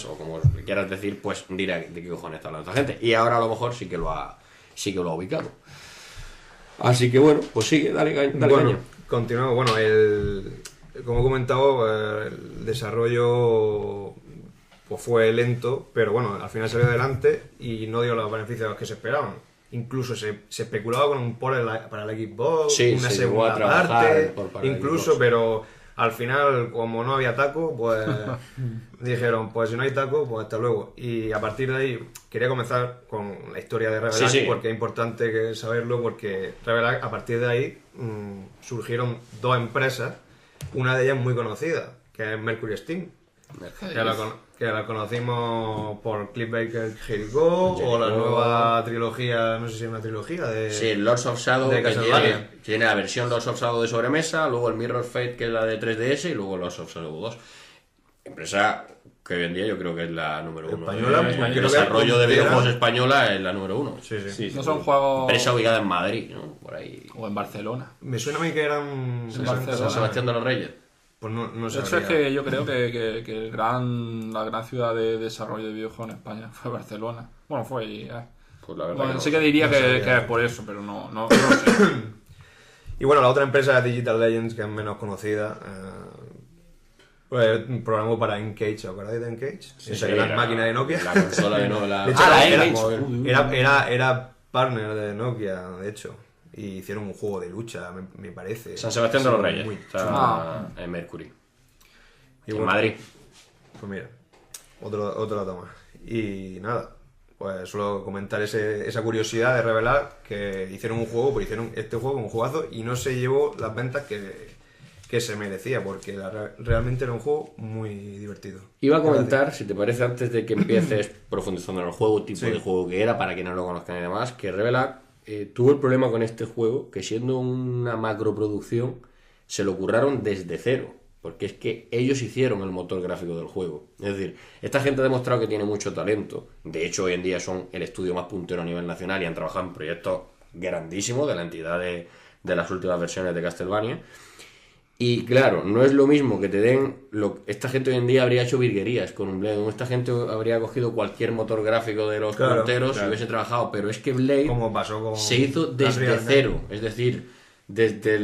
Speaker 1: o como le quieras decir, pues dirá de qué cojones está hablando esta gente. Y ahora a lo mejor sí que lo ha ubicado. Así que bueno, pues sigue, dale
Speaker 4: Bueno,
Speaker 1: caña.
Speaker 4: continuamos. Bueno, como he comentado, el desarrollo pues fue lento, pero bueno, al final salió adelante y no dio los beneficios que se esperaban. Incluso se especulaba con un port para la Xbox,
Speaker 1: Sí,
Speaker 4: una
Speaker 1: se llegó a
Speaker 4: segunda
Speaker 1: trabajar
Speaker 4: parte,
Speaker 1: por para la
Speaker 4: incluso,
Speaker 1: Xbox.
Speaker 4: pero al final, como no había taco, pues dijeron, pues si no hay taco, pues hasta luego. Y a partir de ahí quería comenzar con la historia de Revelac,
Speaker 1: Sí, sí.
Speaker 4: porque es importante saberlo, porque Revelac, a partir de ahí surgieron dos empresas, una de ellas muy conocida, que es Mercury Steam, que la conocimos por Cliff Baker Here You Go, o la nueva trilogía, no sé si es una trilogía de...
Speaker 1: Sí, Lords of Shadow,
Speaker 4: de
Speaker 1: que
Speaker 4: Castlevania.
Speaker 1: tiene la versión Lords of Shadow de sobremesa, luego el Mirror Fate, que es la de 3DS, y luego Lords of Shadow 2. Empresa que hoy en día yo creo que es la número 1.
Speaker 4: Española,
Speaker 1: El
Speaker 4: creo que
Speaker 1: desarrollo de
Speaker 4: era-
Speaker 1: videojuegos española es la número 1.
Speaker 4: Sí.
Speaker 2: No son juegos...
Speaker 1: Empresa ubicada en Madrid, ¿no? Por ahí.
Speaker 2: O en Barcelona.
Speaker 4: Me suena a mí que eran...
Speaker 1: San Sebastián de los Reyes.
Speaker 4: Pues no
Speaker 2: De hecho,
Speaker 4: sabría.
Speaker 2: es que yo creo que la gran ciudad de desarrollo de videojuegos en España fue Barcelona. Bueno, fue y...
Speaker 1: Pues la verdad
Speaker 2: Bueno,
Speaker 1: que
Speaker 2: sí
Speaker 1: no.
Speaker 2: que diría
Speaker 4: no
Speaker 2: que
Speaker 4: sabría.
Speaker 2: es por eso, pero no sé.
Speaker 4: Y bueno, la otra empresa es Digital Legends, que es menos conocida. Pues programó para N-Gage, ¿os acordáis de N-Gage? Esa que era máquina de Nokia.
Speaker 1: La consola de Nokia.
Speaker 4: De hecho,
Speaker 1: la
Speaker 4: era,
Speaker 1: N-Gage.
Speaker 4: era partner de Nokia, de hecho. Y hicieron un juego de lucha, me parece.
Speaker 1: San Sebastián de los
Speaker 4: Sí,
Speaker 1: Reyes.
Speaker 4: muy
Speaker 1: Está
Speaker 2: chulo.
Speaker 1: en Mercury.
Speaker 4: Y
Speaker 1: En
Speaker 4: bueno,
Speaker 1: Madrid.
Speaker 4: Pues mira, otro dato más. Y nada, pues solo comentar esa curiosidad de revelar que hicieron un juego, pues hicieron este juego, un juegazo, y no se llevó las ventas que se merecía, porque realmente era un juego muy divertido.
Speaker 1: Iba a comentar, si te parece, antes de que empieces profundizando en el juego, tipo
Speaker 4: Sí.
Speaker 1: de juego que era, para que no lo conozcan y demás, que Revelar tuvo el problema con este juego, que siendo una macroproducción, se lo curraron desde cero. Porque es que ellos hicieron el motor gráfico del juego. Es decir, esta gente ha demostrado que tiene mucho talento. De hecho, hoy en día son el estudio más puntero a nivel nacional y han trabajado en proyectos grandísimos de la entidad de las últimas versiones de Castlevania. Y claro, no es lo mismo que te den... Esta gente hoy en día habría hecho virguerías con un Blade. Esta gente habría cogido cualquier motor gráfico de los punteros y hubiese trabajado. Pero es que Blade
Speaker 4: Como pasó con
Speaker 1: se hizo desde
Speaker 4: Unreal, ¿no?
Speaker 1: cero. Es decir, desde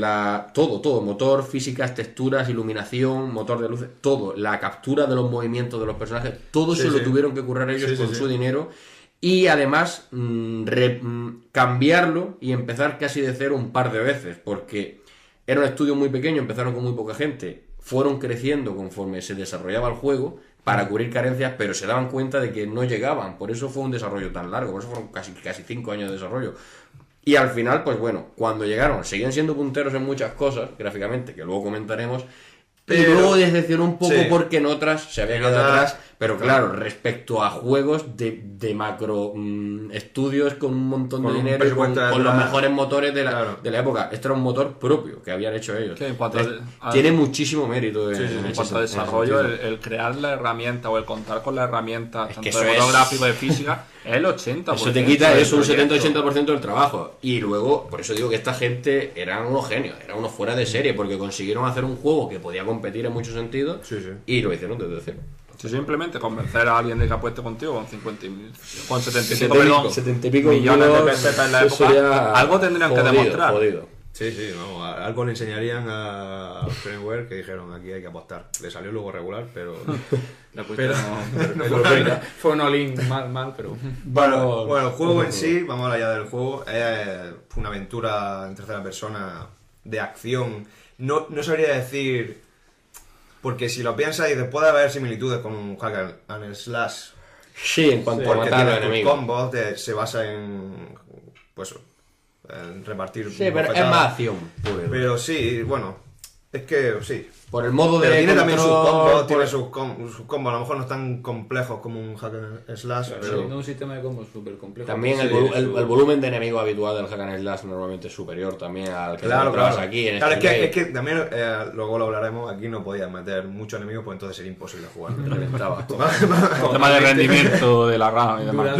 Speaker 1: todo, motor, físicas, texturas, iluminación, motor de luces, todo, la captura de los movimientos de los personajes, todo
Speaker 4: Sí,
Speaker 1: eso
Speaker 4: sí.
Speaker 1: lo tuvieron que currar ellos
Speaker 4: Sí, sí,
Speaker 1: con
Speaker 4: sí.
Speaker 1: su dinero y además cambiarlo y empezar casi de cero un par de veces, porque era un estudio muy pequeño, empezaron con muy poca gente, fueron creciendo conforme se desarrollaba el juego para cubrir carencias, pero se daban cuenta de que no llegaban, por eso fue un desarrollo tan largo, por eso fueron casi 5 años de desarrollo. Y al final, pues bueno, cuando llegaron, seguían siendo punteros en muchas cosas, gráficamente, que luego comentaremos, y
Speaker 4: Pero-
Speaker 1: luego decepcionó un poco
Speaker 4: Sí.
Speaker 1: porque en otras se había
Speaker 4: En
Speaker 1: quedado
Speaker 4: otras-
Speaker 1: atrás, pero claro, respecto a juegos de macro estudios con un montón
Speaker 4: Con
Speaker 1: de
Speaker 4: un
Speaker 1: dinero y con
Speaker 4: presupuesto
Speaker 1: los
Speaker 4: detrás.
Speaker 1: mejores motores de
Speaker 4: Claro.
Speaker 1: la época. Este era un motor propio que habían hecho ellos.
Speaker 2: Que en cuanto
Speaker 1: Tiene muchísimo mérito
Speaker 2: en
Speaker 1: ese
Speaker 2: cuanto a
Speaker 1: en ese
Speaker 2: desarrollo,
Speaker 1: sentido.
Speaker 2: el crear la herramienta o el contar con la herramienta,
Speaker 1: Es
Speaker 2: tanto
Speaker 1: que
Speaker 2: de
Speaker 1: eso
Speaker 2: motor
Speaker 1: es-
Speaker 2: gráfico de física, es el 80%.
Speaker 1: Eso te quita
Speaker 2: del
Speaker 1: eso un
Speaker 2: proyecto.
Speaker 1: 70-80% del trabajo. Y luego, por eso digo que esta gente eran unos genios, eran unos fuera de serie, porque consiguieron hacer un juego que podía competir en muchos sentidos
Speaker 4: Sí, sí.
Speaker 1: y lo hicieron desde cero.
Speaker 2: Si simplemente convencer a alguien de que apueste contigo con 75
Speaker 1: 70 y pico
Speaker 2: millones de
Speaker 1: kilos,
Speaker 2: pesetas en la
Speaker 1: eso
Speaker 2: época,
Speaker 1: sería
Speaker 2: algo tendrían que
Speaker 1: jodido,
Speaker 2: demostrar.
Speaker 1: jodido.
Speaker 4: Sí, vamos, algo le enseñarían a Framework que dijeron aquí hay que apostar. Le salió luego regular, pero...
Speaker 6: La
Speaker 4: Pero-
Speaker 6: fue un all-in mal, pero...
Speaker 4: Bueno, el juego en sí, vamos a hablar ya del juego, es una aventura en tercera persona de acción. No sabría decir, porque si lo piensas y después de haber similitudes con un hack and slash,
Speaker 1: Sí, en cuanto a
Speaker 4: porque
Speaker 1: matar a los
Speaker 4: tiene tus
Speaker 1: enemigos.
Speaker 4: combos, se basa en, pues, en repartir
Speaker 1: Sí, pero es
Speaker 4: bofetadas.
Speaker 1: más acción. pura y dura.
Speaker 4: Pero sí, bueno, es que sí.
Speaker 1: Por el modo de
Speaker 4: Pero tiene también sus
Speaker 1: control,
Speaker 4: combos,
Speaker 1: por-
Speaker 4: tiene sus combos, a lo mejor no están complejos como un hack and slash, pero...
Speaker 6: No un sistema de combos súper complejo.
Speaker 1: También
Speaker 6: Sí,
Speaker 1: el volumen de enemigos habitual del Hack and Slash normalmente es superior también al que
Speaker 4: Claro,
Speaker 1: encontrabas
Speaker 4: claro.
Speaker 1: aquí en
Speaker 4: Claro,
Speaker 1: este
Speaker 4: es que también, luego lo hablaremos, aquí no podías meter muchos enemigos, pues entonces era imposible jugar.
Speaker 1: reventaba.
Speaker 2: Tema de rendimiento de la RAM y demás.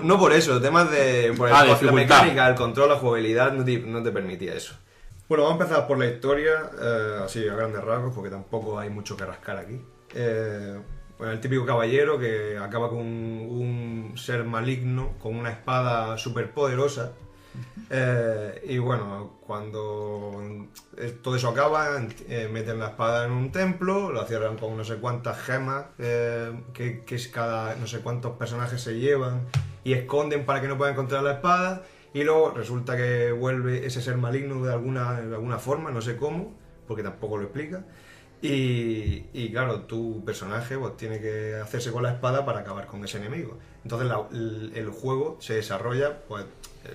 Speaker 4: No por eso, temas de... Por
Speaker 2: de
Speaker 4: la
Speaker 2: dificultad.
Speaker 4: mecánica, el control, la jugabilidad no te permitía eso. Bueno, vamos a empezar por la historia, así a grandes rasgos, porque tampoco hay mucho que rascar aquí. Bueno, el típico caballero que acaba con un ser maligno, con una espada súper poderosa. Y bueno, cuando todo eso acaba, meten la espada en un templo, la cierran con no sé cuántas gemas, que es cada no sé cuántos personajes se llevan, y esconden para que no puedan encontrar la espada. Y luego resulta que vuelve ese ser maligno de alguna forma, no sé cómo, porque tampoco lo explica. Y claro, tu personaje pues, tiene que hacerse con la espada para acabar con ese enemigo. Entonces el juego se desarrolla pues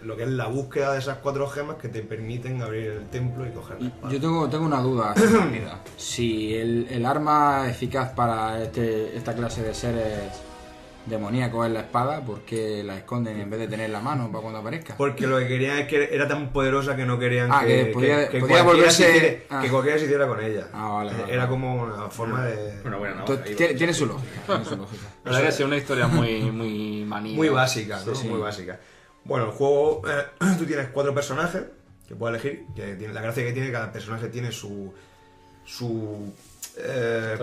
Speaker 4: lo que es la búsqueda de esas 4 gemas que te permiten abrir el templo y coger la espada.
Speaker 5: Yo tengo una duda así rápida. Si el arma eficaz para esta clase de seres demoníacos en la espada, ¿por qué la esconden en vez de tener la mano para cuando aparezca?
Speaker 4: Porque lo que querían es que era tan poderosa que no querían
Speaker 5: que podía
Speaker 4: cualquiera
Speaker 5: volverse...
Speaker 4: que cualquiera se hiciera con ella.
Speaker 5: Vale.
Speaker 4: Era como una forma de...
Speaker 6: Bueno, no,
Speaker 5: Entonces, tiene su lógica. Tiene su lógica.
Speaker 2: La verdad que sí, una historia muy manía.
Speaker 4: Muy básica, ¿no?
Speaker 5: Sí.
Speaker 4: Muy básica. Bueno, el juego, tú tienes 4 personajes que puedes elegir. La gracia que tiene, cada personaje tiene su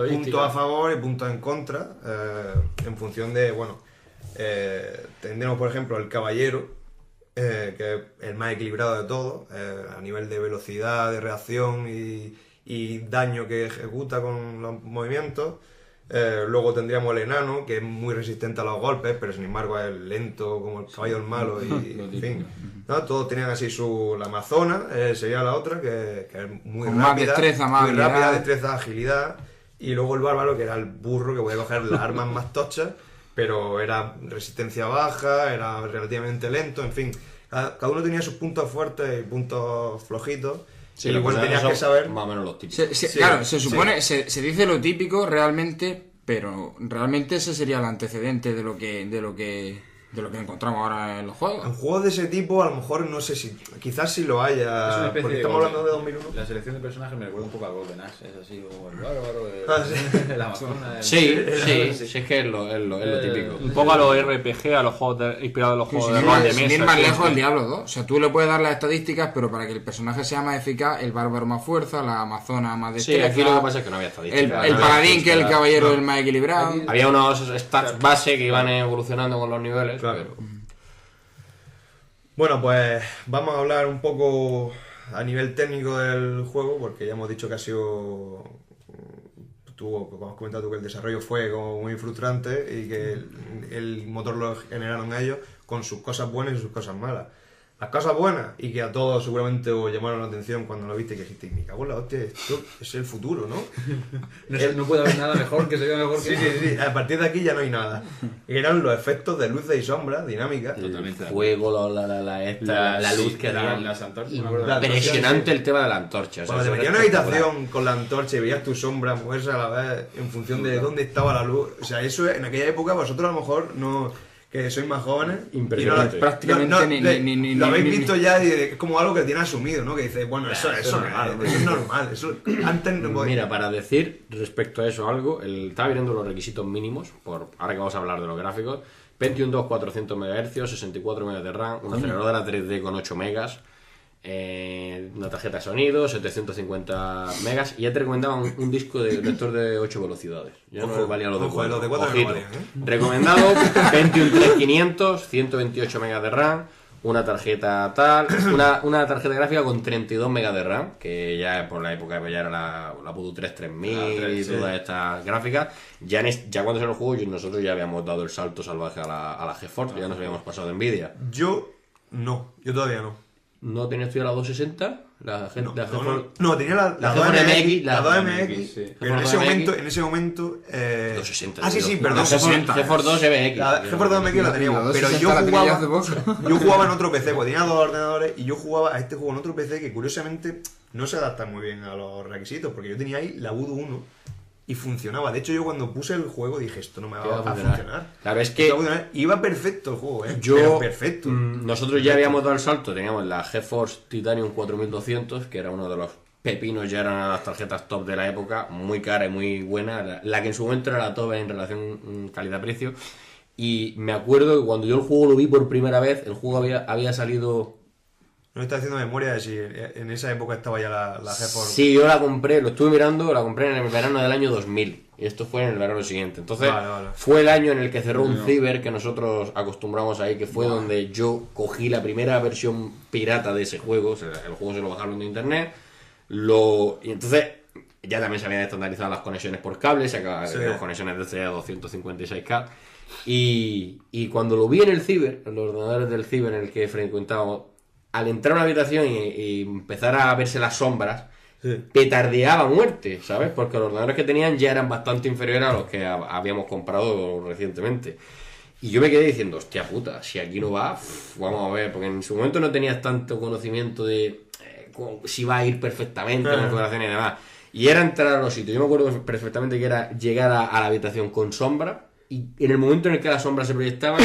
Speaker 4: punto a favor y punto en contra, en función de, bueno, tendremos por ejemplo el caballero, que es el más equilibrado de todos, a nivel de velocidad, de reacción y daño que ejecuta con los movimientos. Luego tendríamos el enano, que es muy resistente a los golpes, pero sin embargo es lento como el caballo del malo y en fin, ¿no? Todos tenían así la amazona, sería la otra, que es muy
Speaker 5: Con más
Speaker 4: rápida,
Speaker 5: destreza, más
Speaker 4: muy rápida,
Speaker 5: habilidad.
Speaker 4: destreza, agilidad. Y luego el bárbaro, que era el burro, que podía coger las armas más tochas, pero era resistencia baja, era relativamente lento, en fin. Cada uno tenía sus puntos fuertes y puntos flojitos.
Speaker 1: Sí,
Speaker 4: y
Speaker 1: lo
Speaker 4: bueno,
Speaker 1: que
Speaker 4: tenías
Speaker 1: son
Speaker 4: que saber...
Speaker 1: más o menos los típicos.
Speaker 5: Claro, se supone, se dice lo típico realmente, pero realmente ese sería el antecedente de lo que encontramos ahora en los juegos.
Speaker 4: En juegos de ese tipo, a lo mejor no sé si... Quizás sí lo
Speaker 6: Es una
Speaker 4: haya,
Speaker 6: especie
Speaker 4: porque
Speaker 6: de
Speaker 4: estamos
Speaker 6: Golden.
Speaker 4: hablando de 2001.
Speaker 6: La selección de personajes me recuerda un poco a Golden Axe, es así como el bárbaro,
Speaker 4: Sí.
Speaker 6: la amazona...
Speaker 1: Sí, sí, es que es lo típico.
Speaker 2: Un poco a los RPG, a los juegos inspirados en los juegos de rol de
Speaker 5: Sin
Speaker 2: mesa.
Speaker 5: ir más
Speaker 2: sí,
Speaker 5: lejos,
Speaker 2: sí.
Speaker 5: el Diablo 2. O sea, tú le puedes dar las estadísticas, pero para que el personaje sea más eficaz, el bárbaro más fuerza, la amazona más
Speaker 1: Sí,
Speaker 5: destreza.
Speaker 1: aquí lo que pasa es que no había
Speaker 5: el
Speaker 1: estadísticas.
Speaker 5: paladín, que es el caballero el más equilibrado.
Speaker 1: Había unos stats base que iban evolucionando con los niveles.
Speaker 4: Claro.
Speaker 1: Pero...
Speaker 4: Bueno, pues vamos a hablar un poco a nivel técnico del juego, porque ya hemos dicho que ha sido... como has comentado tú, que el desarrollo fue como muy frustrante y que el motor lo generaron ellos con sus cosas buenas y sus cosas malas. Las cosas buenas, y que a todos seguramente os llamaron la atención cuando lo viste y que dijiste, me cago en la hostia, esto es el futuro, ¿no?
Speaker 6: No puede haber nada mejor que se vea mejor que...
Speaker 4: Sí, a partir de aquí ya no hay nada. Eran los efectos de luces y sombras dinámicas.
Speaker 6: Totalmente.
Speaker 1: El fuego, la luz que hacía.
Speaker 6: Las antorchas, me acuerdo.
Speaker 1: Impresionante el tema de la antorcha. O sea,
Speaker 4: Cuando te
Speaker 1: eso
Speaker 4: metías en
Speaker 1: era
Speaker 4: una
Speaker 1: espectacular.
Speaker 4: habitación con la antorcha y veías tu sombra moverse a la vez en función de dónde estaba la luz. O sea, eso en aquella época vosotros a lo mejor no... que sois más jóvenes.
Speaker 1: Impresionante.
Speaker 4: Y
Speaker 5: Prácticamente
Speaker 4: lo habéis visto ya y es como algo que tiene asumido, ¿no? Que dices, bueno, eso es normal. Eso antes no podía.
Speaker 1: Mira, para decir respecto a eso algo, estaba viendo los requisitos mínimos, ahora que vamos a hablar de los gráficos: Pentium 2 400 MHz, 64 MB de RAM, una aceleradora 3D con 8 megas, una tarjeta de sonido, 750 megas, y ya te recomendaban un disco de lector de 8 velocidades. Ya no valía los de 4.
Speaker 4: Los de 4 no
Speaker 1: Ojito.
Speaker 4: valían,
Speaker 1: Recomendado: Pentium 3500, 128 megas de RAM, una tarjeta tal, una tarjeta gráfica con 32 megas de RAM, que ya por la época ya era la Voodoo 3 3000 y todas estas gráficas. Ya cuando se lo jugó, nosotros ya habíamos dado el salto salvaje a la GeForce, ya nos habíamos pasado de Nvidia.
Speaker 4: Yo todavía no.
Speaker 1: ¿No tenías tú ya la 260? La GeForce...
Speaker 4: No, tenía la
Speaker 1: la
Speaker 4: 2MX, la 2MX,
Speaker 6: 2MX, sí.
Speaker 4: pero en ese momento
Speaker 1: 260.
Speaker 4: Ah, sí,
Speaker 1: digo.
Speaker 4: perdón.
Speaker 1: La GeForce 2 MX.
Speaker 4: La GeForce 2MX la teníamos, pero
Speaker 5: 260
Speaker 4: yo
Speaker 5: la tenía yo hace
Speaker 4: jugaba,
Speaker 5: poco.
Speaker 4: yo jugaba en otro PC, porque tenía 2 ordenadores y yo jugaba a este juego en otro PC que curiosamente no se adapta muy bien a los requisitos, porque yo tenía ahí la Voodoo 1 y funcionaba. De hecho, yo cuando puse el juego dije, esto no me va a funcionar.
Speaker 1: Claro, es
Speaker 4: Esto
Speaker 1: que
Speaker 4: va a funcionar. Iba perfecto el juego, pero perfecto.
Speaker 1: Nosotros ya habíamos dado el salto, teníamos la GeForce Titanium 4200, que era uno de los pepinos, ya eran las tarjetas top de la época, muy cara y muy buena, la que en su momento era la top en relación calidad-precio. Y me acuerdo que cuando yo el juego lo vi por primera vez, el juego había salido...
Speaker 4: No está haciendo memoria de si en esa época estaba ya la GeForce.
Speaker 1: Sí, yo la compré, lo estuve mirando, la compré en el verano del año 2000. Y esto fue en el verano siguiente. Entonces,
Speaker 4: Vale.
Speaker 1: fue el año en el que cerró un ciber que nosotros acostumbramos ahí, que fue donde yo cogí la primera versión pirata de ese juego. O sea, el juego se lo bajaron de internet. Y entonces, ya también se habían estandarizado las conexiones por cable, se acababan las conexiones de CA 256K. Y cuando lo vi en el ciber, en los ordenadores del ciber en el que frecuentábamos, al entrar a una habitación y empezar a verse las sombras, petardeaba a muerte, ¿sabes? Porque los ordenadores que tenían ya eran bastante inferiores a los que habíamos comprado recientemente. Y yo me quedé diciendo, hostia puta, si aquí no va, vamos a ver, porque en su momento no tenías tanto conocimiento de si va a ir perfectamente la configuración y demás. Y era entrar a los sitios. Yo me acuerdo perfectamente que era llegar a la habitación con sombra y en el momento en el que las sombras se proyectaban,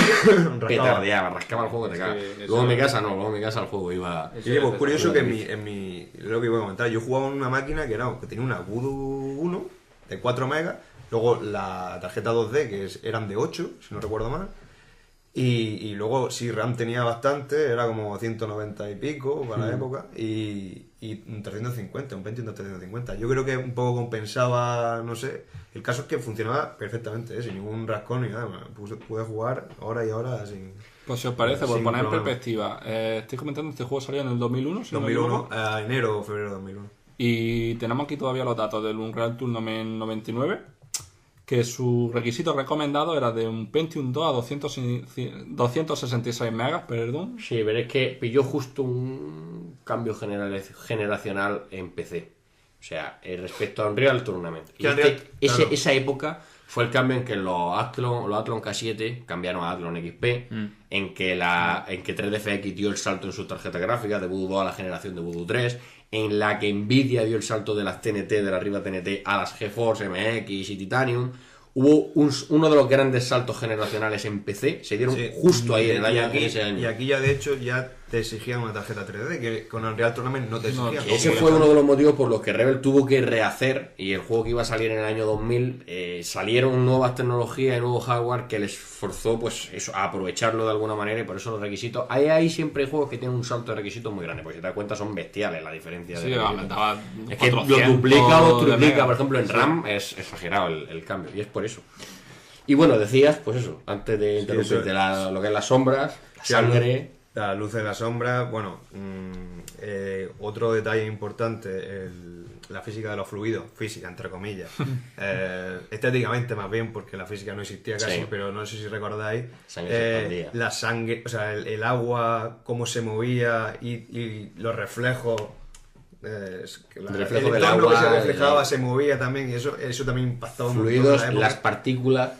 Speaker 1: petardeaba, rascaba el juego, te cagas. Luego en mi casa no, luego en mi casa el juego iba...
Speaker 4: Sí, pues curioso que en mi lo que iba a comentar, yo jugaba en una máquina que tenía una Voodoo 1 de 4 megas, luego la tarjeta 2D eran de 8, si no recuerdo mal, y luego sí, RAM tenía bastante, era como 190 y pico para la época, y un 350, un Pentium 350. Yo creo que un poco compensaba, no sé, el caso es que funcionaba perfectamente, sin ningún rascón ni nada, pude jugar horas y horas sin...
Speaker 2: Pues si os parece, por
Speaker 4: sin
Speaker 2: poner en
Speaker 4: problema.
Speaker 2: perspectiva, estoy comentando este juego salió en el 2001, si no me
Speaker 4: 2001,
Speaker 2: equivoco,
Speaker 4: a enero o febrero de 2001.
Speaker 2: y tenemos aquí todavía los datos del Unreal Tournament 99, que su requisito recomendado era de un Pentium 2 a 266 megas, perdón.
Speaker 1: Sí, pero es que pilló justo un cambio generacional en PC. O sea, respecto a Unreal Tournament. Y
Speaker 4: Claro.
Speaker 1: esa época fue el cambio en que los Athlon K7 cambiaron a Athlon XP, en que 3DFX dio el salto en su tarjeta gráfica de Voodoo 2 a la generación de Voodoo 3, en la que Nvidia dio el salto de las TNT, de la arriba TNT, a las GeForce MX y Titanium. Hubo uno de los grandes saltos generacionales en PC, se dieron
Speaker 4: Sí.
Speaker 1: justo ahí en
Speaker 4: Y
Speaker 1: ese año.
Speaker 4: aquí ya de hecho ya te exigían una tarjeta 3D, que con Unreal Tournament no te exigían.
Speaker 1: Ese fue uno de los motivos por los que Rebel tuvo que rehacer, y el juego que iba a salir en el año 2000, salieron nuevas tecnologías y nuevo hardware que les forzó pues eso, a aprovecharlo de alguna manera, y por eso los requisitos... Ahí siempre hay juegos que tienen un salto de requisitos muy grande, porque si te das cuenta son bestiales la diferencia
Speaker 2: Sí,
Speaker 1: de requisitos.
Speaker 2: aumentaba
Speaker 1: Es que lo
Speaker 2: 400
Speaker 1: duplica o
Speaker 2: de
Speaker 1: triplica,
Speaker 2: megas.
Speaker 1: por ejemplo en RAM es exagerado el cambio, y es por eso. Y bueno, decías, pues eso, antes de interrumpirte, lo que es las sombras, la sangre...
Speaker 4: La luz de la sombra, bueno, otro detalle importante, la física de los fluidos, física entre comillas, estéticamente más bien, porque la física no existía casi,
Speaker 1: Sí.
Speaker 4: pero no sé si recordáis,
Speaker 1: Sangre se expandía.
Speaker 4: la sangre, o sea, el agua, cómo se movía y los reflejos.
Speaker 1: El
Speaker 4: El
Speaker 1: reflejo del
Speaker 4: entorno que
Speaker 1: agua,
Speaker 4: se reflejaba se movía también, y eso también impactaba un montón en
Speaker 1: fluidos,
Speaker 4: la época.
Speaker 1: las partículas,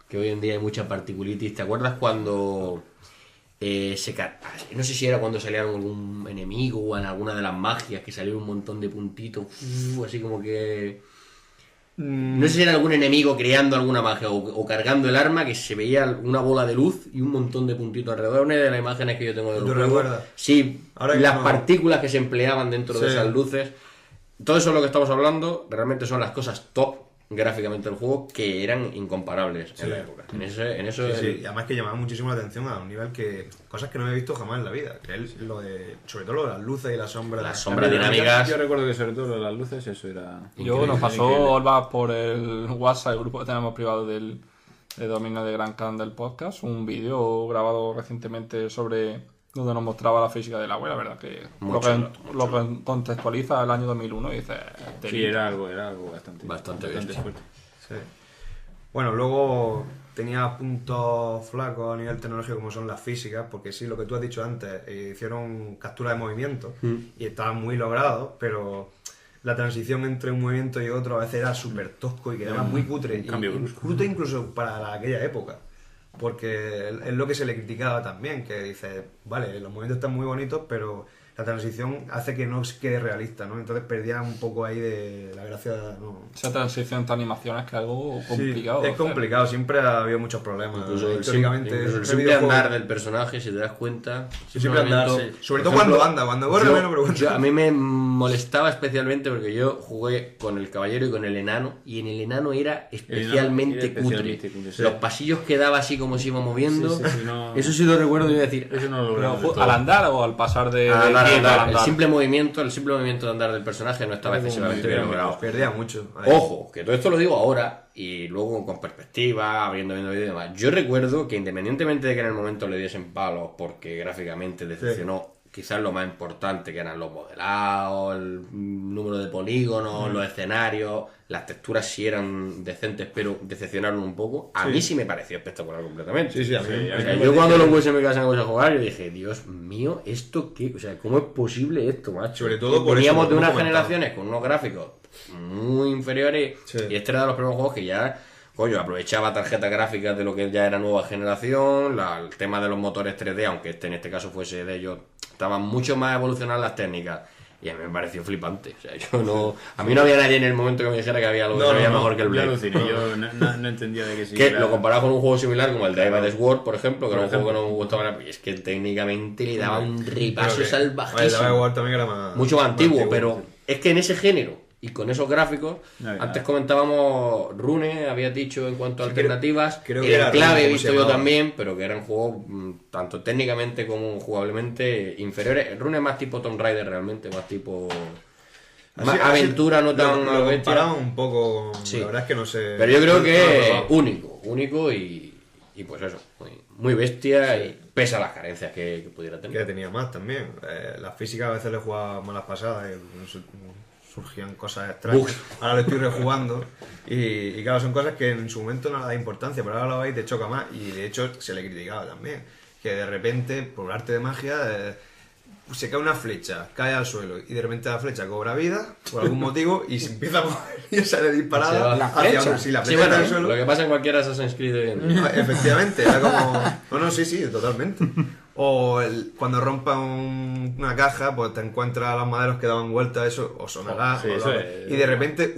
Speaker 1: que hoy en día hay mucha particulitis. ¿Te acuerdas cuando no sé si era cuando salía algún enemigo o en alguna de las magias que salía un montón de puntitos, así como que... No sé si era algún enemigo creando alguna magia o cargando el arma, que se veía una bola de luz y un montón de puntitos alrededor. Una de las imágenes que yo tengo de los
Speaker 4: ¿Tú
Speaker 1: juegos.
Speaker 4: recuerdas?
Speaker 1: Sí,
Speaker 4: Ahora
Speaker 1: las
Speaker 4: no.
Speaker 1: partículas que se empleaban dentro de
Speaker 4: Sí.
Speaker 1: esas luces. Todo eso es lo que estamos hablando, realmente son las cosas top gráficamente del juego, que eran incomparables en la época. En eso
Speaker 4: Sí, sí, y además que llamaba muchísimo la atención a un nivel que... Cosas que no había visto jamás en la vida. Que es sobre todo lo de las luces y las sombras.
Speaker 1: Las sombras dinámicas.
Speaker 9: Yo recuerdo que sobre todo lo de las luces, eso era...
Speaker 2: Yo nos pasó
Speaker 9: increíble.
Speaker 2: Olva por el WhatsApp, el grupo que tenemos privado del dominio de Gran Can del podcast, un vídeo grabado recientemente sobre donde nos mostraba la física del agua. La verdad que
Speaker 1: Muy
Speaker 2: lo que
Speaker 1: chulo, muy
Speaker 2: lo que contextualiza el año 2001 y dice...
Speaker 9: Sí, era algo bastante
Speaker 1: bestia.
Speaker 9: fuerte.
Speaker 4: Sí. Bueno, luego tenía puntos flacos a nivel tecnológico como son las físicas, porque sí, lo que tú has dicho antes, hicieron captura de movimiento y estaban muy logrados, pero la transición entre un movimiento y otro a veces era súper tosco y quedaba muy cutre.
Speaker 9: un cambio
Speaker 4: y
Speaker 9: brusco.
Speaker 4: cutre incluso para aquella época. Porque es lo que se le criticaba también, que dice, vale, los movimientos están muy bonitos, pero la transición hace que no quede realista, ¿no? Entonces perdía un poco ahí de la gracia, ¿no?
Speaker 2: Esa transición entre animaciones que es algo complicado.
Speaker 4: Sí,
Speaker 2: de
Speaker 4: es
Speaker 2: hacer.
Speaker 4: complicado, siempre ha habido muchos problemas.
Speaker 1: Incluso el
Speaker 4: históricamente,
Speaker 1: simple
Speaker 4: videojuego-
Speaker 1: andar del personaje, si te das cuenta.
Speaker 4: Siempre andar,
Speaker 1: movimiento-
Speaker 4: sí. Sobre
Speaker 1: por
Speaker 4: todo
Speaker 1: ejemplo,
Speaker 4: cuando anda, cuando corre menos, pero cuando-
Speaker 1: a mí me molestaba especialmente porque yo jugué con el caballero y con el enano, y en el enano era especialmente
Speaker 9: era
Speaker 1: cutre.
Speaker 9: especialmente cutre, sí.
Speaker 1: Los pasillos que daba así como se iba moviendo.
Speaker 9: Sí, sí, no-
Speaker 1: Eso sí lo recuerdo, y iba a decir.
Speaker 9: Eso no lo
Speaker 2: Pero,
Speaker 9: logramos del todo.
Speaker 2: ¿al andar o al pasar de
Speaker 1: Andar,
Speaker 2: quieto al
Speaker 1: el
Speaker 2: andar?
Speaker 1: simple movimiento de andar del personaje no estaba excesivamente bien logrado.
Speaker 4: Perdía mucho. Ahí.
Speaker 1: Ojo, que todo esto lo digo ahora y luego con perspectiva, viendo vídeos y demás. Yo recuerdo que independientemente de que en el momento le diesen palos porque gráficamente decepcionó quizás lo más importante, que eran los modelados, el número de polígonos, los escenarios, las texturas sí eran decentes, pero decepcionaron un poco. A mí sí me pareció espectacular completamente.
Speaker 4: Sí, sí, a mí.
Speaker 1: O sea, yo cuando los puse en mi casa me puse a jugar, yo dije, Dios mío, ¿esto qué? O sea, ¿cómo es posible esto, macho?
Speaker 4: Sobre todo por
Speaker 1: Veníamos
Speaker 4: eso,
Speaker 1: de
Speaker 4: lo
Speaker 1: unas
Speaker 4: hemos comentado.
Speaker 1: generaciones con unos gráficos muy inferiores,
Speaker 4: Sí.
Speaker 1: y este era de los primeros juegos que ya, coño, aprovechaba tarjetas gráficas de lo que ya era nueva generación, el tema de los motores 3D, aunque en este caso fuese de ellos, estaban mucho más evolucionadas las técnicas. Y a mí me pareció flipante. O sea, a mí no había nadie en el momento que me dijera que había algo que se veía mejor que el
Speaker 9: Yo
Speaker 1: Blade.
Speaker 9: aluciné, yo no entendía de qué
Speaker 1: Que
Speaker 9: siguiera.
Speaker 1: lo comparaba con un juego similar como el de Diamond Sword, por ejemplo, que era un juego que no me gustaba nada. Y es que técnicamente le daba un ripazo
Speaker 4: Oye,
Speaker 1: salvajísimo.
Speaker 4: el War también era más...
Speaker 1: Mucho más antiguo, pero es que en ese género y con esos gráficos,
Speaker 9: No había
Speaker 1: antes
Speaker 9: nada.
Speaker 1: comentábamos Rune, habías dicho en cuanto a alternativas,
Speaker 4: creo que
Speaker 1: el
Speaker 4: era
Speaker 1: Clave
Speaker 4: Rune,
Speaker 1: he
Speaker 4: como
Speaker 1: visto
Speaker 4: se
Speaker 1: yo
Speaker 4: llamaba.
Speaker 1: también, pero que eran juegos tanto técnicamente como jugablemente inferiores. Rune es más tipo Tomb Raider realmente, más tipo... más aventura, no tan...
Speaker 4: Lo
Speaker 1: bestia.
Speaker 4: comparaba un poco,
Speaker 1: Sí.
Speaker 4: la verdad es que no sé...
Speaker 1: Pero yo creo
Speaker 4: no lo he
Speaker 1: que
Speaker 4: probado.
Speaker 1: único y pues eso, muy bestia y pese a las carencias que pudiera
Speaker 4: Que
Speaker 1: tener.
Speaker 4: tenía más también. La física a veces le jugaba malas pasadas y surgían cosas extrañas.
Speaker 1: Bugs.
Speaker 4: Ahora lo estoy rejugando y claro, son cosas que en su momento no le da importancia, pero ahora lo veis te choca más y de hecho se le criticaba también. Que de repente, por arte de magia, se cae una flecha, cae al suelo y de repente la flecha cobra vida por algún motivo y se empieza a mover y sale disparada
Speaker 1: Se va.
Speaker 5: ¿La
Speaker 4: hacia
Speaker 5: flecha?
Speaker 4: uno. Sí, la
Speaker 1: Sí,
Speaker 4: flecha
Speaker 1: bueno,
Speaker 4: cae al suelo.
Speaker 1: lo que pasa en cualquier Assassin's Creed hoy en día.
Speaker 4: Efectivamente, era como... No, sí, totalmente. O cuando rompa una caja, pues te encuentras a los maderos que daban vuelta, eso os sonará.
Speaker 9: Sí,
Speaker 4: os
Speaker 9: eso
Speaker 4: lo-
Speaker 9: es-
Speaker 4: y de repente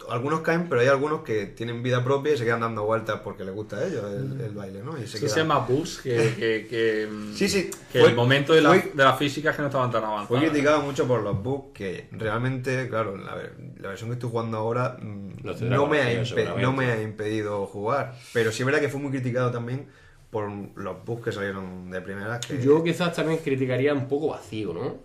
Speaker 4: algunos caen, pero hay algunos que tienen vida propia y se quedan dando vueltas porque les gusta a ellos el baile, ¿no? Y se
Speaker 2: Eso se
Speaker 4: quedan...
Speaker 2: llama bugs, que
Speaker 4: Sí.
Speaker 2: que
Speaker 4: Fue-
Speaker 2: el momento de
Speaker 4: fue-
Speaker 2: la física es que no estaban tan
Speaker 4: Fue
Speaker 2: avanzados.
Speaker 4: criticado mucho por los bugs que realmente, claro, la versión que estoy jugando ahora
Speaker 1: Lo tendrá
Speaker 4: no me, ha
Speaker 1: corregido, seguramente.
Speaker 4: no me ha impedido jugar. Pero sí es verdad que fue muy criticado también por los bugs que salieron de primeras. Que...
Speaker 1: Yo quizás también criticaría un poco vacío, ¿no?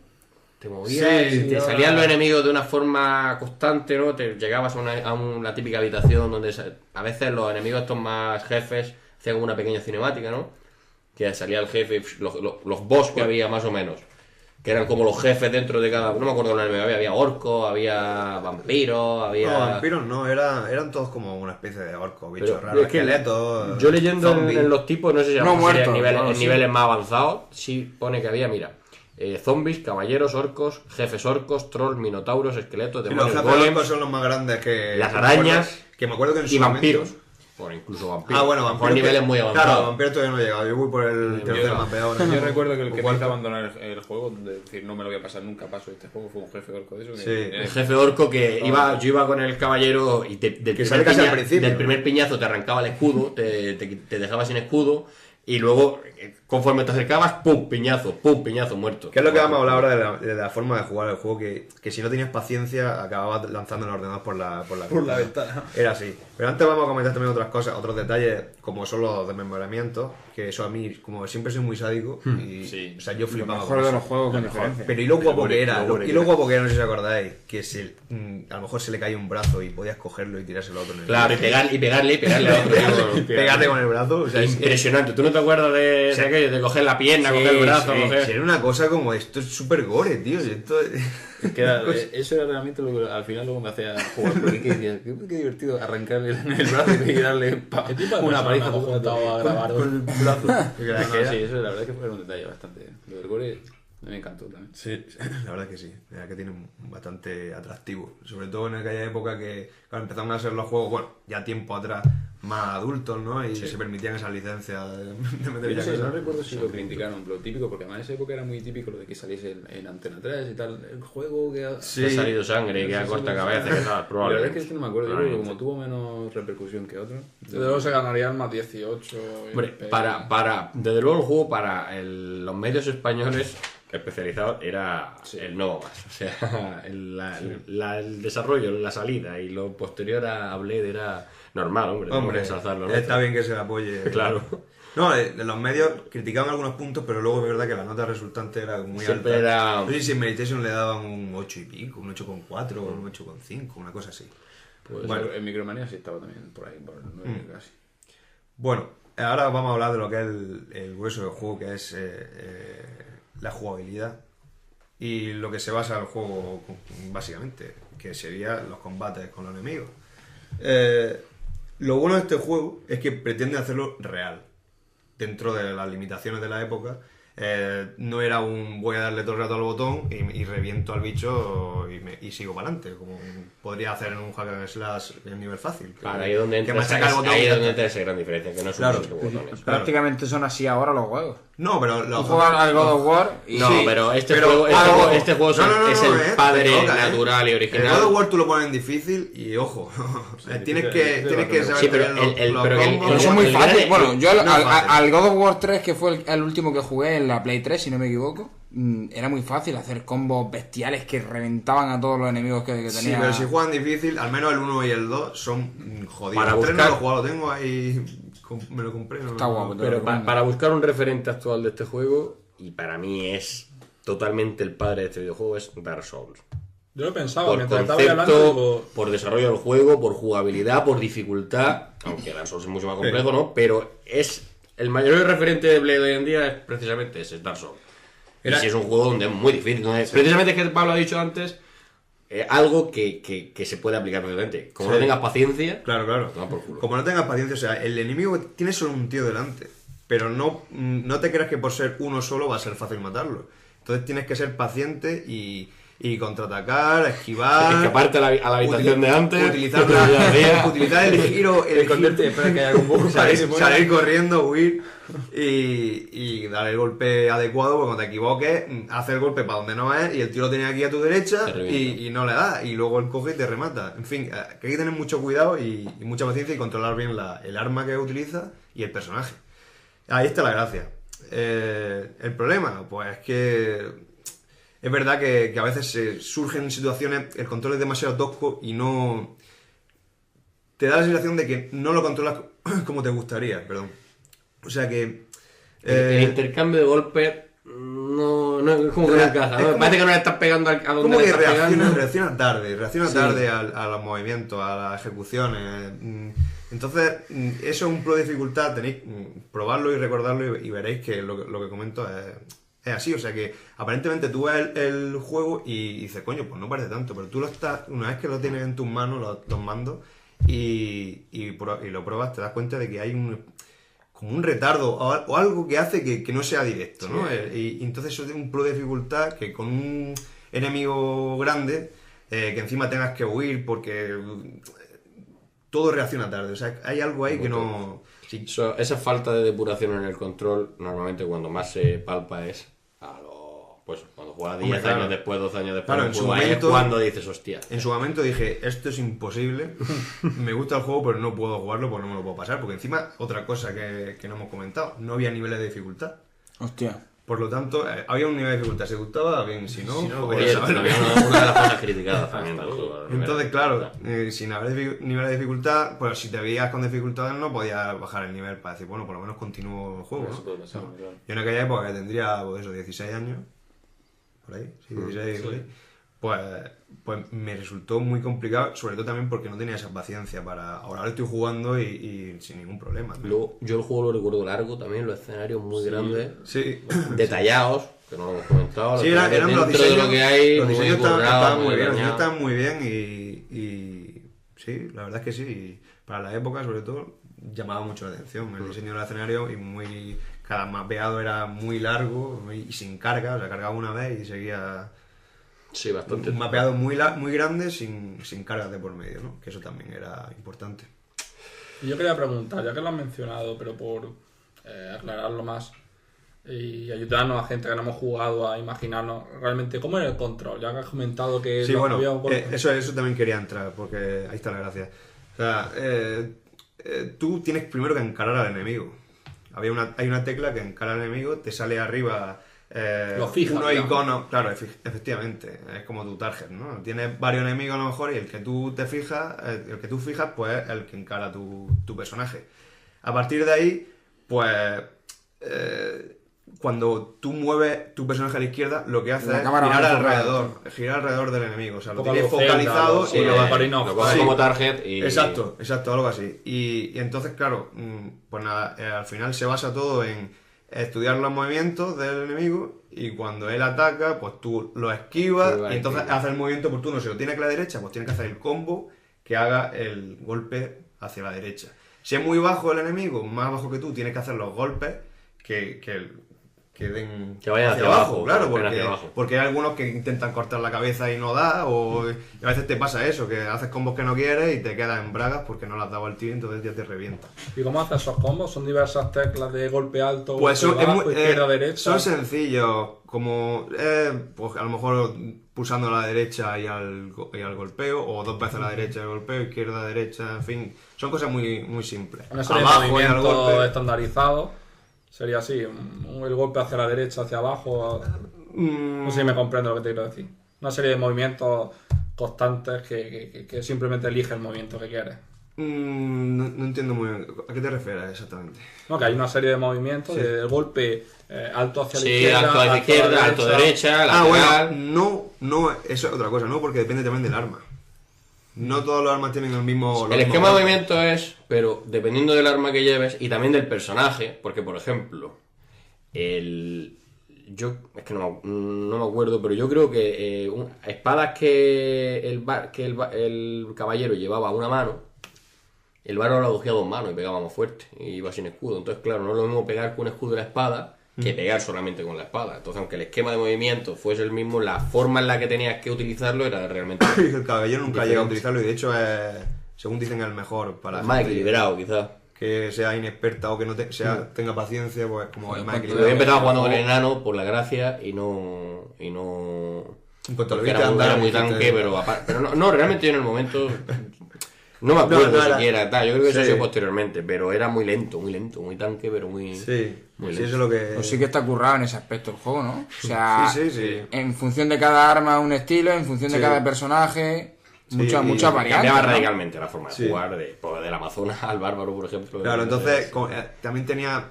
Speaker 1: Te movías,
Speaker 4: Sí,
Speaker 1: te salían los enemigos de una forma constante, ¿no? Te llegabas a la típica habitación donde a veces los enemigos estos más jefes hacían como una pequeña cinemática, ¿no? Que salía el jefe, los boss que había más o menos, que eran como los jefes dentro de cada... No me acuerdo del enemigo, había orcos, había vampiros, había...
Speaker 4: No, vampiros no, eran todos como una especie de orcos, bichos
Speaker 1: Pero
Speaker 4: raros,
Speaker 1: es que
Speaker 4: esqueletos.
Speaker 1: Yo leyendo
Speaker 4: zombies.
Speaker 1: en los tipos, no sé si a lo
Speaker 5: No
Speaker 1: mejor sería
Speaker 5: muertos,
Speaker 1: en
Speaker 5: no,
Speaker 1: en
Speaker 5: sí.
Speaker 1: niveles más avanzados, sí pone que había, mira, zombies, caballeros, orcos, jefes orcos, trolls, minotauros, esqueletos,
Speaker 4: Sí, los
Speaker 1: demonios,
Speaker 4: jefes
Speaker 1: golems
Speaker 4: orcos son los más grandes que...
Speaker 1: las
Speaker 4: que me acuerdo-
Speaker 1: arañas
Speaker 4: Que me acuerdo que en
Speaker 1: y
Speaker 4: su
Speaker 1: vampiros.
Speaker 4: momento-
Speaker 1: Bueno, incluso vampiros.
Speaker 4: Ah, bueno,
Speaker 1: Por
Speaker 4: vampiros.
Speaker 1: niveles muy
Speaker 4: Claro,
Speaker 1: avanzados.
Speaker 4: vampiros todavía no he llegado. Yo voy por el tercer mapeado. ahora
Speaker 3: Yo
Speaker 4: mismo.
Speaker 3: recuerdo que el que me
Speaker 4: ¿Cuál?
Speaker 3: hizo abandonar el juego, de decir no me lo voy a pasar nunca, paso este juego, fue un jefe orco de eso.
Speaker 4: Sí.
Speaker 1: El jefe orco que yo iba con el caballero y del
Speaker 4: sale casi al principio.
Speaker 1: del primer piñazo te arrancaba el escudo, te dejaba sin escudo y luego conforme te acercabas, pum, piñazo, muerto.
Speaker 4: ¿Qué es lo que vamos a hablar ahora de la forma de jugar el juego? Que si no tenías paciencia, acababas lanzando el ordenador por la ventana. Era así. Pero antes vamos a comentar también otras cosas, otros detalles, como son los desmembramientos, que eso a mí, como siempre soy muy sádico, y,
Speaker 3: Sí.
Speaker 4: o sea, yo
Speaker 5: Lo
Speaker 4: flipaba
Speaker 5: mejor
Speaker 4: con
Speaker 5: de
Speaker 4: eso.
Speaker 5: los juegos con diferencia.
Speaker 4: Pero y lo guapo que era,
Speaker 3: gore
Speaker 4: y lo guapo que era, no sé si os acordáis, que a lo mejor se le caía un brazo y podías cogerlo y tirárselo a otro en el
Speaker 1: Claro, y pegarle a otro.
Speaker 4: pegarle con el brazo, o sea, es
Speaker 1: Impresionante. ¿Tú no te acuerdas de aquello? De coger la pierna, coger el brazo, coger...
Speaker 4: era una cosa como esto es súper gore, tío. y esto
Speaker 3: Eso era realmente lo que al final luego me hacía jugar. Porque ¿qué decías? Qué divertido arrancarle el brazo y darle una paliza
Speaker 2: hemos juntado a grabar hoy?
Speaker 4: con el brazo.
Speaker 3: No, sí, eso la verdad es que fue un detalle bastante. Lo del gore me encantó también.
Speaker 4: Sí, la verdad que sí. La verdad que tiene bastante atractivo. Sobre todo en aquella época que claro, empezaron a ser los juegos, bueno, ya tiempo atrás, más adultos, ¿no? Y se permitían esas licencias de meter
Speaker 3: Yo no,
Speaker 4: ya
Speaker 3: sé,
Speaker 4: cosas.
Speaker 3: no recuerdo si lo criticaron, pero lo típico, porque además en esa época era muy típico lo de que saliese en Antena 3 y tal. El juego que ha...
Speaker 1: Que ha salido sangre, que ha corta cabeza, que tal,
Speaker 3: La verdad es
Speaker 1: probablemente.
Speaker 3: que es que no me acuerdo, yo creo que como tuvo menos repercusión que otro.
Speaker 2: Desde luego se ganarían más 18.
Speaker 1: Hombre, desde luego el juego para los medios españoles especializados era el nuevo más. O sea, el desarrollo, la salida y lo posterior a Blade era normal, hombre. tenemos
Speaker 4: Hombre,
Speaker 1: que ensalzarlo, ¿no?
Speaker 4: está bien que se le apoye.
Speaker 1: Claro.
Speaker 4: No, en los medios criticaban algunos puntos, pero luego es verdad que la nota resultante era muy
Speaker 1: Siempre
Speaker 4: alta.
Speaker 1: era-
Speaker 4: No sé si en Meditation le daban un 8 y pico, un 8,4 o un 8,5, una cosa así.
Speaker 3: Pues
Speaker 4: Bueno.
Speaker 3: en Micromanía sí estaba también por ahí, por el 9 casi.
Speaker 4: Bueno, ahora vamos a hablar de lo que es el grueso del juego, que es la jugabilidad y lo que se basa el juego básicamente, que sería los combates con los enemigos. Lo bueno de este juego es que pretende hacerlo real, dentro de las limitaciones de la época, No era un voy a darle todo el rato al botón y reviento al bicho y sigo para adelante, como podría hacer en un hack and slash en nivel fácil.
Speaker 1: Claro, ahí es donde entra esa gran diferencia, que no es un
Speaker 4: Claro.
Speaker 1: juego de botones.
Speaker 5: Prácticamente son así ahora los juegos.
Speaker 4: No, pero
Speaker 5: Tú juegas al God of War y...
Speaker 1: No,
Speaker 5: Sí.
Speaker 1: pero este
Speaker 4: pero-
Speaker 1: juego
Speaker 4: no,
Speaker 1: es el padre
Speaker 4: te equivocas,
Speaker 1: natural y
Speaker 4: El
Speaker 1: original.
Speaker 4: God of War tú lo pones en difícil y ojo, tienes que saber
Speaker 1: Sí, pero
Speaker 4: tener los
Speaker 1: pero
Speaker 4: combos.
Speaker 5: Pero eso es muy
Speaker 1: el
Speaker 5: fácil.
Speaker 1: gran-
Speaker 5: Bueno, yo
Speaker 4: no es fácil.
Speaker 5: al God of War 3, que fue el último que jugué en la Play 3, si no me equivoco, era muy fácil hacer combos bestiales que reventaban a todos los enemigos que tenía.
Speaker 4: Sí, pero si juegan difícil, al menos el 1 y el 2 son jodidos.
Speaker 1: Para
Speaker 4: El 3 no
Speaker 1: buscar-
Speaker 4: lo he jugado, lo tengo ahí, me lo compré. No,
Speaker 5: Está guapo,
Speaker 1: Pero para buscar un referente actual de este juego, y para mí es totalmente el padre de este videojuego, es Dark Souls.
Speaker 2: Yo lo he pensado,
Speaker 1: Por
Speaker 2: mientras estaba hablando,
Speaker 1: concepto,
Speaker 2: digo,
Speaker 1: por desarrollo del juego, por jugabilidad, por dificultad, aunque Dark Souls es mucho más complejo, ¿no? Pero es el mayor referente de Blade hoy en día es precisamente ese, Dark Souls. Y si es un juego donde es muy difícil, ¿no? Precisamente es que Pablo ha dicho antes, algo que se puede aplicar perfectamente. Como no tengas paciencia,
Speaker 4: Claro.
Speaker 1: toma por culo.
Speaker 4: Como no tengas paciencia, o sea, el enemigo tiene solo un tío delante. Pero no te creas que por ser uno solo va a ser fácil matarlo. Entonces tienes que ser paciente y contraatacar, esquivar.
Speaker 1: Escaparte a la habitación de antes.
Speaker 4: Utilizar el giro.
Speaker 6: Esconderte, espera que haya algún bug.
Speaker 4: Salir corriendo, huir y dar el golpe adecuado, porque cuando te equivoques, hace el golpe para donde no es y el tío lo tiene aquí a tu derecha
Speaker 1: Te revienta.
Speaker 4: y no le da. Y luego él coge y te remata. En fin, que hay que tener mucho cuidado y mucha paciencia y controlar bien el arma que utiliza y el personaje. Ahí está la gracia. El problema, pues es que es verdad que a veces surgen situaciones, el control es demasiado tosco y no... Te da la sensación de que no lo controlas como te gustaría, perdón. O sea que...
Speaker 1: El intercambio de golpes no es como que no encaja, ¿no?
Speaker 4: es como-
Speaker 1: Parece que no le estás pegando a donde
Speaker 4: Como
Speaker 1: le
Speaker 4: que
Speaker 1: estás pegando.
Speaker 4: reacciona
Speaker 1: Sí.
Speaker 4: tarde a los movimientos, a las ejecuciones. Entonces, eso es un pro de dificultad, tenéis probarlo y recordarlo y veréis que lo que comento es así. O sea que aparentemente tú ves el juego y dices, coño, pues no parece tanto, pero tú una vez que lo tienes en tus manos, los mandos, y lo pruebas, te das cuenta de que hay como un retardo o algo que hace que no sea directo, ¿no? Y entonces eso es un pro de dificultad que con un enemigo grande, que encima tengas que huir porque todo reacciona tarde. O sea, hay algo ahí que no... Sí.
Speaker 1: Esa falta de depuración en el control, normalmente cuando más se palpa es pues cuando juegas 10
Speaker 4: Hombre, claro.
Speaker 1: años después, 12 años después,
Speaker 4: Claro,
Speaker 1: un
Speaker 4: en su
Speaker 1: juego, ahí es
Speaker 4: momento-
Speaker 1: cuando dices, hostia.
Speaker 4: En su momento dije, esto es imposible, me gusta el juego pero no puedo jugarlo porque no me lo puedo pasar, porque encima, otra cosa que no hemos comentado, no había niveles de dificultad.
Speaker 5: Hostia.
Speaker 4: Por lo tanto, había un nivel de dificultad, si gustaba, bien, si no, pues
Speaker 1: Oye,
Speaker 4: ya sabes.
Speaker 1: también una de las cosas criticadas también del juego.
Speaker 4: Entonces, claro, sin haber nivel de dificultad, pues si te veías con dificultades no podías bajar el nivel para decir, bueno, por lo menos continúo el juego.
Speaker 6: Eso
Speaker 4: ¿no?
Speaker 6: puede pasar, claro.
Speaker 4: Yo en aquella época que tendría, pues eso, 16 años, por ahí, sí, 16, por ahí, pues me resultó muy complicado, sobre todo también porque no tenía esa paciencia para... Ahora estoy jugando y sin ningún problema, ¿no?
Speaker 1: Luego, yo el juego lo recuerdo largo también, los escenarios muy grandes,
Speaker 4: Sí,
Speaker 1: detallados, que no lo hemos comentado.
Speaker 4: sí eran
Speaker 1: dentro
Speaker 4: los
Speaker 1: de
Speaker 4: diseños,
Speaker 1: lo que hay,
Speaker 4: los
Speaker 1: muy
Speaker 4: diseños
Speaker 1: currados,
Speaker 4: estaban muy bien, los
Speaker 1: diseñados.
Speaker 4: diseños estaban muy bien y sí, la verdad es que sí, y para la época sobre todo llamaba mucho la atención el diseño del escenario y cada mapeado era muy largo y sin carga, o sea, cargaba una vez y seguía
Speaker 1: Sí, bastante.
Speaker 4: un mapeado muy grande sin cargas de por medio, ¿no? Que eso también era importante.
Speaker 2: y yo quería preguntar, ya que lo has mencionado, pero por aclararlo más y ayudarnos a gente que no hemos jugado a imaginarnos realmente cómo era el control, ya que has comentado que
Speaker 4: Sí,
Speaker 2: no
Speaker 4: bueno,
Speaker 2: había un-
Speaker 4: eso también quería entrar, porque ahí está la gracia. O sea, tú tienes primero que encarar al enemigo. Hay una tecla que encara al enemigo, te sale arriba
Speaker 2: Lo fija,
Speaker 4: unos
Speaker 2: digamos.
Speaker 4: iconos, claro, efectivamente, es como tu target, ¿no? Tienes varios enemigos a lo mejor y el que tú fijas, pues es el que encara tu personaje. A partir de ahí, pues cuando tú mueves tu personaje a la izquierda, lo que hace
Speaker 5: La
Speaker 4: es
Speaker 5: cámara
Speaker 4: girar
Speaker 5: va enfocada.
Speaker 4: alrededor del enemigo. O sea, lo
Speaker 2: Poco
Speaker 4: tienes
Speaker 2: a lo Zelda,
Speaker 4: focalizado
Speaker 2: lo-
Speaker 1: Sí,
Speaker 4: y
Speaker 2: lo
Speaker 4: lo
Speaker 2: de
Speaker 4: vas-
Speaker 2: Ocarina of
Speaker 1: lo coges
Speaker 4: Sí.
Speaker 1: como target y...
Speaker 4: Exacto, algo así. Y entonces, claro, pues nada, al final se basa todo en estudiar los movimientos del enemigo y cuando él ataca, pues tú lo esquivas
Speaker 1: Esquiva,
Speaker 4: y entonces
Speaker 1: esquiva.
Speaker 4: hace el movimiento oportuno. Si lo tiene que la derecha, pues tiene que hacer el combo que haga el golpe hacia la derecha. Si es muy bajo el enemigo, más bajo que tú, tienes que hacer los golpes que
Speaker 1: Que vayan hacia abajo,
Speaker 4: claro,
Speaker 1: que vayan hacia abajo.
Speaker 4: porque hay algunos que intentan cortar la cabeza y no da, y a veces te pasa eso, que haces combos que no quieres y te quedas en bragas porque no le has dado al tío y entonces ya te revienta.
Speaker 2: ¿Y cómo haces esos combos? ¿Son diversas teclas de golpe alto,
Speaker 4: Pues
Speaker 2: golpe
Speaker 4: son,
Speaker 2: bajo, izquierda, derecha?
Speaker 4: son sencillos, como pues a lo mejor pulsando a la derecha y al golpeo, o 2 veces a la derecha y al golpeo, izquierda, derecha, en fin, son cosas muy, muy simples.
Speaker 2: Una serie de
Speaker 4: Abajo y al
Speaker 2: movimientos
Speaker 4: golpe.
Speaker 2: estandarizados. Sería así, el golpe hacia la derecha, hacia abajo. No sé si me comprendo lo que te quiero decir. Una serie de movimientos constantes que simplemente elige el movimiento que quieres.
Speaker 4: No entiendo muy bien. ¿A qué te refieres exactamente?
Speaker 2: No, que hay una serie de movimientos
Speaker 4: Sí.
Speaker 2: de golpe alto hacia la
Speaker 1: Sí,
Speaker 2: izquierda,
Speaker 1: alto a la izquierda, alto a derecha, lateral.
Speaker 4: Bueno, no, eso es otra cosa, ¿no? Porque depende también del arma. No todos los armas tienen el mismo...
Speaker 1: El esquema de movimiento es, pero dependiendo del arma que lleves y también del personaje, porque por ejemplo, yo es que no me acuerdo, pero yo creo que espadas que el caballero llevaba a una mano, el bárbaro la cogía a 2 manos y pegaba más fuerte y iba sin escudo. Entonces, claro, no es lo mismo pegar con un escudo de la espada que pegar solamente con la espada. Entonces, aunque el esquema de movimiento fuese el mismo, la forma en la que tenías que utilizarlo era realmente
Speaker 4: El caballero nunca llega a utilizarlo y de hecho es, según dicen, el mejor para la
Speaker 1: más
Speaker 4: gente
Speaker 1: equilibrado, quizás.
Speaker 4: que sea inexperta o que no tenga paciencia, pues como el más
Speaker 1: Yo
Speaker 4: equilibrado.
Speaker 1: he empezado jugando con el enano por la gracia y no
Speaker 4: En cuanto lo
Speaker 1: porque
Speaker 4: viste
Speaker 1: era
Speaker 4: andar,
Speaker 1: muy
Speaker 4: dijiste-
Speaker 1: tanque, pero no, realmente yo en el momento no me acuerdo
Speaker 4: No era-
Speaker 1: siquiera, tal, yo creo que eso ha
Speaker 4: Sí.
Speaker 1: sido posteriormente, pero era muy lento, muy tanque, pero muy...
Speaker 4: Sí,
Speaker 1: Muy
Speaker 4: sí,
Speaker 1: lento.
Speaker 4: eso es lo que...
Speaker 5: Pues sí que está currado en ese aspecto el juego, ¿no? O sea,
Speaker 4: Sí.
Speaker 5: en función de cada arma un estilo, en función de
Speaker 4: Sí.
Speaker 5: cada personaje,
Speaker 4: Sí,
Speaker 5: muchas
Speaker 4: y
Speaker 5: variantes.
Speaker 1: Cambiaba
Speaker 5: ¿no?
Speaker 1: radicalmente la forma de
Speaker 4: Sí.
Speaker 1: jugar, del Amazonas al bárbaro, por ejemplo.
Speaker 4: Claro, entonces también tenía,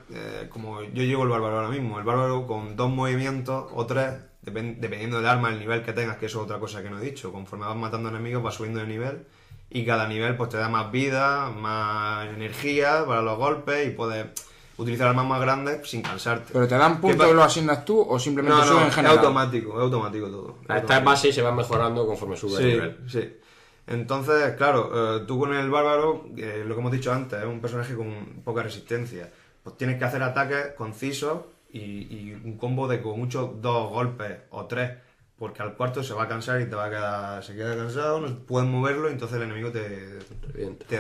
Speaker 4: como yo llevo el bárbaro ahora mismo, el bárbaro con 2 movimientos o 3, dependiendo del arma, el nivel que tengas, que eso es otra cosa que no he dicho. Conforme vas matando enemigos vas subiendo de nivel y cada nivel pues te da más vida, más energía para los golpes y puedes utilizar armas más grandes sin cansarte.
Speaker 5: Pero te dan puntos
Speaker 4: ¿Qué
Speaker 5: y
Speaker 4: pa-
Speaker 5: lo asignas tú o simplemente
Speaker 4: No,
Speaker 5: sube en
Speaker 4: es
Speaker 5: general.
Speaker 4: automático todo.
Speaker 1: Estas bases se van mejorando conforme sube el nivel.
Speaker 4: Sí. Entonces, claro, tú con el bárbaro, lo que hemos dicho antes, es un personaje con poca resistencia. Pues tienes que hacer ataques concisos y un combo de con mucho 2 golpes o 3, porque al cuarto se va a cansar y se queda cansado, no puedes moverlo y entonces el enemigo te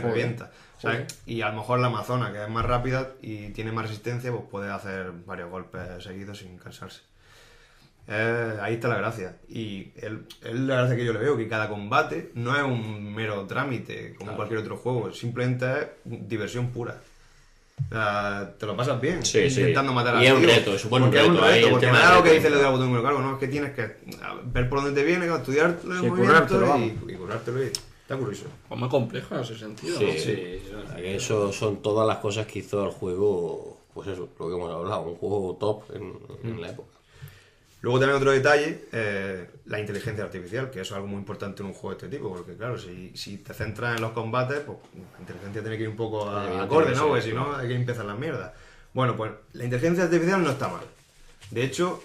Speaker 4: revienta. O sea, y a lo mejor la amazona, que es más rápida y tiene más resistencia, pues puede hacer varios golpes seguidos sin cansarse. Ahí está la gracia. Y es la gracia que yo le veo, que cada combate no es un mero trámite como cualquier otro juego, simplemente es diversión pura. O sea, te lo pasas bien
Speaker 1: Sí, sí.
Speaker 4: intentando matar
Speaker 1: Y
Speaker 4: al
Speaker 1: es un
Speaker 4: tío.
Speaker 1: reto, supone un
Speaker 4: Porque es
Speaker 1: reto, ahí el
Speaker 4: porque
Speaker 1: tema
Speaker 4: nada
Speaker 1: del
Speaker 4: lo que
Speaker 1: reto.
Speaker 4: dice lo de botón de cargo, no, es que tienes que ver por dónde te viene, estudiar el
Speaker 5: Sí,
Speaker 4: movimiento
Speaker 5: currártelo, vamos.
Speaker 4: y currártelo. Está curioso.
Speaker 2: Pues muy complejo en ese sentido.
Speaker 1: Sí,
Speaker 2: ¿no?
Speaker 1: sí. Eso son todas las cosas que hizo el juego, pues eso, lo que hemos hablado, un juego top en la época.
Speaker 4: Luego también otro detalle, la inteligencia artificial, que eso es algo muy importante en un juego de este tipo, porque claro, si te centras en los combates, pues la inteligencia tiene que ir un poco acorde, ¿no? Porque si no, hay que empezar las mierdas. Bueno, pues la inteligencia artificial no está mal. De hecho,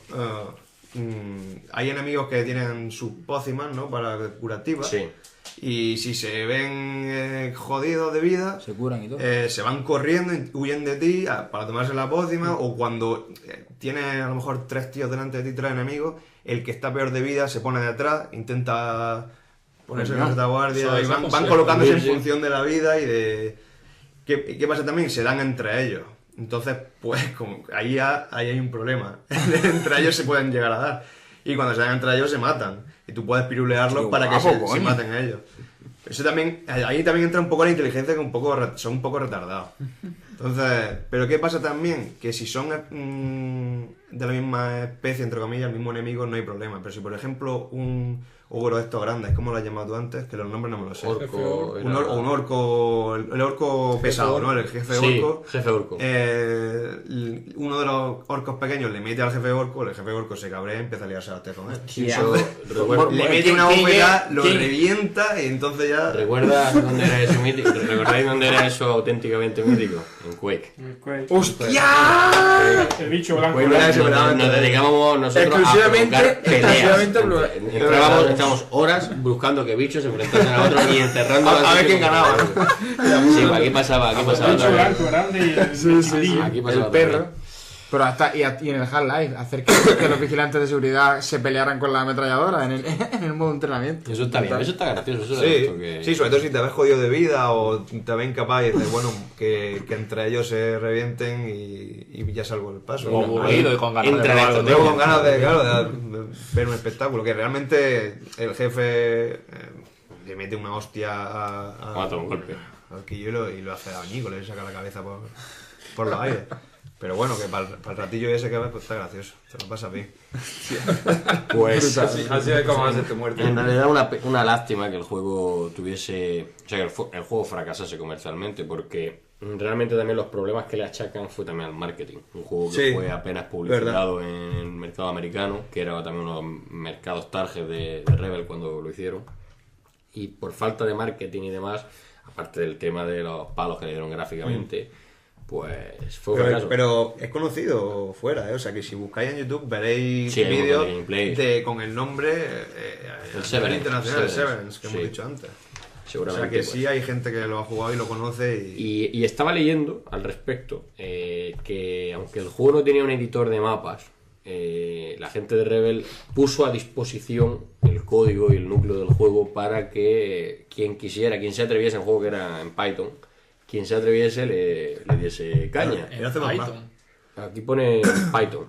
Speaker 4: hay enemigos que tienen sus pócimas, ¿no? Para curativas.
Speaker 1: Sí.
Speaker 4: Y si se ven jodidos de vida,
Speaker 5: Se curan y todo.
Speaker 4: se van corriendo y huyen de ti para tomarse la pócima, o cuando tienes a lo mejor 3 tíos delante de ti, 3 enemigos, el que está peor de vida se pone detrás, intenta ponerse en retaguardia,
Speaker 2: Eso
Speaker 4: y
Speaker 2: es
Speaker 4: van
Speaker 2: aconsejo,
Speaker 4: colocándose en
Speaker 1: sí.
Speaker 4: función de la vida y de... ¿Qué pasa también? Se dan entre ellos. Entonces, pues, como ahí hay un problema. Entre ellos se pueden llegar a dar. Y cuando se dan entre ellos se matan. Y tú puedes pirulearlos
Speaker 5: Qué
Speaker 4: para que
Speaker 5: guapo,
Speaker 4: se
Speaker 5: coño.
Speaker 4: maten ellos. Eso también, ahí también entra un poco la inteligencia, que son un poco retardados. Entonces, pero ¿qué pasa también? Que si son de la misma especie, entre comillas, el mismo enemigo, no hay problema. Pero si, por ejemplo, un ogro de estos grandes, ¿cómo lo has llamado tú antes? Que los nombres no me los sé.
Speaker 1: Orco,
Speaker 4: Un orco, el orco pesado, ¿no? El jefe
Speaker 1: Sí,
Speaker 4: orco.
Speaker 1: jefe orco.
Speaker 4: Uno de los orcos pequeños le mete al jefe orco, el jefe orco se cabrea y empieza a liarse a hostias con él.
Speaker 1: Eso, recuerda-
Speaker 4: Le mete una
Speaker 5: ¿Quién-
Speaker 4: bofetada,
Speaker 5: quién-
Speaker 4: lo
Speaker 5: quién-
Speaker 4: revienta y entonces ya...
Speaker 1: ¿Recuerdas dónde era eso mítico? ¿Recordáis dónde era eso auténticamente mítico? En Quake.
Speaker 5: ¡Hostia!
Speaker 7: El bicho blanco.
Speaker 1: Pues nos dedicábamos nosotros
Speaker 5: Exclusivamente-
Speaker 1: a provocar
Speaker 5: exclusivamente
Speaker 1: peleas. Estábamos horas buscando que bichos se enfrentasen a otros y encerrando
Speaker 4: A ver quién ganaba,
Speaker 1: Sí, aquí pasaba,
Speaker 7: El bicho blanco grande y el
Speaker 5: Sí, sí, sí.
Speaker 1: Aquí pasaba
Speaker 5: El perro.
Speaker 1: también.
Speaker 5: Pero hasta y en el Half-Life, hacer que los vigilantes de seguridad se pelearan con la ametralladora en el modo entrenamiento.
Speaker 1: Eso está bien, eso está gracioso. Eso
Speaker 4: Sí,
Speaker 1: es que...
Speaker 4: sí, sobre todo si te ves jodido de vida o te ves incapaz y dices, bueno, que entre ellos se revienten y ya salgo del paso.
Speaker 2: O aburrido y con ganas de
Speaker 1: Entre
Speaker 2: probar
Speaker 1: estos,
Speaker 2: algo
Speaker 4: Tengo
Speaker 2: nuevo.
Speaker 4: con ganas de, claro, de ver un espectáculo, que realmente el jefe le mete una hostia
Speaker 1: Mata un golpe.
Speaker 4: al quillo y lo hace añico, le saca la cabeza por los aires.
Speaker 10: Pero bueno, que para el ratillo ese que ves, pues está gracioso. Se lo pasa bien.
Speaker 1: Pues
Speaker 6: Así es como haces tu muerte.
Speaker 1: en realidad una lástima que el juego tuviese... O sea, que el juego fracasase comercialmente, porque realmente también los problemas que le achacan fue también al marketing. Un juego que
Speaker 10: Sí,
Speaker 1: fue apenas publicitado en el mercado americano, que era también uno de los mercados target de Rebel cuando lo hicieron. Y por falta de marketing y demás, aparte del tema de los palos que le dieron gráficamente, pues fue un fracaso.
Speaker 10: Pero es conocido fuera, ¿eh? O sea que si buscáis en YouTube veréis
Speaker 1: Sí, hay un
Speaker 10: vídeos
Speaker 1: montón de gameplays.
Speaker 10: con el nombre
Speaker 1: El Severance,
Speaker 10: internacional, el
Speaker 1: Severance,
Speaker 10: Severance, que
Speaker 1: sí.
Speaker 10: hemos dicho antes. O
Speaker 1: Seguramente.
Speaker 10: sea que
Speaker 1: pues.
Speaker 10: sí hay gente que lo ha jugado y lo conoce
Speaker 1: Y estaba leyendo al respecto que aunque el juego no tenía un editor de mapas, la gente de Rebel puso a disposición el código y el núcleo del juego para que quien quisiera, quien se atreviese, el juego que era en Python, quien se atreviese le diese caña.
Speaker 10: Era hace más
Speaker 2: Python.
Speaker 1: Aquí pone Python.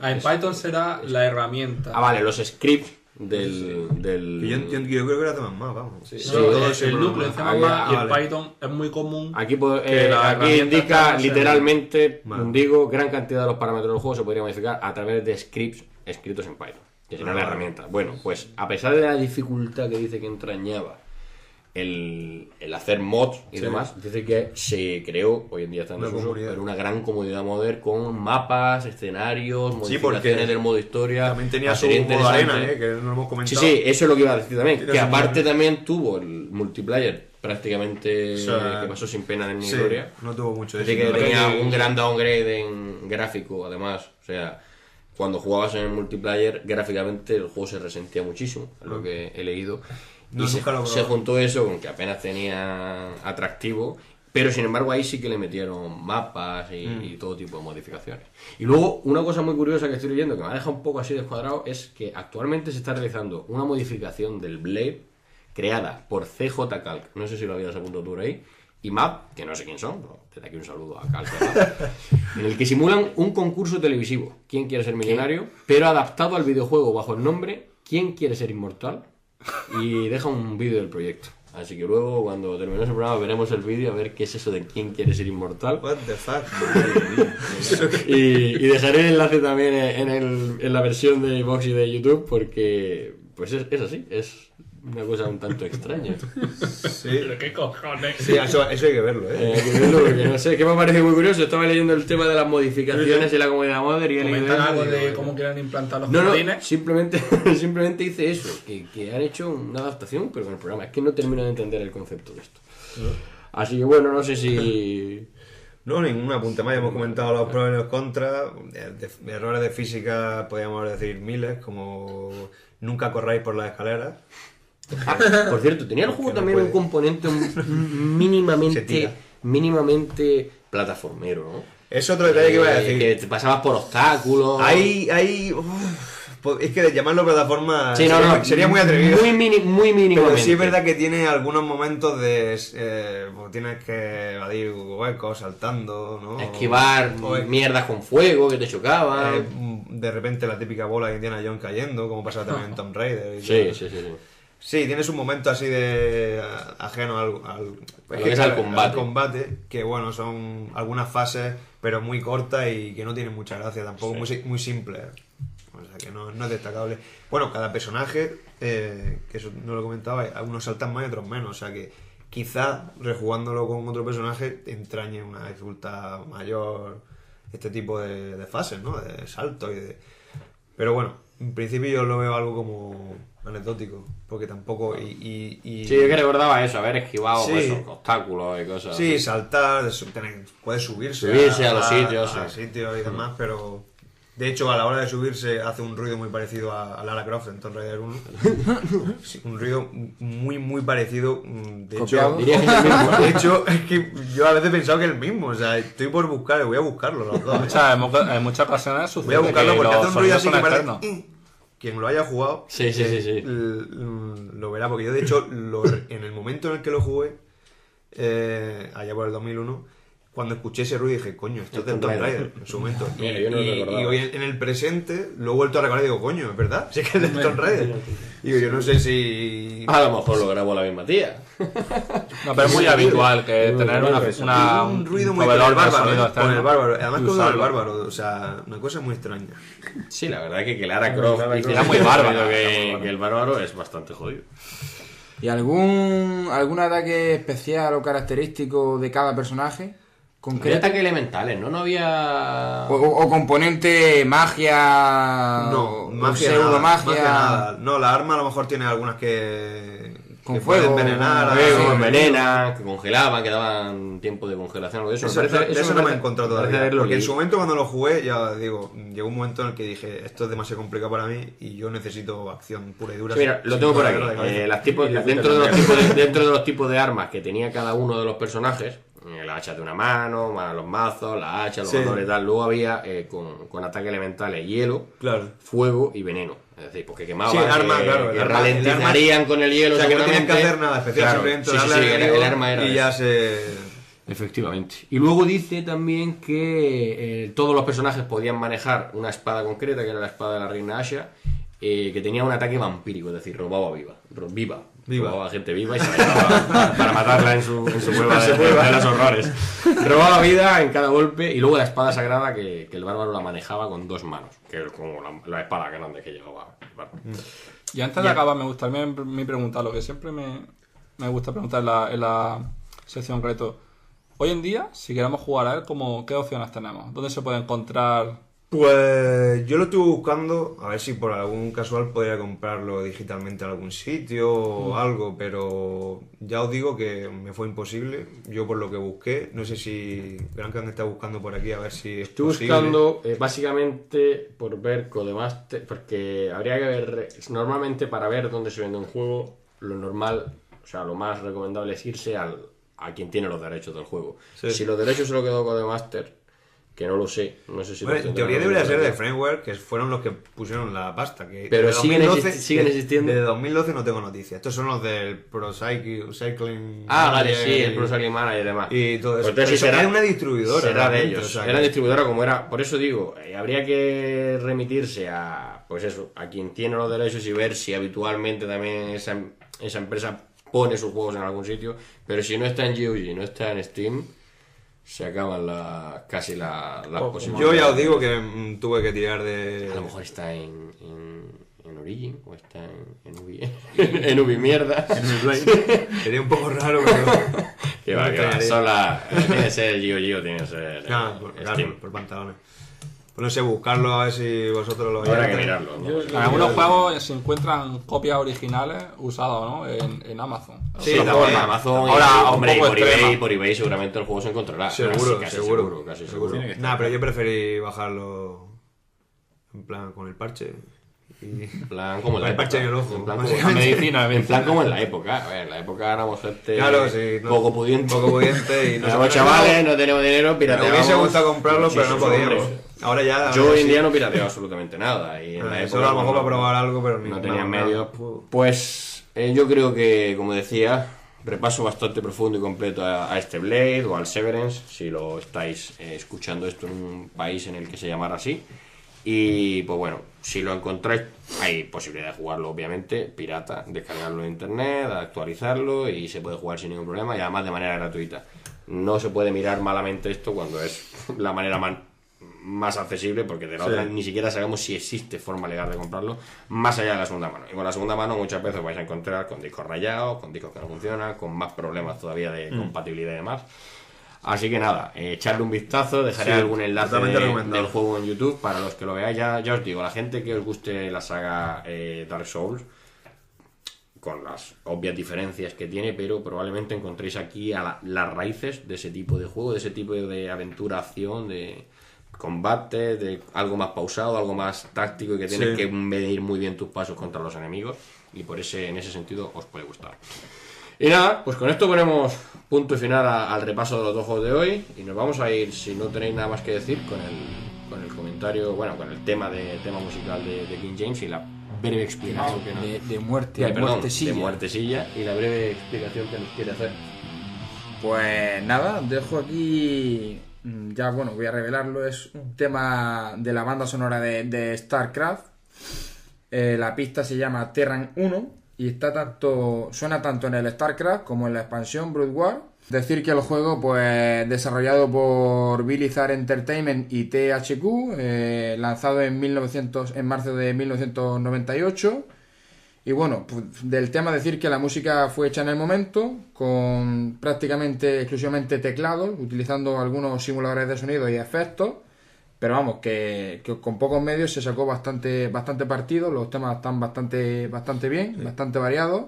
Speaker 2: En Python será la herramienta.
Speaker 1: Ah, vale, los scripts del...
Speaker 10: que yo creo que era C++, vamos.
Speaker 2: No,
Speaker 10: Todo
Speaker 2: el
Speaker 10: ese
Speaker 2: núcleo en C++
Speaker 10: programa.
Speaker 2: y el
Speaker 10: Vale.
Speaker 2: Python es muy común.
Speaker 1: Aquí,
Speaker 2: Que la
Speaker 1: aquí
Speaker 2: herramienta
Speaker 1: indica
Speaker 2: está
Speaker 1: literalmente,
Speaker 10: Vale.
Speaker 1: digo, gran cantidad de los parámetros del juego se podría modificar a través de scripts escritos en Python, que será la herramienta. Bueno, pues a pesar de la dificultad que dice que entrañaba el hacer mods y demás, dice que se creó, hoy en día está en
Speaker 10: Una
Speaker 1: desuso,
Speaker 10: comunidad.
Speaker 1: pero una gran comunidad modder con mapas, escenarios,
Speaker 10: Sí, porque
Speaker 1: modificaciones del modo historia.
Speaker 10: También tenía
Speaker 1: Ah,
Speaker 10: su
Speaker 1: sería
Speaker 10: modo
Speaker 1: interesante.
Speaker 10: arena, que no lo hemos
Speaker 1: Sí,
Speaker 10: comentado.
Speaker 1: sí, eso es lo que iba a decir también.
Speaker 10: Tiene
Speaker 1: Que
Speaker 10: su
Speaker 1: aparte
Speaker 10: modo.
Speaker 1: también tuvo el multiplayer prácticamente
Speaker 10: O sea,
Speaker 1: que pasó sin pena ni
Speaker 10: Sí,
Speaker 1: gloria.
Speaker 10: no tuvo mucho
Speaker 1: Así que
Speaker 10: éxito.
Speaker 1: tenía un gran downgrade en gráfico, además. O sea, cuando jugabas en el multiplayer, gráficamente el juego se resentía muchísimo, es lo que he leído.
Speaker 10: No,
Speaker 1: Y
Speaker 10: nunca lo
Speaker 1: se
Speaker 10: probé.
Speaker 1: juntó eso con que apenas tenía atractivo, pero sin embargo ahí sí que le metieron mapas y todo tipo de modificaciones. Y luego, una cosa muy curiosa que estoy leyendo, que me ha dejado un poco así descuadrado, es que actualmente se está realizando una modificación del Blade creada por CJ Calc, no sé si lo habías apuntado tú por ahí, y Map, que no sé quién son, pero desde aquí un saludo a Calc, ¿verdad? En el que simulan un concurso televisivo, ¿Quién quiere ser millonario?, pero adaptado al videojuego bajo el nombre ¿Quién quiere ser inmortal?, y deja un vídeo del proyecto. Así que luego, cuando terminemos el programa, veremos el vídeo a ver qué es eso de ¿Quién quiere ser inmortal?
Speaker 10: What the fuck.
Speaker 1: Y dejaré el enlace también en la versión de iVoox y de YouTube, porque pues es así, es una cosa un tanto extraña.
Speaker 10: Sí,
Speaker 2: Pero qué cojones.
Speaker 10: sí, eso hay que verlo, ¿eh?
Speaker 1: Hay que verlo porque no sé, que me parece muy curioso. Estaba leyendo el tema de las modificaciones y la comunidad modder y he leído
Speaker 2: Comentan
Speaker 1: eso
Speaker 2: algo
Speaker 1: y
Speaker 2: de
Speaker 1: digo,
Speaker 2: cómo quieren implantar los
Speaker 1: no,
Speaker 2: comodines.
Speaker 1: simplemente hice eso, que han hecho una adaptación, pero con el programa. Es que no termino de entender el concepto de esto. Así que bueno, no sé si...
Speaker 10: No, ningún apunte más. Ya hemos comentado los pros y los contras. De errores de física podríamos decir miles, como nunca corráis por las escaleras.
Speaker 1: Ah, por cierto, tenía el juego
Speaker 10: Que no
Speaker 1: también un
Speaker 10: puede.
Speaker 1: componente
Speaker 10: Se tira.
Speaker 1: mínimamente plataformero, ¿no?
Speaker 10: Es otro detalle que iba a decir.
Speaker 1: Que te pasabas por obstáculos.
Speaker 10: Es que de llamarlo plataforma
Speaker 1: Sí,
Speaker 10: sería muy atrevido.
Speaker 1: Muy mínimamente.
Speaker 10: Pero sí es verdad que tiene algunos momentos de... pues tienes que evadir huecos saltando, ¿no?
Speaker 1: Esquivar
Speaker 10: O-
Speaker 1: mierdas con fuego que te chocaban.
Speaker 10: de repente la típica bola de Indiana Jones cayendo, como pasa también en Tomb Raider. y
Speaker 1: Sí,
Speaker 10: tal.
Speaker 1: sí.
Speaker 10: Sí, tienes un momento así de ajeno al
Speaker 1: Lo que es al combate.
Speaker 10: combate, que bueno, son algunas fases, pero muy cortas y que no tienen mucha gracia tampoco, muy simples. O sea que no es destacable. Bueno, cada personaje, que eso no lo comentaba, algunos saltan más y otros menos. O sea que quizá rejugándolo con otro personaje entrañe una dificultad mayor este tipo de fases, ¿no? De salto y de... Pero bueno, en principio yo lo veo algo como anecdótico, porque tampoco...
Speaker 1: Sí, yo que recordaba eso, haber esquivado
Speaker 10: Sí.
Speaker 1: pues, esos obstáculos y cosas
Speaker 10: Sí, saltar, puedes subirse
Speaker 1: Subirse a los sitios,
Speaker 10: a
Speaker 1: sí.
Speaker 10: sitios y demás, pero De hecho, a la hora de subirse hace un ruido muy parecido a Lara Croft en Tomb Raider 1. Sí, un ruido muy parecido. De
Speaker 5: Copiado.
Speaker 10: hecho, es que yo a veces he pensado que es el mismo. O sea, estoy por buscar, voy a buscarlo los dos.
Speaker 2: En muchas ocasiones sucede
Speaker 10: Voy a buscarlo
Speaker 2: que
Speaker 10: porque hace
Speaker 2: los
Speaker 10: un ruido así
Speaker 2: sonidos
Speaker 10: que
Speaker 2: son
Speaker 10: parece...
Speaker 2: externos.
Speaker 10: Quien lo haya jugado
Speaker 1: Sí.
Speaker 10: lo verá, porque yo de hecho en el momento en el que lo jugué, allá por el 2001, cuando escuché ese ruido dije, coño, esto es del Tomb Raider en su momento.
Speaker 1: Mira, yo no lo recordaba.
Speaker 10: Y hoy en el presente lo he vuelto a recordar y digo, coño, es verdad, sí que es del Tomb Raider. Digo, yo no sé si...
Speaker 1: A lo mejor lo grabó la misma tía.
Speaker 2: No, pero es muy habitual que tener
Speaker 10: un ruido muy con
Speaker 2: proveedor
Speaker 10: el
Speaker 2: de
Speaker 10: bárbaro,
Speaker 2: sonido
Speaker 10: con
Speaker 2: externo
Speaker 10: el bárbaro, además
Speaker 2: y
Speaker 10: con el
Speaker 2: usarlo.
Speaker 10: bárbaro, o sea, una cosa muy extraña.
Speaker 1: Sí, la verdad es que Lara Croft
Speaker 2: Era muy bárbara.
Speaker 1: que el bárbaro es bastante jodido.
Speaker 5: ¿Y algún ataque especial o característico de cada personaje?
Speaker 1: Había
Speaker 5: ¿Concreto?
Speaker 1: ataques elementales, ¿no? No había...
Speaker 5: O componente magia.
Speaker 10: No,
Speaker 5: o
Speaker 10: magia
Speaker 5: pseudomagia.
Speaker 10: nada. No, la arma a lo mejor tiene algunas que
Speaker 5: Con
Speaker 10: que
Speaker 5: fuego,
Speaker 10: pueden envenenar,
Speaker 5: con
Speaker 10: a-
Speaker 5: fuego,
Speaker 10: sí,
Speaker 1: que envenenan, que congelaban, que daban tiempo de congelación, algo de eso.
Speaker 10: Eso,
Speaker 1: Me parece-
Speaker 10: de eso
Speaker 1: me
Speaker 10: no me he
Speaker 1: parece-
Speaker 10: encontrado
Speaker 1: me parece
Speaker 10: todavía.
Speaker 1: haberlo
Speaker 10: Porque en
Speaker 1: leído.
Speaker 10: su momento cuando lo jugué, ya digo, llegó un momento en el que dije, esto es demasiado complicado para mí y yo necesito acción pura y dura.
Speaker 1: Sí, mira,
Speaker 10: sin-
Speaker 1: lo
Speaker 10: sin
Speaker 1: tengo por aquí.
Speaker 10: dolor de cabeza.
Speaker 1: Las tipos,
Speaker 6: Y la
Speaker 1: dentro, de
Speaker 6: puta
Speaker 1: los tipos de, dentro de los tipos de armas que tenía cada uno de los personajes, la hacha de una mano, los mazos, la hacha, los
Speaker 10: Sí.
Speaker 1: motores y tal, luego había con ataques elementales hielo,
Speaker 10: Claro.
Speaker 1: fuego y veneno. Es decir, porque quemaban,
Speaker 10: Sí, el arma,
Speaker 1: que,
Speaker 10: claro,
Speaker 1: que
Speaker 10: el arma-
Speaker 1: ralentizarían con el hielo.
Speaker 10: O sea, que no tienen que
Speaker 1: seguramente.
Speaker 10: hacer nada especial,
Speaker 1: Claro,
Speaker 10: simplemente
Speaker 1: sí, sí,
Speaker 10: darle
Speaker 1: sí,
Speaker 10: al
Speaker 1: el
Speaker 10: enemigo
Speaker 1: arma era
Speaker 10: y ya
Speaker 1: eso.
Speaker 10: se...
Speaker 1: Efectivamente. Y luego dice también que todos los personajes podían manejar una espada concreta, que era la espada de la reina Asha, que tenía un ataque vampírico, es decir, robaba viva. Robaba gente viva y se la llevaba para matarla en su cueva de los horrores. Robaba vida en cada golpe y luego la espada sagrada que el bárbaro la manejaba con dos manos, que es como la espada grande que llevaba el bárbaro.
Speaker 2: Y antes de acabar, me gustaría mi pregunta, lo que siempre me gusta preguntar en la sección reto. Hoy en día, si queremos jugar a él, ¿qué opciones tenemos? ¿Dónde se puede encontrar?
Speaker 10: Pues yo lo estuve buscando, a ver si por algún casual podría comprarlo digitalmente en algún sitio o algo, pero ya os digo que me fue imposible. Yo por lo que busqué, no sé si Grancan está buscando por aquí a ver si es
Speaker 1: Estoy
Speaker 10: posible.
Speaker 1: buscando básicamente por ver Codemaster, porque habría que ver, normalmente para ver dónde se vende un juego, lo normal, o sea, lo más recomendable es irse a quien tiene los derechos del juego.
Speaker 10: Sí.
Speaker 1: Si los derechos se lo quedó Codemaster, que no sé si
Speaker 10: Bueno,
Speaker 1: los
Speaker 10: en
Speaker 1: tendrán
Speaker 10: teoría
Speaker 1: los
Speaker 10: debería ser de
Speaker 1: derechos.
Speaker 10: Framework, que fueron los que pusieron la pasta. Que
Speaker 1: Pero
Speaker 10: de
Speaker 1: siguen
Speaker 10: 2012
Speaker 1: siguen existiendo.
Speaker 10: De 2012 no tengo noticias. Estos son los del Pro Cycling.
Speaker 1: Ah, vale,
Speaker 10: Manager
Speaker 1: sí, el Pro Cycling Manager y demás.
Speaker 10: Y todo eso.
Speaker 1: Pues entonces
Speaker 10: Pero
Speaker 1: sí será-
Speaker 10: era una distribuidora.
Speaker 1: Será de
Speaker 10: realmente,
Speaker 1: ellos.
Speaker 10: o sea,
Speaker 1: Era
Speaker 10: que-
Speaker 1: distribuidora como era. Por eso digo, habría que remitirse a, pues eso, a quien tiene los derechos y ver si habitualmente también esa empresa pone sus juegos en algún sitio. Pero si no está en GOG, no está en Steam, se acaban casi las posibilidades.
Speaker 10: Yo ya os digo que tuve que tirar de.
Speaker 1: A lo mejor está en Origin o está en Ubi. En Ubi mierda.
Speaker 10: Sería un poco raro, pero.
Speaker 1: Que
Speaker 10: No
Speaker 1: va,
Speaker 10: me
Speaker 1: que va.
Speaker 10: extrañaría.
Speaker 1: Tiene que ser GOG o tiene que ser
Speaker 10: Claro, claro,
Speaker 1: Steam.
Speaker 10: por pantalones. Pues no sé, buscarlo a ver si vosotros lo
Speaker 1: Habrá que
Speaker 10: veis.
Speaker 1: mirarlo. ¿no?
Speaker 2: En algunos juegos se encuentran copias originales usadas, ¿no? En Amazon.
Speaker 1: Sí,
Speaker 10: también.
Speaker 1: también Amazon
Speaker 2: Ahora,
Speaker 1: y,
Speaker 2: un
Speaker 1: hombre, y
Speaker 2: poco
Speaker 1: por
Speaker 2: extrema.
Speaker 1: eBay seguramente el juego se encontrará.
Speaker 10: Seguro,
Speaker 1: casi
Speaker 10: seguro.
Speaker 1: casi seguro.
Speaker 10: Nah, pero yo preferí bajarlo en plan con el parche. Y...
Speaker 1: En plan como en
Speaker 10: Con
Speaker 1: la
Speaker 10: el parche en el
Speaker 1: época.
Speaker 10: ojo,
Speaker 1: En plan
Speaker 10: básicamente.
Speaker 2: Medicina,
Speaker 1: en plan como en la época. A ver, en la época éramos gente
Speaker 10: Claro, sí, no,
Speaker 1: poco pudiente.
Speaker 10: poco pudiente y no
Speaker 1: Éramos
Speaker 10: se-
Speaker 1: chavales, no tenemos dinero,
Speaker 10: Me
Speaker 1: pirateábamos.
Speaker 10: hubiese gustado comprarlo, pero no
Speaker 1: muchísimo,
Speaker 10: podíamos.
Speaker 1: hombre.
Speaker 10: Ahora ya.
Speaker 1: Yo hoy en
Speaker 10: sí.
Speaker 1: día no pirateo absolutamente nada. Y en la época,
Speaker 10: Solo a lo mejor
Speaker 1: pues,
Speaker 10: para probar algo, pero ni
Speaker 1: no tenía
Speaker 10: nada.
Speaker 1: medios. Pues yo creo que, como decía, repaso bastante profundo y completo a este Blade o al Severance, si lo estáis escuchando esto en un país en el que se llamara así. Y pues bueno, si lo encontráis, hay posibilidad de jugarlo, obviamente, pirata, descargarlo en internet, actualizarlo y se puede jugar sin ningún problema y además de manera gratuita. No se puede mirar malamente esto cuando es la manera más accesible, porque de la otra ni siquiera sabemos si existe forma legal de comprarlo, más allá de la segunda mano. Y con la segunda mano muchas veces vais a encontrar con discos rayados, con discos que no funcionan, con más problemas todavía de compatibilidad y demás. Así que nada, echarle un vistazo, dejaré
Speaker 10: Sí,
Speaker 1: algún enlace
Speaker 10: totalmente recomendado.
Speaker 1: del juego en YouTube para los que lo veáis. Ya os digo, la gente que os guste la saga Dark Souls, con las obvias diferencias que tiene, pero probablemente encontréis aquí las raíces de ese tipo de juego, de ese tipo de aventura, acción, combate, de algo más pausado, algo más táctico y que tienes que medir muy bien tus pasos contra los enemigos. Y en ese sentido os puede gustar. Y nada, pues con esto ponemos punto y final al repaso de los 2 juegos de hoy. Y nos vamos a ir, si no tenéis nada más que decir, con el comentario, bueno, con el tema musical de King James y la breve explicación que nos...
Speaker 5: De muerte,
Speaker 1: de muertesilla y la breve explicación que nos quiere hacer.
Speaker 5: Pues nada, dejo aquí, ya bueno, voy a revelarlo, es un tema de la banda sonora de StarCraft. La pista se llama Terran 1 y suena tanto en el StarCraft como en la expansión Brood War. Decir que el juego, pues, desarrollado por Blizzard Entertainment y THQ, lanzado en marzo de 1998. Y bueno, pues, del tema decir que la música fue hecha en el momento, con prácticamente exclusivamente teclados, utilizando algunos simuladores de sonido y efectos. Pero vamos, que con pocos medios se sacó bastante partido, los temas están bastante bien, bastante variados.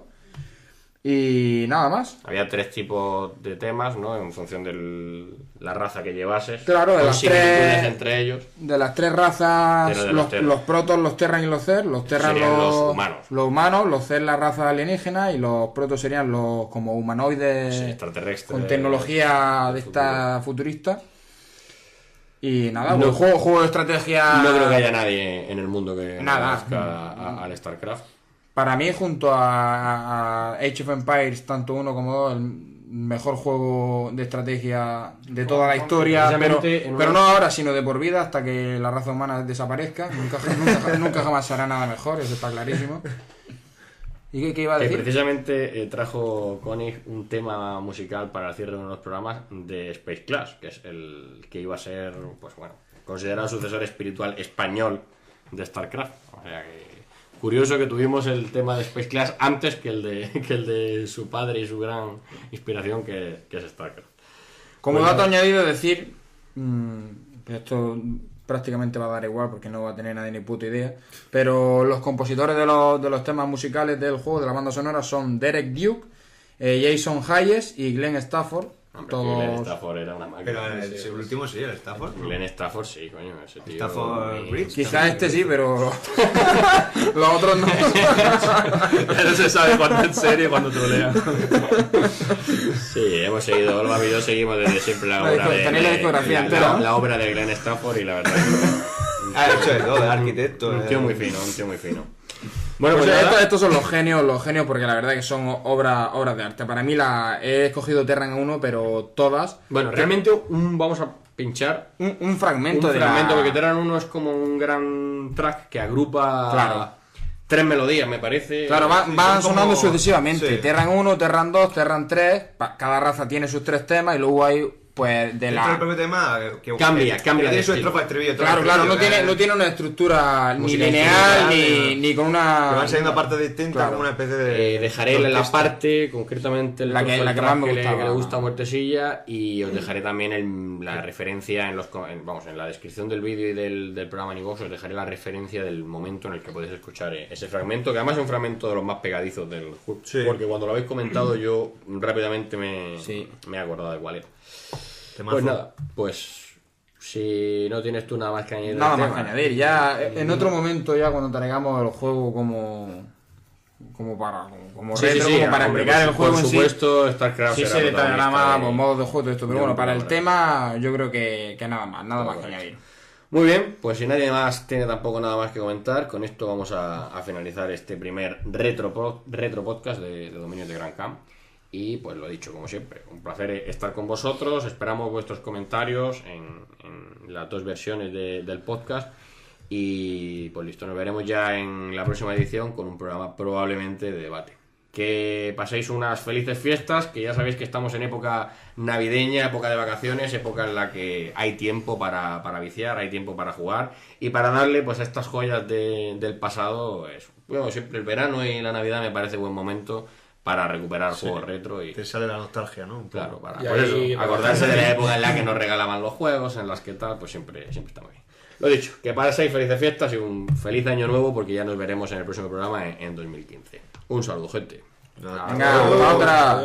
Speaker 5: Y nada más.
Speaker 1: Había 3 tipos de temas, ¿no? En función de la raza que llevases.
Speaker 5: Claro, de las 3
Speaker 1: entre ellos.
Speaker 5: De las 3 razas, los protos, los Terran y los Zer. Los Terran
Speaker 1: serían los humanos.
Speaker 5: Los humanos, los Zer la raza alienígena y los protos serían los como humanoides
Speaker 1: extraterrestres.
Speaker 5: Con tecnología de esta futurista. Y nada, pues juego de estrategia.
Speaker 1: No creo que haya nadie en el mundo que
Speaker 5: conozca
Speaker 1: al StarCraft.
Speaker 5: Para mí, junto a Age of Empires, tanto 1 como 2, el mejor juego de estrategia de toda la historia, pero no ahora, sino de por vida, hasta que la raza humana desaparezca. Nunca jamás será nada mejor, eso está clarísimo. ¿Y qué iba a decir?
Speaker 1: Precisamente trajo Koenig un tema musical para el cierre de uno de los programas de Space Clash, que es el que iba a ser, pues bueno, considerado sucesor espiritual español de StarCraft. O sea que curioso que tuvimos el tema de Space Clash antes que el de su padre y su gran inspiración, que es StarCraft.
Speaker 5: Como dato añadido, decir que esto prácticamente va a dar igual porque no va a tener nadie ni puta idea, pero los compositores de los temas musicales del juego, de la banda sonora, son Derek Duke, Jason Hayes y Glenn Stafford.
Speaker 1: Glenn Stafford era una máquina.
Speaker 10: Pero el último sí, el Stafford.
Speaker 1: Glenn Stafford sí, coño, ese tío.
Speaker 10: Stafford Bridge.
Speaker 5: Quizás este sí, pero los otros no.
Speaker 2: Ya no se sabe cuándo es en serio y cuándo trolea.
Speaker 1: Sí, hemos seguido, Olva y yo seguimos desde siempre la obra la obra de Glenn Stafford, y la verdad que
Speaker 10: ha hecho de todo, de arquitecto.
Speaker 1: Un tío muy fino.
Speaker 5: Bueno, pues estos son los genios, porque la verdad que son obras de arte. Para mí he escogido Terran 1, pero todas.
Speaker 1: Bueno, realmente vamos a pinchar
Speaker 5: un fragmento
Speaker 1: porque Terran 1 es como un gran track que agrupa 3 melodías, me parece.
Speaker 5: Claro, van sonando sucesivamente. Sí. Terran 1, Terran 2, Terran 3. Cada raza tiene sus 3 temas y luego hay, pues,
Speaker 10: el propio tema que
Speaker 1: cambia
Speaker 10: tiene su estrofa, estribillo.
Speaker 5: Claro, no tiene una estructura ni lineal ni con una.
Speaker 10: Que van saliendo partes distintas, como una especie de.
Speaker 1: Dejaré la parte, concretamente
Speaker 5: la que más me
Speaker 1: gustaba, que le gusta a Muertesilla, y os dejaré también la referencia en la descripción del vídeo y del programa Nivox. Os dejaré la referencia del momento en el que podéis escuchar ese fragmento, que además es un fragmento de los más pegadizos del juego, porque cuando lo habéis comentado yo rápidamente me he acordado de cuál era. Pues nada, pues si no tienes tú nada más que añadir.
Speaker 5: Nada más que añadir, ya en otro momento, ya cuando traigamos el juego como retro, como para explicar el juego en sí.
Speaker 1: Por supuesto, StarCraft
Speaker 5: se detallará más modos de juego, esto, pero bueno, para el tema yo creo que nada más que añadir.
Speaker 1: Muy bien, pues si nadie más tiene tampoco nada más que comentar, con esto vamos a finalizar este primer retro podcast de Dominios de Gran Camp. Y pues lo dicho, como siempre, un placer estar con vosotros. Esperamos vuestros comentarios en las 2 versiones del podcast. Y pues listo, nos veremos ya en la próxima edición con un programa probablemente de debate. Que paséis unas felices fiestas, que ya sabéis que estamos en época navideña, época de vacaciones, época en la que hay tiempo para viciar, hay tiempo para jugar y para darle pues a estas joyas del pasado. Bueno, siempre el verano y la Navidad me parece buen momento para recuperar juegos retro y
Speaker 10: te sale la nostalgia, ¿no?
Speaker 1: Claro, para acordarse de la época en la que nos regalaban los juegos, en las que tal, pues siempre está muy bien. Lo dicho, que paséis felices fiestas y un feliz año nuevo, porque ya nos veremos en el próximo programa en 2015. Un saludo, gente.
Speaker 5: Venga, otra.